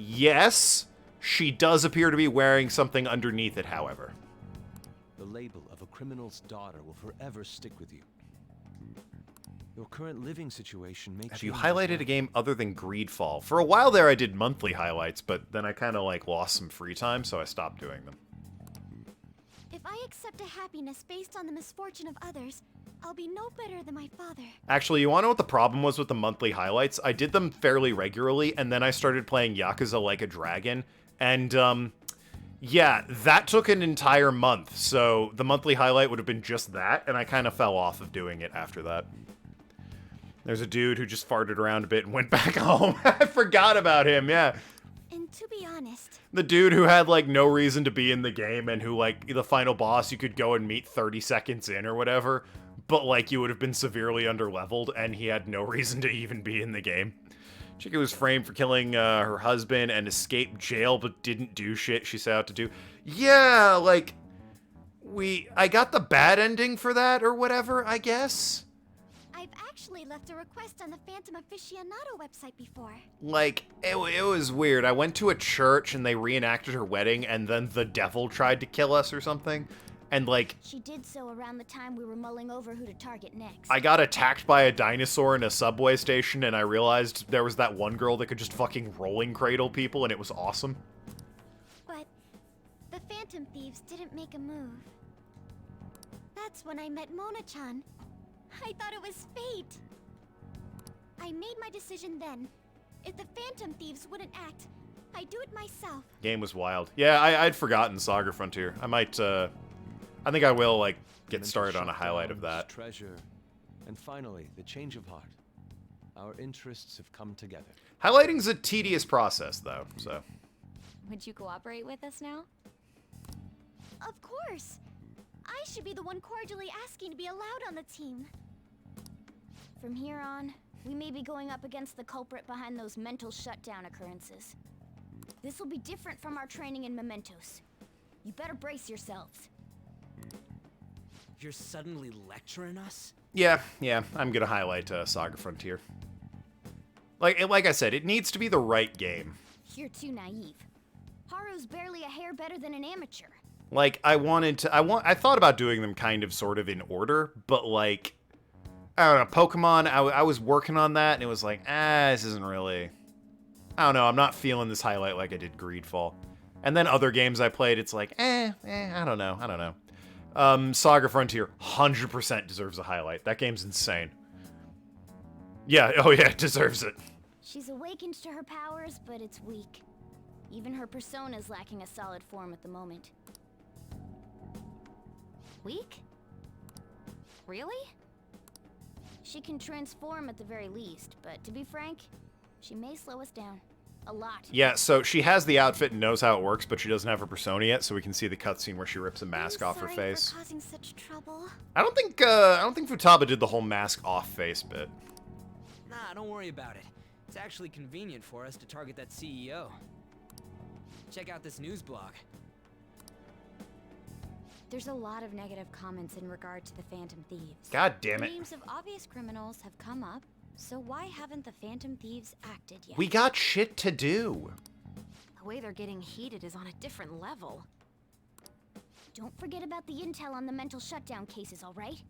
Yes, she does appear to be wearing something underneath it, however. The label of a criminal's daughter will forever stick with you. Your current living situation makes Have you highlighted a game other than Greedfall? For a while there, I did monthly highlights, but then I kind of, like, lost some free time, so I stopped doing them. If I accept a happiness based on the misfortune of others, I'll be no better than my father. Actually, you want to know what the problem was with the monthly highlights? I did them fairly regularly, and then I started playing Yakuza Like a Dragon, and, yeah, that took an entire month, so the monthly highlight would have been just that, and I kind of fell off of doing it after that. There's a dude who just farted around a bit and went back home. I forgot about him, yeah. And to be honest... The dude who had, like, no reason to be in the game and who, like, the final boss you could go and meet 30 seconds in or whatever, but, like, you would have been severely underleveled and he had no reason to even be in the game. Chica was framed for killing her husband and escaped jail but didn't do shit she set out to do. Yeah, like, I got the bad ending for that or whatever, I guess. I've actually left a request on the Phantom Aficionado website before. Like, it was weird. I went to a church and they reenacted her wedding and then the devil tried to kill us or something. And, like... She did so around the time we were mulling over who to target next. I got attacked by a dinosaur in a subway station and I realized there was that one girl that could just fucking rolling cradle people and it was awesome. But the Phantom Thieves didn't make a move. That's when I met Mona-chan. I thought it was fate. I made my decision then. If the Phantom Thieves wouldn't act, I'd do it myself. Game was wild. Yeah, I'd forgotten Saga Frontier. I might, I think I will, like, get started on a highlight of that. Treasure. And finally, the change of heart. Our interests have come together. Highlighting's a tedious process, though, so... Would you cooperate with us now? Of course. I should be the one cordially asking to be allowed on the team. From here on, we may be going up against the culprit behind those mental shutdown occurrences. This will be different from our training in Mementos. You better brace yourselves. You're suddenly lecturing us? Yeah, I'm gonna highlight Saga Frontier. Like I said, it needs to be the right game. You're too naive. Haru's barely a hair better than an amateur. Like, I thought about doing them kind of sort of in order, but like, I don't know, Pokemon, I was working on that, and it was like, this isn't really, I don't know, I'm not feeling this highlight like I did Greedfall. And then other games I played, it's like, I don't know. Saga Frontier 100% deserves a highlight. That game's insane. Yeah, oh yeah, it deserves it. She's awakened to her powers, but it's weak. Even her persona's lacking a solid form at the moment. Weak? Really? She can transform at the very least, but to be frank, she may slow us down. A lot. Yeah, so she has the outfit and knows how it works, but she doesn't have her persona yet, so we can see the cutscene where she rips a mask off her face. For causing such trouble. I don't think Futaba did the whole mask off face bit. Nah, don't worry about it. It's actually convenient for us to target that CEO. Check out this news blog. There's a lot of negative comments in regard to the Phantom Thieves. God damn it. Names of obvious criminals have come up, so why haven't the Phantom Thieves acted yet? We got shit to do. The way they're getting heated is on a different level. Don't forget about the intel on the mental shutdown cases, all right?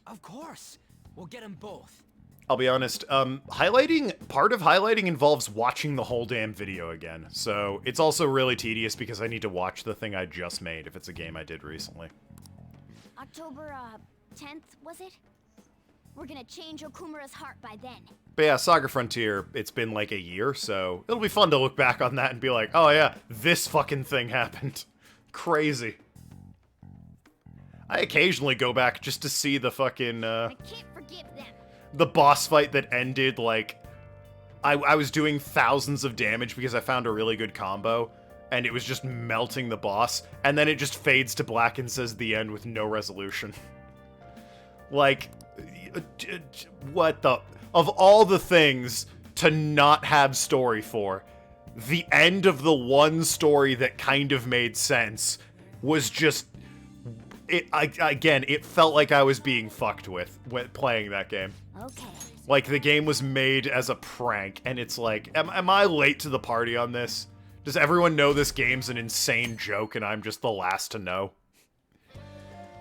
Of course. We'll get them both. I'll be honest, part of highlighting involves watching the whole damn video again. So it's also really tedious because I need to watch the thing I just made if it's a game I did recently. October, 10th, was it? We're gonna change Okumura's heart by then. But yeah, Saga Frontier, it's been like a year, so it'll be fun to look back on that and be like, oh yeah, this fucking thing happened. Crazy. I occasionally go back just to see the fucking, I can't forgive them. The boss fight that ended, like, I was doing thousands of damage because I found a really good combo, and it was just melting the boss, and then it just fades to black and says the end with no resolution. Like, what the... Of all the things to not have story for, the end of the one story that kind of made sense was just... Again, it felt like I was being fucked with when playing that game. Okay. Like, the game was made as a prank, and it's like, am I late to the party on this? Does everyone know this game's an insane joke and I'm just the last to know?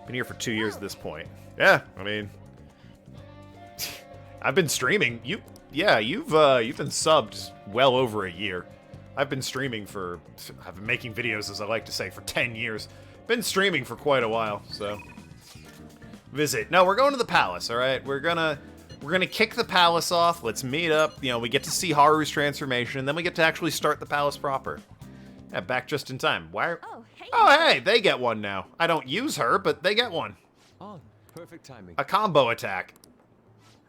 Been here for 2 years at this point. Yeah, I mean... I've been streaming. You've been subbed well over a year. I've been streaming for... I've been making videos, as I like to say, for 10 years. Been streaming for quite a while, so... Visit. No, we're going to the palace, alright? We're gonna kick the palace off. Let's meet up. You know, we get to see Haru's transformation, and then we get to actually start the palace proper. Yeah, back just in time. Why are... Oh, hey, they get one now. I don't use her, but they get one. Oh, perfect timing. A combo attack.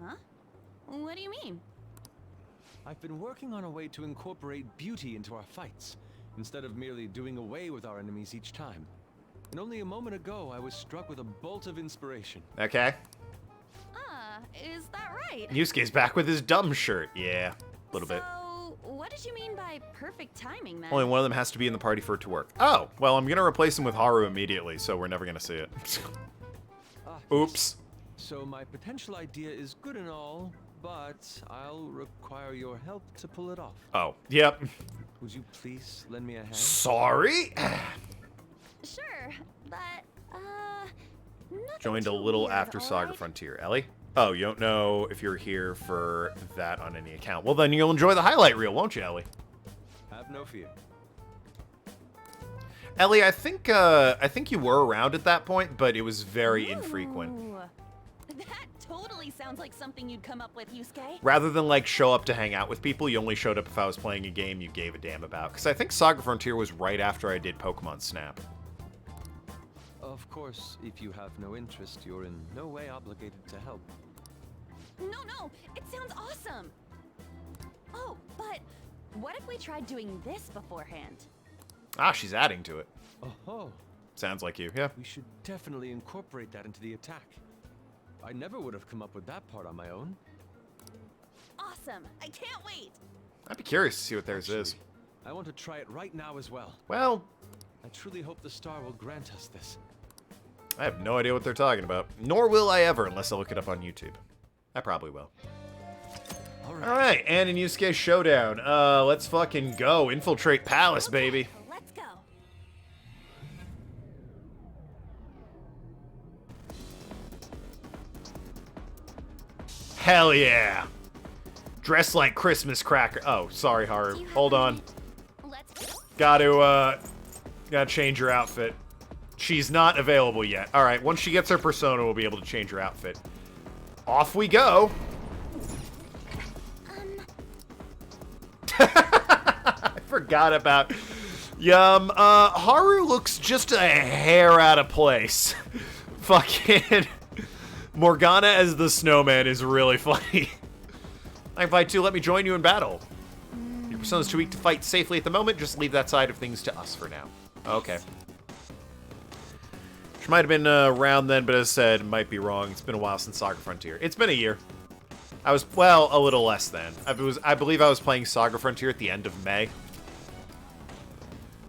Huh? What do you mean? I've been working on a way to incorporate beauty into our fights, instead of merely doing away with our enemies each time. And only a moment ago, I was struck with a bolt of inspiration. Okay. Is that right? Yusuke's back with his dumb shirt. Yeah, a little bit. So, what did you mean by perfect timing, then? Only one of them has to be in the party for it to work. Oh, well, I'm gonna replace him with Haru immediately, so we're never gonna see it. Oops. So my potential idea is good and all, but I'll require your help to pull it off. Oh, yep. Would you please lend me a hand? Sorry? Sure, but, Joined a little after Saga Frontier. Ellie? Oh, you don't know if you're here for that on any account. Well, then you'll enjoy the highlight reel, won't you, Ellie? Have no fear. Ellie, I think you were around at that point, but it was very infrequent. That totally sounds like something you'd come up with, Yusuke. Rather than, like, show up to hang out with people, you only showed up if I was playing a game you gave a damn about. Because I think Saga Frontier was right after I did Pokemon Snap. Of course, if you have no interest, you're in no way obligated to help. No, it sounds awesome. Oh, but what if we tried doing this beforehand? Ah, she's adding to it. Oh. Sounds like you, yeah. We should definitely incorporate that into the attack. I never would have come up with that part on my own. Awesome. I can't wait. I'd be curious to see what theirs is. I want to try it right now as well. Well, I truly hope the star will grant us this. I have no idea what they're talking about. Nor will I ever, unless I look it up on YouTube. I probably will. Alright, Ann and Yusuke showdown. Let's fucking go. Infiltrate Palace, baby. Let's go. Hell yeah. Dress like Christmas cracker. Oh, sorry, Haru. Hold on. Gotta change her outfit. She's not available yet. Alright, once she gets her persona, we'll be able to change her outfit. Off we go. I forgot about... Haru looks just a hair out of place. Fucking... Morgana as the snowman is really funny. I invite to let me join you in battle. Your persona's too weak to fight safely at the moment. Just leave that side of things to us for now. Okay. She might have been around then, but as I said, might be wrong. It's been a while since Saga Frontier. It's been a year. I was, well, a little less than. I believe I was playing Saga Frontier at the end of May.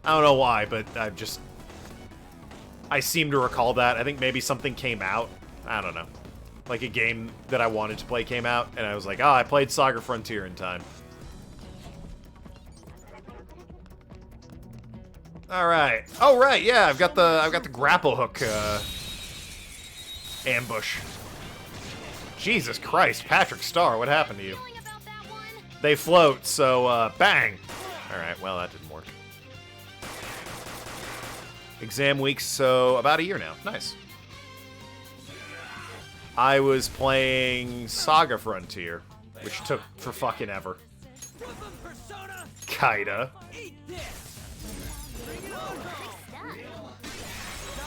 I don't know why, but I seem to recall that. I think maybe something came out. I don't know. Like a game that I wanted to play came out, and I was like, oh, I played Saga Frontier in time. All right. Oh right, yeah. I've got the grapple hook ambush. Jesus Christ, Patrick Star, what happened to you? They float, so bang. All right. Well, that didn't work. Exam week, so about a year now. Nice. I was playing Saga Frontier, which took for fucking ever. Kinda.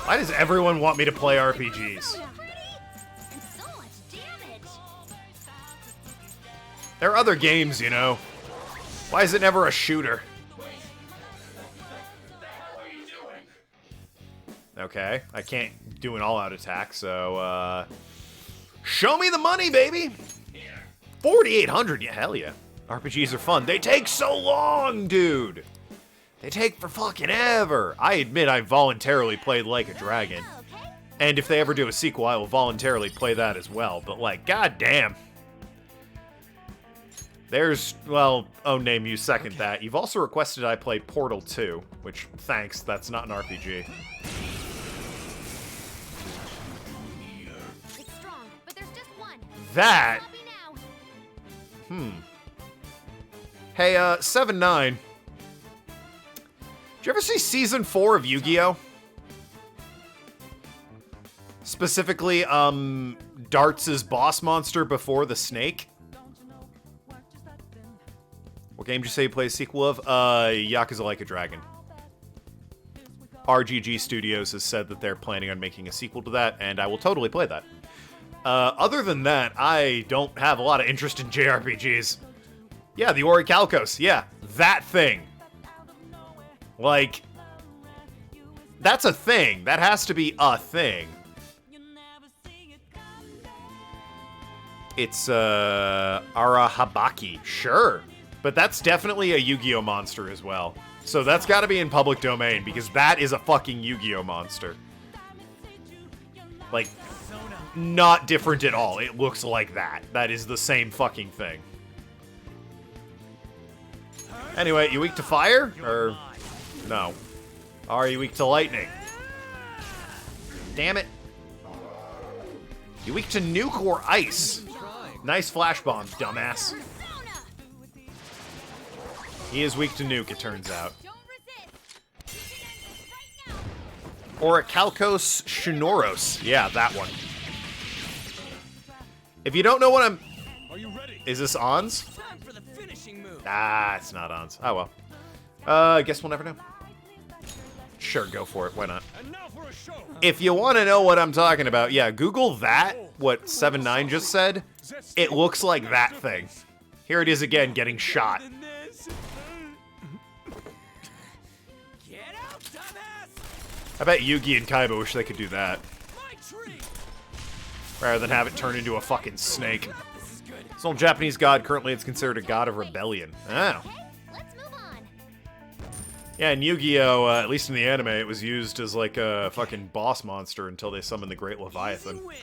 Why does everyone want me to play RPGs? There are other games, you know. Why is it never a shooter? Okay, I can't do an all-out attack, so, show me the money, baby! 4,800, yeah, hell yeah. RPGs are fun. They take so long, dude! They take for fucking ever! I admit I voluntarily played Like a Dragon. And if they ever do a sequel, I will voluntarily play that as well, but like, goddamn. There's, well, oh, name you second that. You've also requested I play Portal 2, which, thanks, that's not an RPG. That? Hey, 7-9. Did you ever see Season 4 of Yu-Gi-Oh? Specifically, Darts' boss monster before the snake? What game did you say you play a sequel of? Yakuza Like a Dragon. RGG Studios has said that they're planning on making a sequel to that, and I will totally play that. Other than that, I don't have a lot of interest in JRPGs. Yeah, the Orichalcos. Yeah, that thing. Like, that's a thing. That has to be a thing. It's, Arahabaki. Sure. But that's definitely a Yu-Gi-Oh monster as well. So that's gotta be in public domain, because that is a fucking Yu-Gi-Oh monster. Like, not different at all. It looks like that. That is the same fucking thing. Anyway, you weak to fire? Or... no. Are you weak to lightning? Damn it. You weak to nuke or ice? Nice flash bomb, dumbass. He is weak to nuke, it turns out. Orichalcos Shinoros. Yeah, that one. If you don't know what I'm... Is this Ons? Ah, it's not Ons. Oh, well. I guess we'll never know. Sure, go for it. Why not? If you want to know what I'm talking about, yeah, Google that, what 7-9 just said. It looks like that thing. Here it is again, getting shot. I bet Yugi and Kaiba wish they could do that. Rather than have it turn into a fucking snake. This old Japanese god, currently it's considered a god of rebellion. Oh. Yeah, in Yu-Gi-Oh, at least in the anime, it was used as like a fucking boss monster until they summoned the Great Leviathan. Easy win.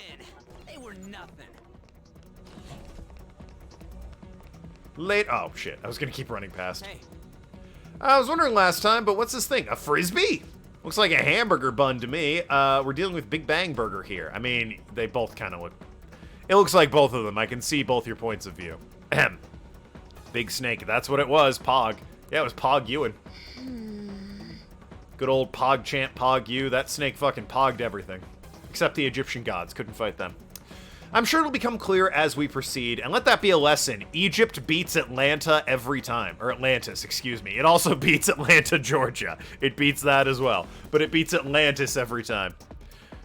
They were nothing. Oh, shit. I was gonna keep running past. I was wondering last time, but what's this thing? A Frisbee? Looks like a hamburger bun to me. We're dealing with Big Bang Burger here. I mean, they both kind of look... It looks like both of them. I can see both your points of view. Ahem. Big Snake. That's what it was. Pog. Yeah, it was Pog Ewan. Good old Pog Champ Pog Yu. That snake fucking pogged everything. Except the Egyptian gods. Couldn't fight them. I'm sure it'll become clear as we proceed, and let that be a lesson. Egypt beats Atlanta every time. Or Atlantis, excuse me. It also beats Atlanta, Georgia. It beats that as well. But it beats Atlantis every time.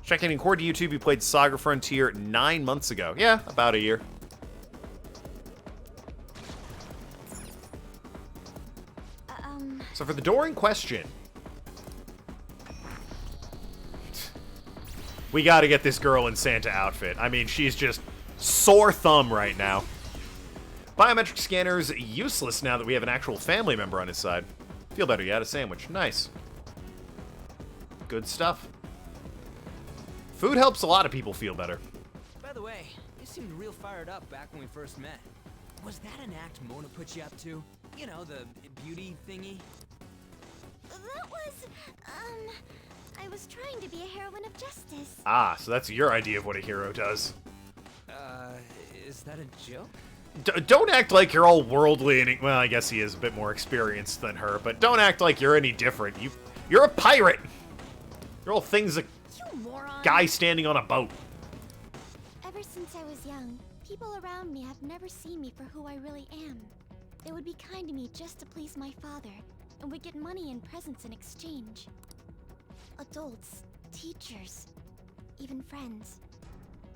Checking in core to YouTube, you played Saga Frontier 9 months ago. Yeah, about a year. So for the door in question, we gotta get this girl in Santa outfit. I mean, she's just sore thumb right now. Biometric scanner's useless now that we have an actual family member on his side. Feel better, you had a sandwich. Nice. Good stuff. Food helps a lot of people feel better. By the way, you seemed real fired up back when we first met. Was that an act Mona put you up to? You know, the beauty thingy? That was, I was trying to be a heroine of justice. Ah, so that's your idea of what a hero does. Is that a joke? Don't act like you're all worldly and... Well, I guess he is a bit more experienced than her, but don't act like you're any different. You're a pirate! You're all things a guy standing on a boat. Ever since I was young, people around me have never seen me for who I really am. They would be kind to me just to please my father, and would get money and presents in exchange. Adults, teachers, even friends.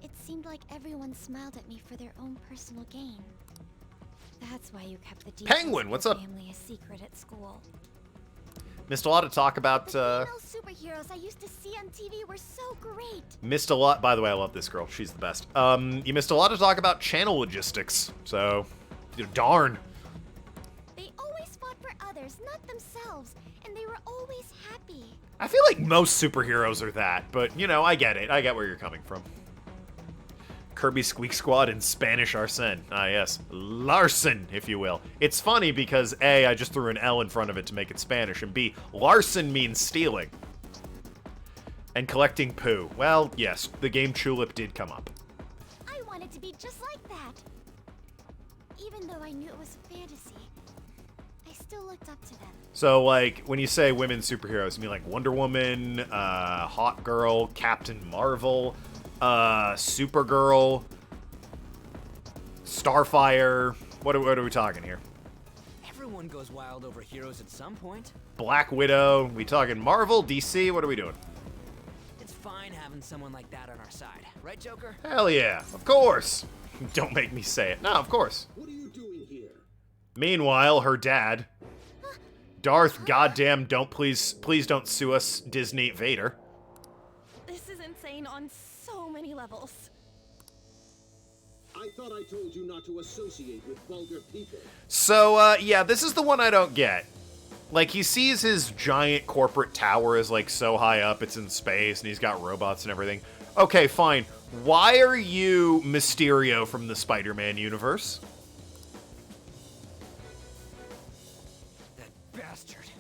It seemed like everyone smiled at me for their own personal gain. That's why you kept the details Penguin, what's of up? your family a secret at school. Missed a lot of talk about, The female superheroes I used to see on TV were so great. Missed a lot... By the way, I love this girl. She's the best. You missed a lot of talk about channel logistics. So, darn. They always fought for others, not themselves, and they were always happy. I feel like most superheroes are that, but, you know, I get it. I get where you're coming from. Kirby Squeak Squad and Spanish Arsene. Ah, yes. Larson, if you will. It's funny because, A, I just threw an L in front of it to make it Spanish, and B, Larson means stealing. And collecting poo. Well, yes, the game Tulip did come up. I wanted to be just like that. Even though I knew it was fantasy, I still looked up to them. So, like, when you say women superheroes, you mean like Wonder Woman, Hot Girl, Captain Marvel, Supergirl, Starfire. What are we talking here? Everyone goes wild over heroes at some point. Black Widow. We talking Marvel, DC? What are we doing? It's fine having someone like that on our side, right, Joker? Hell yeah, of course. Don't make me say it. No, of course. What are you doing here? Meanwhile, her dad, Darth goddamn please don't sue us, Disney Vader. This is insane on so many levels. I thought I told you not to associate with vulgar people. So, yeah, this is the one I don't get. Like, he sees his giant corporate tower is, like, so high up, it's in space, and he's got robots and everything. Okay, fine. Why are you Mysterio from the Spider-Man universe? That bastard.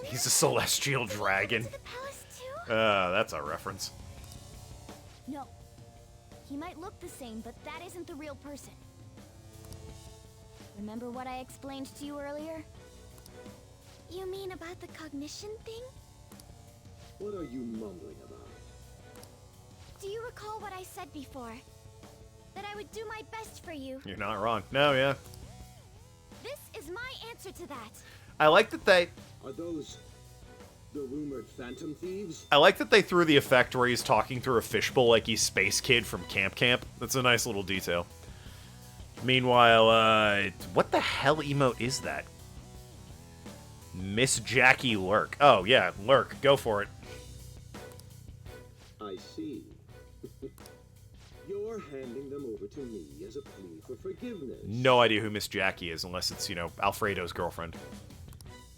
He's a celestial dragon. That's a reference. No. He might look the same, but that isn't the real person. Remember what I explained to you earlier? You mean about the cognition thing? What are you mumbling about? Do you recall what I said before? That I would do my best for you. You're not wrong. No, yeah. This is my answer to that. I like that they... Are those the rumored Phantom Thieves? I like that they threw the effect where he's talking through a fishbowl like he's Space Kid from Camp Camp. That's a nice little detail. Meanwhile, what the hell emote is that? Miss Jackie Lurk. Oh, yeah, Lurk. Go for it. I see. You're handing them over to me as a plea for forgiveness. No idea who Miss Jackie is, unless it's, you know, Alfredo's girlfriend.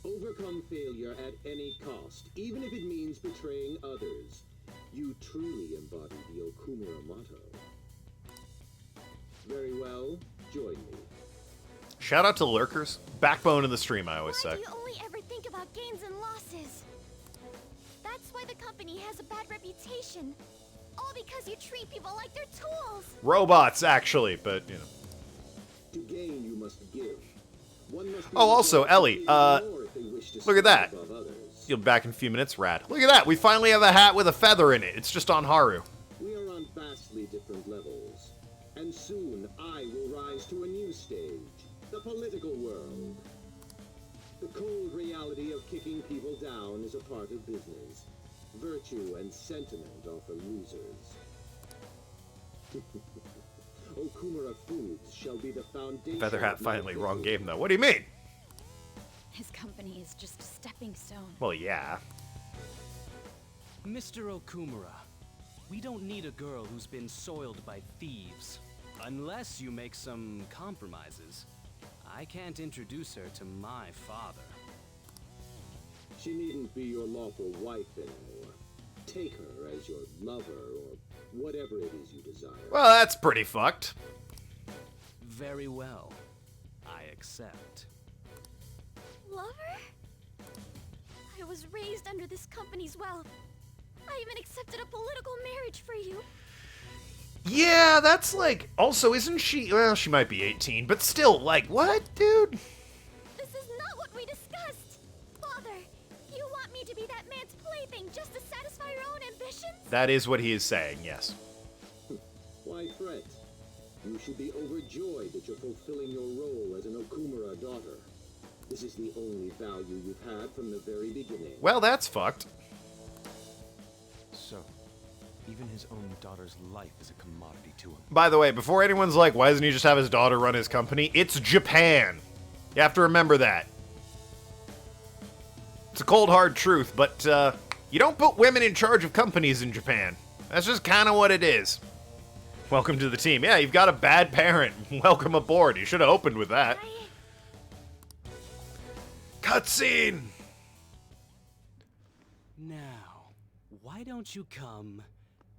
Overcome failure at any cost, even if it means betraying others. You truly embody the Okumura motto. Very well, join me. Shout out to lurkers. Backbone of the stream, I always say. Why do you only ever think about gains and losses? That's why the company has a bad reputation. All because you treat people like they're tools. Robots, actually, but, you know. To gain, you must give. One must be Oh, also, Ellie, more if they wish to look at stand that. above others. You'll be back in a few minutes, rad. Look at that, we finally have a hat with a feather in it. It's just on Haru. We are on vastly different levels. And soon, I will rise to a new stage. The political world. The cold reality of kicking people down is a part of business. Virtue and sentiment are for losers. Okumura Foods shall be the foundation. Feather hat of my finally, wrong business. game though. What do you mean? His company is just a stepping stone. Well, yeah. Mr. Okumura, we don't need a girl who's been soiled by thieves. Unless you make some compromises. I can't introduce her to my father. She needn't be your lawful wife anymore. Take her as your lover or whatever it is you desire. Well, that's pretty fucked. Very well. I accept. Lover? I was raised under this company's wealth. I even accepted a political marriage for you. Yeah, that's like... Also, isn't she... Well, she might be 18, but still, like, what, dude? This is not what we discussed. Father, you want me to be that man's plaything just to satisfy your own ambitions? That is what he is saying, yes. Why fret? You should be overjoyed that you're fulfilling your role as an Okumura daughter. This is the only value you've had from the very beginning. Well, that's fucked. So, even his own daughter's life is a commodity to him. By the way, before anyone's like, why doesn't he just have his daughter run his company? It's Japan. You have to remember that. It's a cold, hard truth, but you don't put women in charge of companies in Japan. That's just kind of what it is. Welcome to the team. Yeah, you've got a bad parent. Welcome aboard. You should have opened with that. Cutscene! Now, why don't you come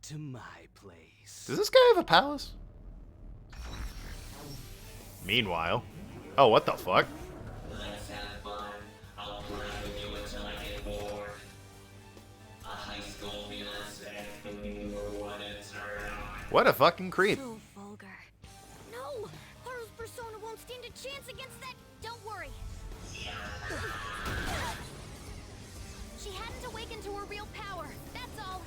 to my place? Does this guy have a palace? Meanwhile... Oh, what the fuck? Let's have fun. I'll play with you until I get bored. A high school fiancé or what it's around. What a fucking creep. So vulgar. No! Haru's persona won't stand a chance against that. Don't worry. She hadn't awakened to her real power. That's all.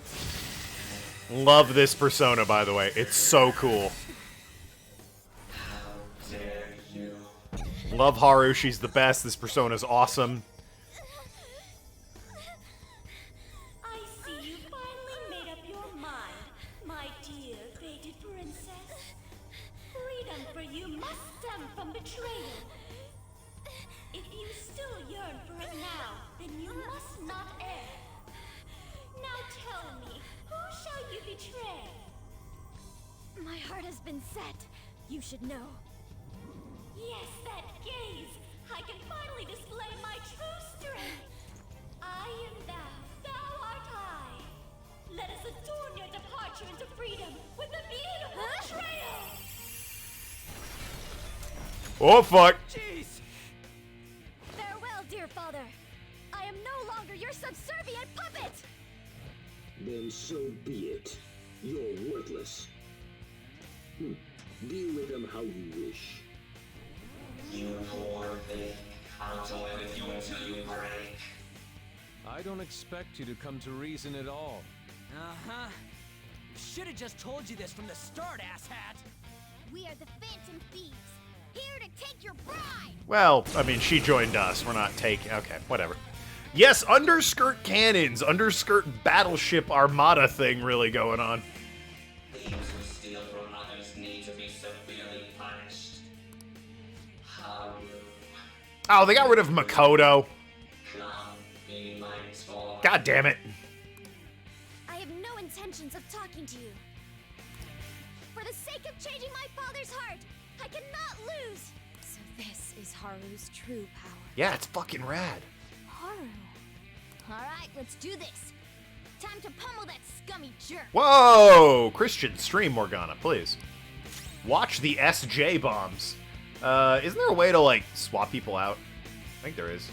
Love this persona, by the way. It's so cool. How dare you? Love Haru. She's the best. This persona's awesome. I see you finally made up your mind, my dear fated princess. Freedom for you must stem from betrayal. If you still yearn for it now, then you must not err. Now tell me, who shall you betray? My heart has been set. You should know. Yes, that gaze! I can finally display my true strength! I am thou, thou art I! Let us adorn your departure into freedom with a beautiful betrayal! Oh, fuck. Jeez! Farewell, dear father. I am no longer your subservient puppet! Then so be it. You're worthless. Deal with them how you wish. You poor thing. I'll toy with you until you break. I don't expect you to come to reason at all. Uh-huh. Should've just told you this from the start, asshat! We are the Phantom Thieves, here to take your bride! Well, I mean, she joined us. We're not taking... Okay, whatever. Yes, underskirt cannons. Underskirt battleship armada thing really going on. Thieves who steal from others need to be severely punished. Haru. Oh, they got rid of Makoto. Come, be my toy. God damn it. I have no intentions of talking to you. For the sake of changing my father's heart, I cannot lose! So this is Haru's true power. Yeah, it's fucking rad. Haru. Alright, let's do this. Time to pummel that scummy jerk. Whoa! Christian, stream Morgana, please. Watch the SJ bombs. Isn't there a way to, like, swap people out? I think there is.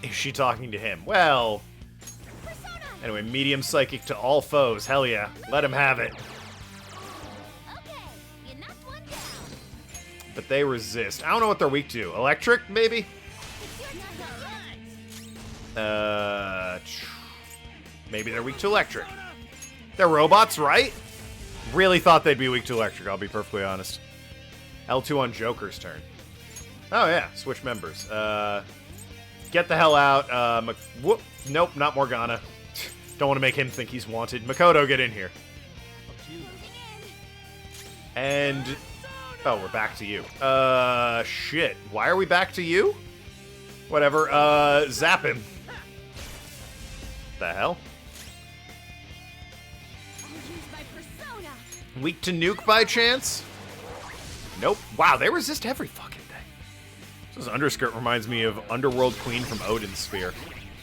Is she talking to him? Well... Anyway, medium psychic to all foes. Hell yeah. Let him have it. But they resist. I don't know what they're weak to. Electric, maybe? Maybe they're weak to electric. They're robots, right? Really thought they'd be weak to electric, I'll be perfectly honest. L2 on Joker's turn. Oh yeah, switch members. Get the hell out. Whoop. Nope, not Morgana. Don't want to make him think he's wanted. Makoto, get in here. And... oh, we're back to you. Shit. Why are we back to you? Whatever. Zap him. The hell? Weak to nuke by chance? Nope. Wow, they resist every fucking thing. This underskirt reminds me of Underworld Queen from Odin's Sphere.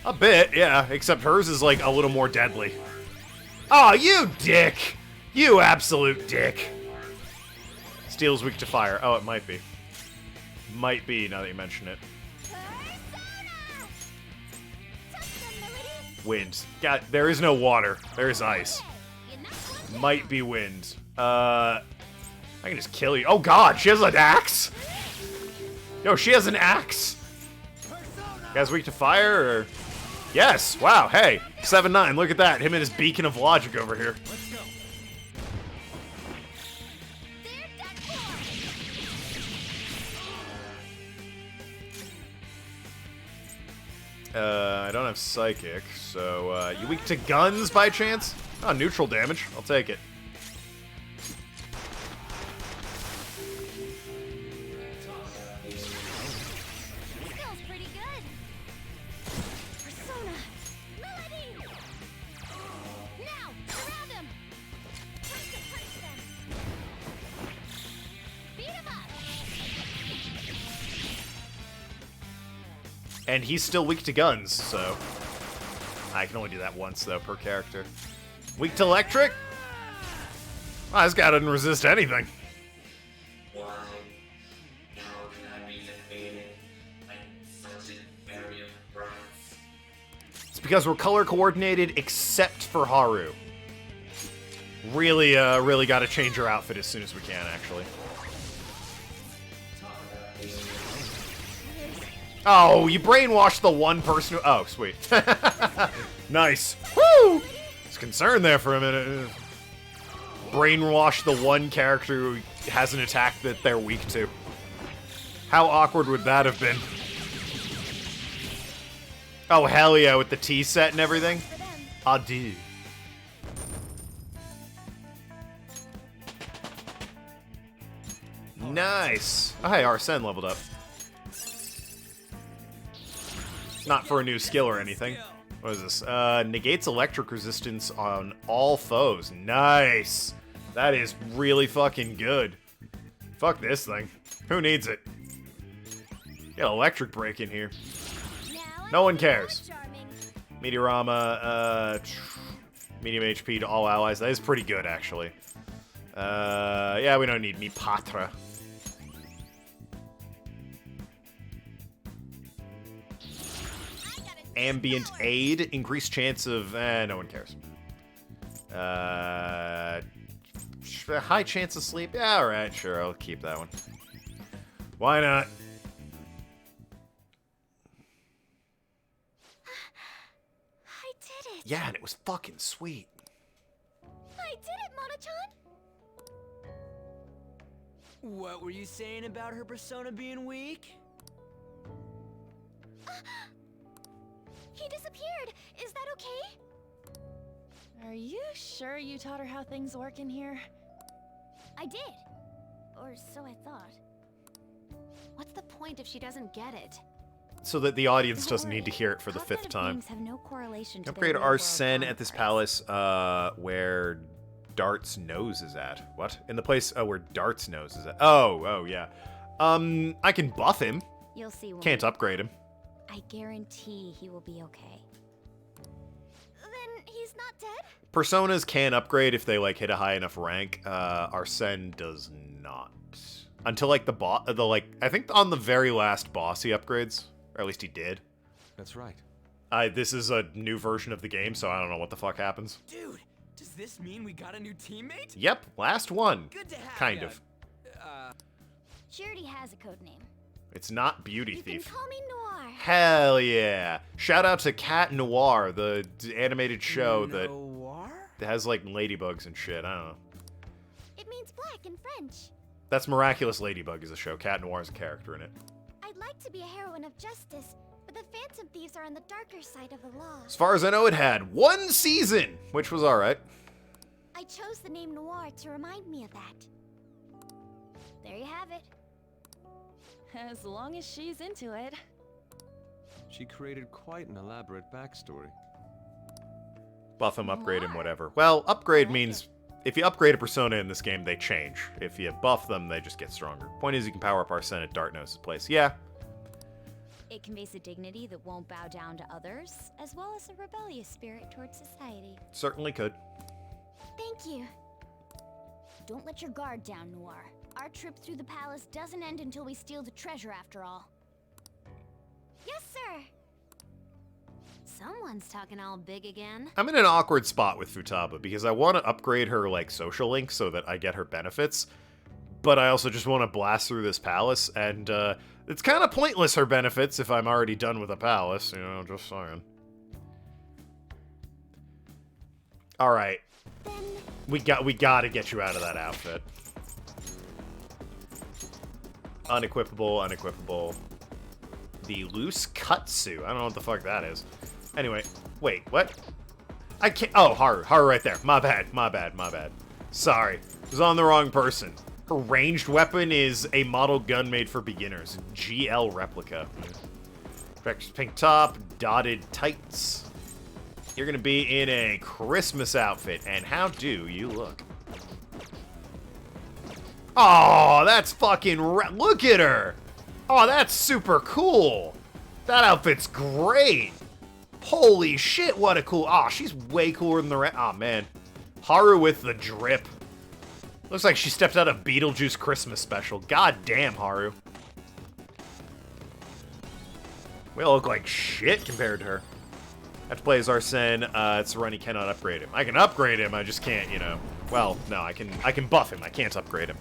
A bit, yeah, except hers is like a little more deadly. Oh, you dick! You absolute dick! Steel's weak to fire. Oh, it might be. Might be, now that you mention it. Wind. God, there is no water. There is ice. Might be wind. I can just kill you. Oh god, she has an axe? Yo, she has an axe? You guys weak to fire, or...? Yes! Wow, hey! 7-9, look at that. Him and his beacon of logic over here. I don't have psychic, so, you weak to guns by chance? Oh, neutral damage. I'll take it. And he's still weak to guns, so... I can only do that once, though, per character. Weak to electric? Oh, this guy doesn't resist anything. Why? How can I be defeated by such inferior brats? It's because we're color coordinated except for Haru. Really, really gotta change her outfit as soon as we can, actually. Oh, you brainwashed the one person who... oh, sweet. Nice. Woo! I was concerned there for a minute. Brainwash the one character who has an attack that they're weak to. How awkward would that have been? Oh, hell yeah, with the tea set and everything. Adieu. Nice. Oh, hey, Arsene leveled up. Not for a new skill or anything. What is this? Negates electric resistance on all foes. Nice. That is really fucking good. Fuck this thing. Who needs it? Get an electric break in here. No one cares. Meteorama, medium HP to all allies. That is pretty good, actually. Yeah, we don't need me Patra. Ambient aid, increased chance of... no one cares. High chance of sleep? Yeah, alright, sure, I'll keep that one. Why not? I did it! Yeah, and it was fucking sweet. I did it, Mona-chan! What were you saying about her persona being weak? He disappeared! Is that okay? Are you sure you taught her how things work in here? I did. Or so I thought. What's the point if she doesn't get it? So that the audience doesn't need to hear it for the 5th time. Have no correlation to Upgrade Arsene at this palace, where Dart's nose is at. What? In the place, where Dart's nose is at. Oh, yeah. I can buff him. You'll see when Can't upgrade him. I guarantee he will be okay. Then he's not dead? Personas can upgrade if they, like, hit a high enough rank. Arsene does not. Until, like, I think on the very last boss he upgrades. Or at least he did. That's right. This is a new version of the game, so I don't know what the fuck happens. Dude, does this mean we got a new teammate? Yep, last one. Good to have kind ya. of. She already has a code name. It's not Beauty You Thief. can call me Noir. Hell yeah. Shout out to Cat Noir, the animated show that has, like, ladybugs and shit. I don't know. It means black in French. That's Miraculous Ladybug is a show. Cat Noir is a character in it. I'd like to be a heroine of justice, but the Phantom Thieves are on the darker side of the law. As far as I know, it had one season, which was alright. I chose the name Noir to remind me of that. There you have it. As long as she's into it. She created quite an elaborate backstory. Buff him, upgrade him, whatever. Well, upgrade means if you upgrade a persona in this game, they change. If you buff them, they just get stronger. Point is, you can power up Arsene at Dartnose's place. Yeah. It conveys a dignity that won't bow down to others, as well as a rebellious spirit towards society. Certainly could. Thank you. Don't let your guard down, Noir. Our trip through the palace doesn't end until we steal the treasure after all. Yes, sir! Someone's talking all big again. I'm in an awkward spot with Futaba because I want to upgrade her, like, social link so that I get her benefits, but I also just want to blast through this palace, and, it's kind of pointless, her benefits, if I'm already done with a palace, you know, just saying. Alright. We gotta get you out of that outfit. Unequipable, unequipable. The loose kutsu. I don't know what the fuck that is. Anyway, wait, what? I can't. Oh, Haru. Haru right there. My bad, my bad, my bad. Sorry. Was on the wrong person. Her ranged weapon is a model gun made for beginners. GL replica. Pink top, dotted tights. You're gonna be in a Christmas outfit, and how do you look? Oh, that's fucking look at her! Oh, that's super cool! That outfit's great! Holy shit, what a cool... Oh, she's way cooler than the rest. Oh, man. Haru with the drip. Looks like she stepped out of Beetlejuice Christmas special. God damn, Haru. We all look like shit compared to her. Have to play as Arsene. It's a run, you cannot upgrade him. I can upgrade him, I just can't, you know... Well, no, I can buff him. I can't upgrade him.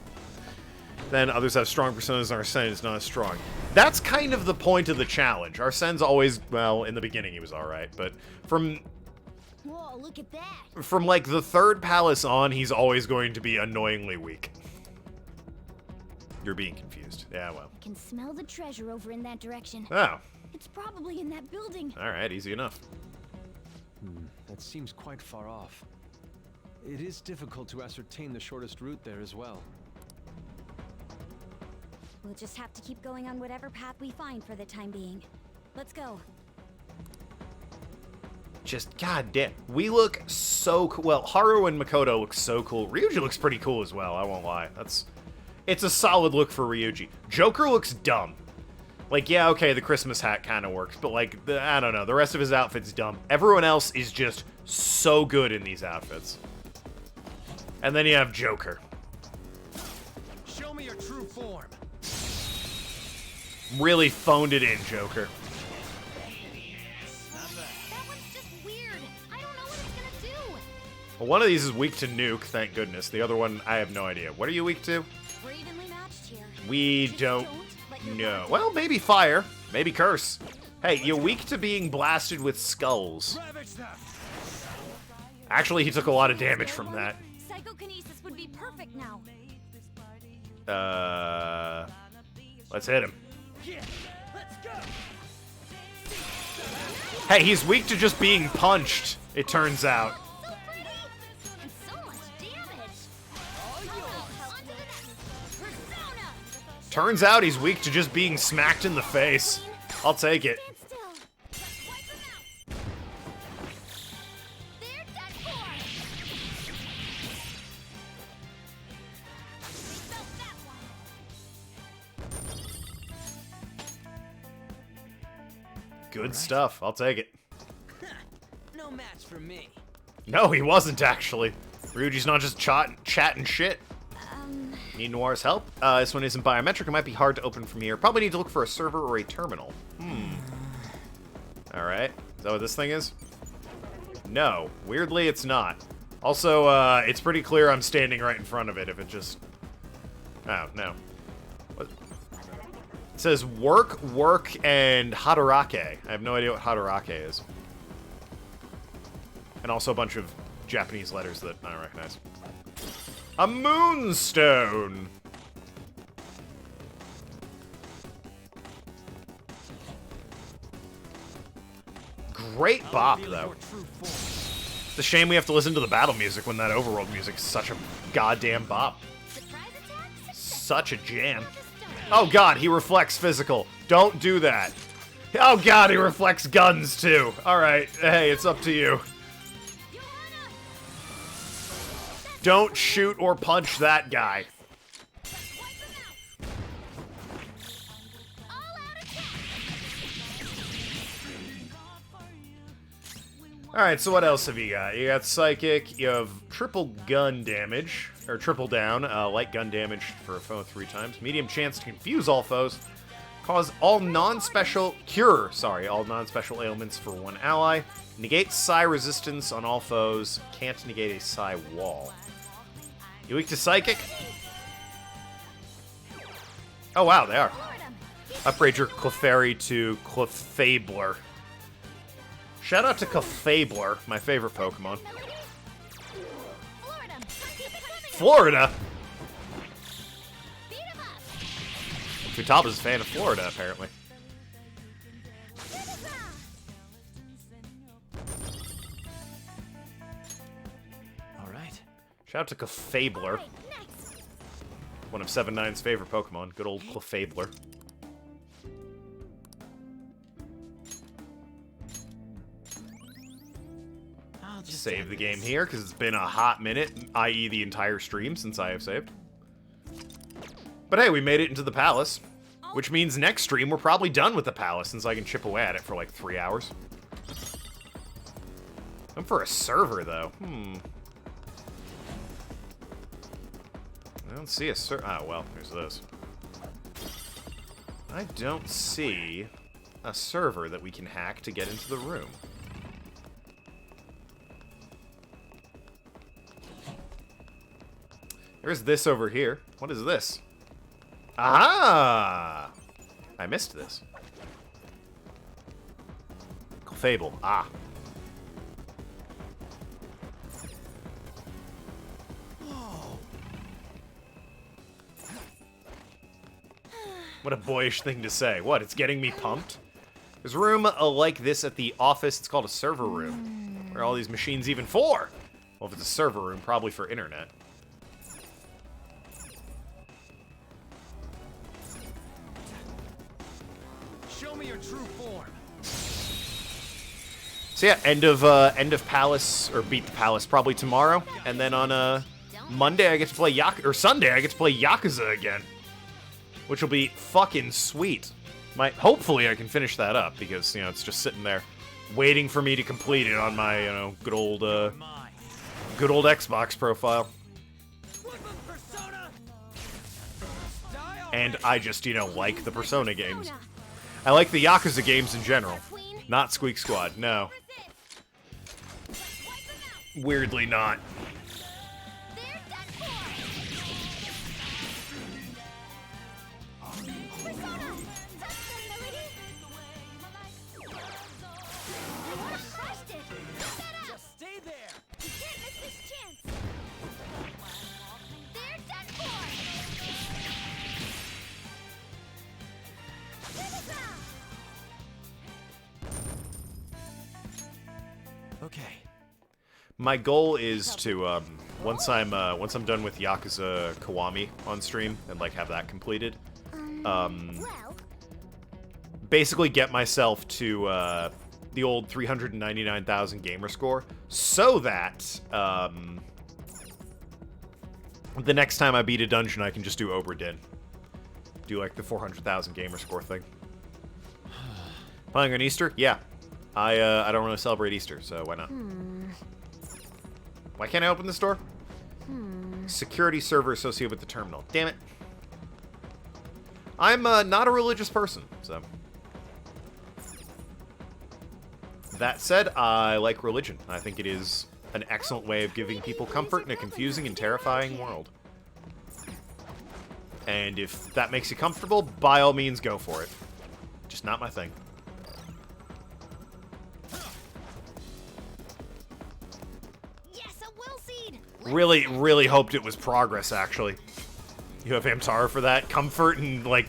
Then others have strong personas, and Arsene is not as strong. That's kind of the point of the challenge. Arsene's always, well, in the beginning he was alright, but from... Whoa, look at that! From, like, the third palace on, he's always going to be annoyingly weak. You're being confused. Yeah, well. I can smell the treasure over in that direction. Oh. It's probably in that building. Alright, easy enough. That seems quite far off. It is difficult to ascertain the shortest route there as well. We'll just have to keep going on whatever path we find for the time being. Let's go. Just, goddamn. We look so cool. Well, Haru and Makoto look so cool. Ryuji looks pretty cool as well, I won't lie. It's a solid look for Ryuji. Joker looks dumb. Like, yeah, okay, the Christmas hat kind of works, but, like, I don't know, the rest of his outfit's dumb. Everyone else is just so good in these outfits. And then you have Joker. Show me your true form. Really phoned it in, Joker. That one's just weird. I don't know what it's gonna do. Well, one of these is weak to nuke, thank goodness. The other one, I have no idea. What are you weak to? We're evenly matched here. We don't know. Well, maybe fire. Maybe curse. Hey, you're weak to being blasted with skulls. Actually, he took a lot of damage from that. Psychokinesis would be perfect now. Let's hit him. Yeah, let's go. Hey, he's weak to just being punched, it turns out. So pretty! And so much damage! Persona! Turns out he's weak to just being smacked in the face. I'll take it. Good stuff. I'll take it. No match for me. No, he wasn't actually. Ryuji's not just chatting shit. Need Noir's help? This one isn't biometric. It might be hard to open from here. Probably need to look for a server or a terminal. Alright. Is that what this thing is? No. Weirdly, it's not. Also, it's pretty clear I'm standing right in front of it if it just... Oh, no. What? It says work, and Hadarake. I have no idea what Hadarake is. And also a bunch of Japanese letters that I don't recognize. A moonstone! Great bop, though. It's a shame we have to listen to the battle music when that overworld music is such a goddamn bop. Such a jam. Oh god, he reflects physical. Don't do that. Oh god, he reflects guns, too. Alright, hey, it's up to you. Don't shoot or punch that guy. Alright, so what else have you got? You got Psychic, you have triple gun damage, or triple down, light gun damage for a foe 3 times, medium chance to confuse all foes, cause all non-special, all non-special ailments for 1 ally, negate psi resistance on all foes, can't negate a psi wall. You weak to Psychic? Oh wow, they are. Upgrade your Clefairy to Clefabler. Shout out to Clefabler, my favorite Pokemon. Florida? Futaba's a fan of Florida, apparently. Alright. Shout out to Clefabler. One of 7-9's favorite Pokemon. Good old Clefabler. Save the game here, because it's been a hot minute, i.e. the entire stream since I have saved. But hey, we made it into the palace. Which means next stream we're probably done with the palace, since I can chip away at it for like 3 hours. I'm for a server, though. I don't see a server. Oh, well, here's this. I don't see a server that we can hack to get into the room. There's this over here. What is this? Aha! I missed this. Clefable. Ah. What a boyish thing to say. What, it's getting me pumped? There's a room like this at the office. It's called a server room. Where are all these machines even for? Well, if it's a server room, probably for internet. Show me your true form. So yeah, end of Palace, or Beat the Palace probably tomorrow. And then on Monday I get to play Sunday I get to play Yakuza again. Which will be fucking sweet. Hopefully I can finish that up, because, you know, it's just sitting there waiting for me to complete it on my, you know, good old Xbox profile. And I just, you know, like the Persona games. I like the Yakuza games in general. Not Squeak Squad, no. Weirdly not. Okay. My goal is to once I'm done with Yakuza Kiwami on stream and like have that completed, basically get myself to the old 399,000 gamer score, so that the next time I beat a dungeon I can just do Obra Dinn. Do like the 400,000 gamer score thing. Playing on Easter? Yeah. I don't really celebrate Easter, so why not? Why can't I open this door? Security server associated with the terminal. Damn it. I'm not a religious person, so. That said, I like religion. I think it is an excellent way of giving people comfort in a confusing and terrifying world. And if that makes you comfortable, by all means, go for it. Just not my thing. Yes, a will seed. Really, really hoped it was progress, actually. You have Hamtaro for that? Comfort and, like,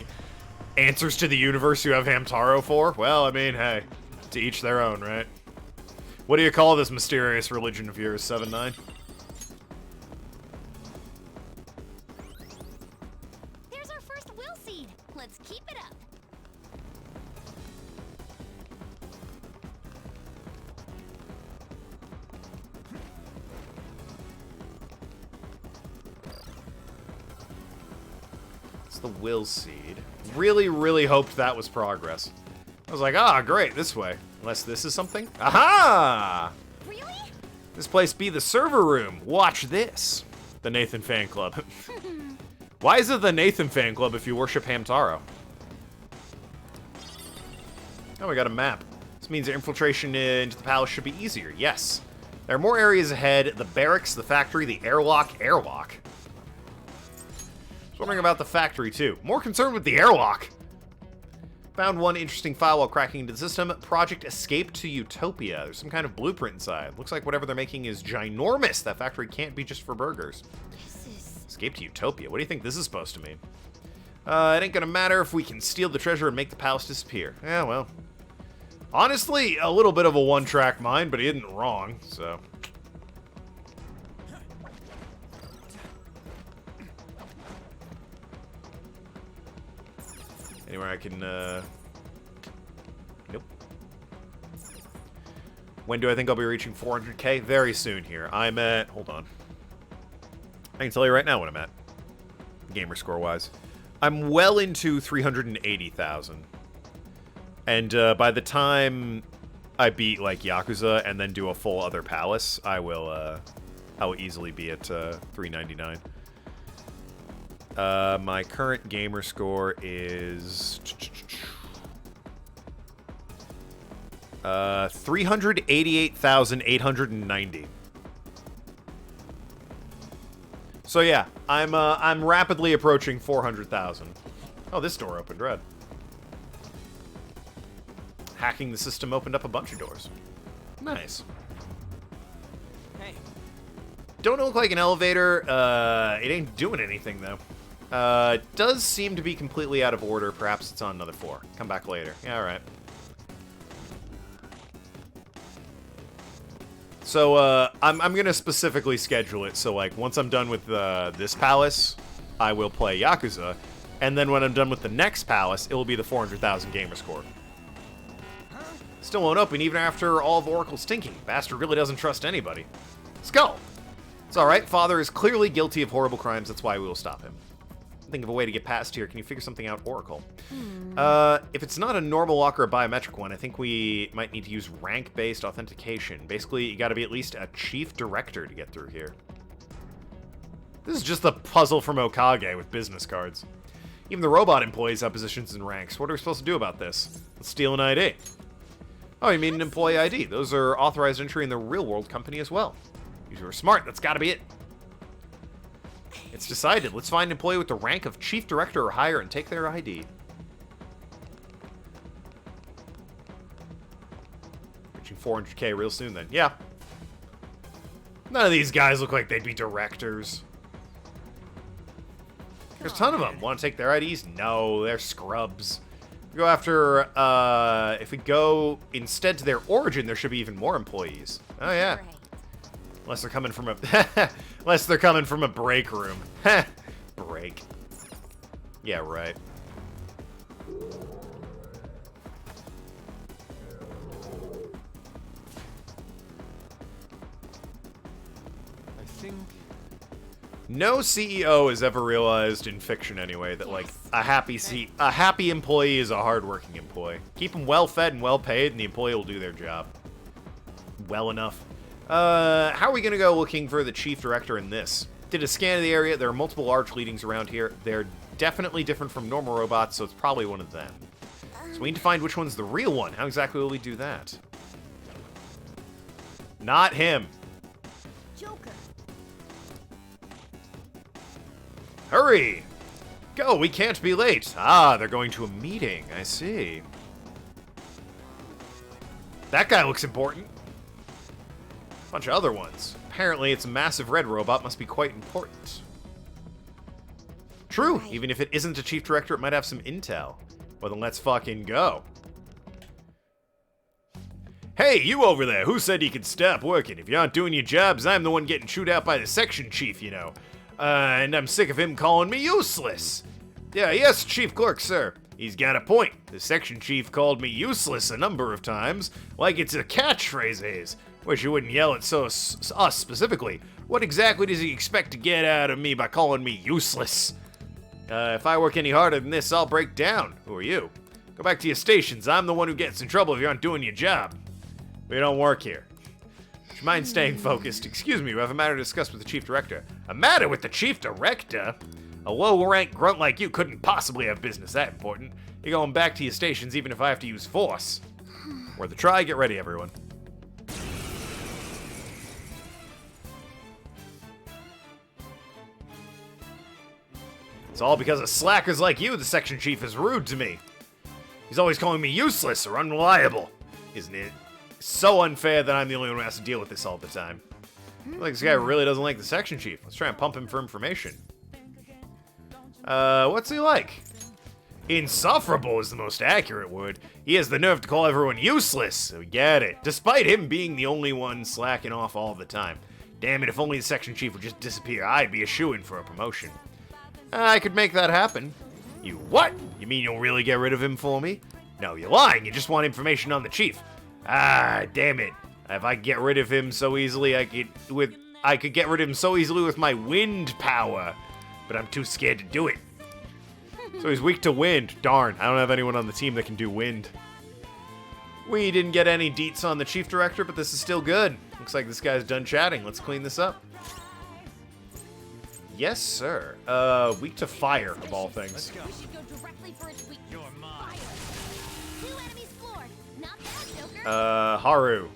answers to the universe you have Hamtaro for? Well, I mean, hey, to each their own, right? What do you call this mysterious religion of yours, 7-9? There's our first will seed. Let's keep it up. It's the will seed. Really, really hoped that was progress. I was like, ah, great, this way. Unless this is something? Aha! Really? This place be the server room. Watch this. The Nathan Fan Club. Why is it the Nathan Fan Club if you worship Hamtaro? Oh, we got a map. This means infiltration into the palace should be easier. Yes. There are more areas ahead. The barracks, the factory, the airlock. Airlock? I was wondering about the factory, too. More concerned with the airlock. Found one interesting file while cracking into the system. Project Escape to Utopia. There's some kind of blueprint inside. Looks like whatever they're making is ginormous. That factory can't be just for burgers. Escape to Utopia. What do you think this is supposed to mean? It ain't gonna matter if we can steal the treasure and make the palace disappear. Yeah, well. Honestly, a little bit of a one-track mind, but he isn't wrong, so. Anywhere I can, Nope. When do I think I'll be reaching 400k? Very soon here. I'm at... Hold on. I can tell you right now what I'm at. Gamer score-wise. I'm well into 380,000. And by the time I beat, like, Yakuza and then do a full other palace, I will easily be at 399. My current gamer score is 388,890. So yeah, I'm rapidly approaching 400,000. Oh, this door opened red. Hacking the system opened up a bunch of doors. Nice. Hey. Don't look like an elevator. It ain't doing anything, though. It does seem to be completely out of order. Perhaps it's on another floor. Come back later. Yeah, alright. So, I'm gonna specifically schedule it. So, like, once I'm done with this palace, I will play Yakuza. And then when I'm done with the next palace, it will be the 400,000 gamer score. Still won't open even after all of Oracle's thinking. Bastard really doesn't trust anybody. Skull! It's alright, Father is clearly guilty of horrible crimes, that's why we will stop him. Think of a way to get past here. Can you figure something out, Oracle? If it's not a normal lock or a biometric one, I think we might need to use rank-based authentication. Basically, you gotta be at least a chief director to get through here. This is just the puzzle from Okage with business cards. Even the robot employees have positions and ranks. What are we supposed to do about this? Let's steal an ID. Oh, you mean an employee ID. Those are authorized entry in the real-world company as well. You two are smart. That's gotta be it. It's decided. Let's find an employee with the rank of chief director or higher and take their ID. Reaching 400k real soon then. Yeah. None of these guys look like they'd be directors. There's a ton of them. Want to take their IDs? No, they're scrubs. We go after, if we go instead to their origin, there should be even more employees. Oh, yeah. Unless they're coming from a... Unless they're coming from a break room. Break. Yeah, right. I think... No CEO has ever realized, in fiction anyway, that like a happy employee is a hardworking employee. Keep them well fed and well paid, and the employee will do their job well enough. How are we gonna go looking for the chief director in this? Did a scan of the area. There are multiple large leadings around here. They're definitely different from normal robots, so it's probably one of them. So we need to find which one's the real one. How exactly will we do that? Not him. Joker. Hurry! Go, we can't be late. Ah, they're going to a meeting. I see. That guy looks important. Bunch of other ones. Apparently, it's a massive red robot. Must be quite important. True. Right. Even if it isn't a chief director, it might have some intel. Well, then let's fucking go. Hey, you over there. Who said you could stop working? If you aren't doing your jobs, I'm the one getting chewed out by the section chief, you know. And I'm sick of him calling me useless. Yeah, yes, Chief Clerk, sir. He's got a point. The section chief called me useless a number of times, like it's a catchphrase. Wish you wouldn't yell at us specifically. What exactly does he expect to get out of me by calling me useless? If I work any harder than this, I'll break down. Who are you? Go back to your stations. I'm the one who gets in trouble if you aren't doing your job. We don't work here. Would you mind staying focused? Excuse me, we have a matter to discuss with the chief director. A matter with the chief director? A low-rank grunt like you couldn't possibly have business that important. You're going back to your stations even if I have to use force. Worth a try. Get ready, everyone. It's all because of slackers like you the section chief is rude to me. He's always calling me useless or unreliable. Isn't it? It's so unfair that I'm the only one who has to deal with this all the time. Like this guy really doesn't like the section chief. Let's try and pump him for information. What's he like? Insufferable is the most accurate word. He has the nerve to call everyone useless. We get it. Despite him being the only one slacking off all the time. Damn it, if only the section chief would just disappear, I'd be a shoo-in for a promotion. I could make that happen. You what? You mean you'll really get rid of him for me? No, you're lying. You just want information on the chief. Ah, damn it. If I could get rid of him so easily, I could get rid of him so easily with my wind power. But I'm too scared to do it. So he's weak to wind. Darn, I don't have anyone on the team that can do wind. We didn't get any deets on the chief director, but this is still good. Looks like this guy's done chatting. Let's clean this up. Yes, sir. Weak to fire, of all things. We should go directly for its weakness. You're mine. Fire. 2 enemies floored. Not bad, Joker. Haru.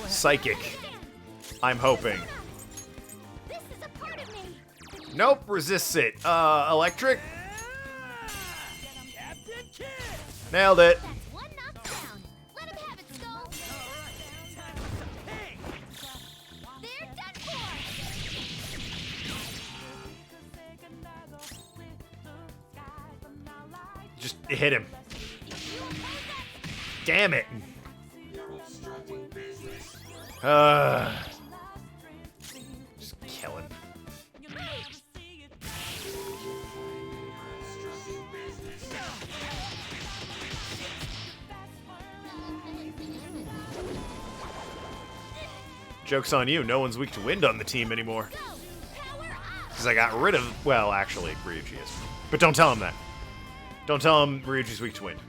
Psychic. I'm hoping. This is a part of me. Nope, resists it. Electric? Nailed it. That's one knockdown. Let him have it, Skull. They're done for. Just hit him. Damn it. Just kill him. Joke's on you, no one's weak to wind on the team anymore. Because I got rid of, well, actually, Ryuji is. But don't tell him that. Don't tell him Ryuji's weak to wind.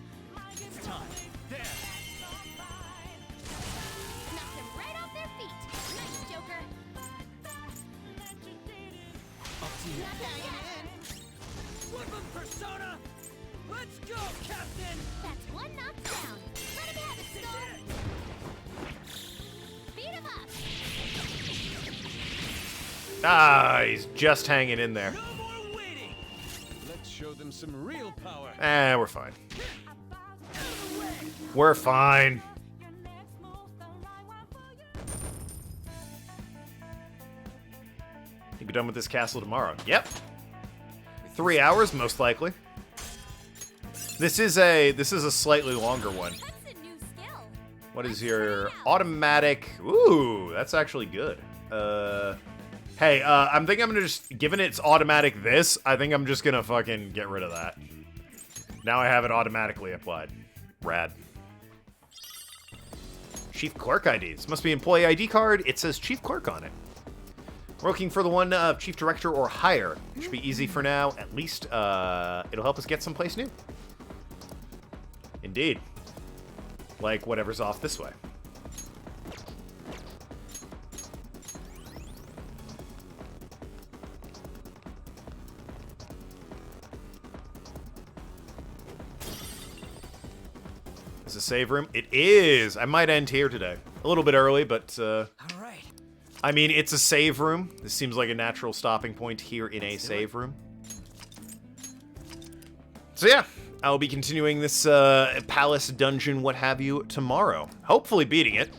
Persona! Let's go, Captain! That's one knockdown. Let him have it, Skull. Beat him up. Ah, he's just hanging in there. Let's show them some real power. We're fine. We're fine. You'll be done with this castle tomorrow. Yep. 3 hours, most likely. This is a slightly longer one. What is your automatic? Ooh, that's actually good. Hey, I'm thinking I'm gonna just, given it's automatic this, I think I'm just gonna fucking get rid of that. Now I have it automatically applied. Rad. Chief Clerk ID. This must be employee ID card. It says Chief Clerk on it. We're looking for the one of Chief Director or higher. Should be easy for now. At least it'll help us get someplace new. Indeed. Like whatever's off this way. Is a save room? It is! I might end here today. A little bit early, but Alright. I mean, it's a save room. This seems like a natural stopping point here in a save room. So yeah, I'll be continuing this palace dungeon, what have you, tomorrow. Hopefully beating it.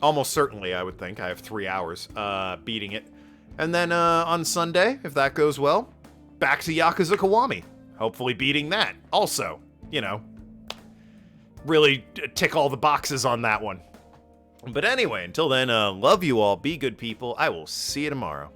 Almost certainly, I would think. I have 3 hours beating it. And then on Sunday, if that goes well, back to Yakuza Kiwami. Hopefully beating that. Also, you know, really tick all the boxes on that one. But anyway, until then, love you all. Be good people. I will see you tomorrow.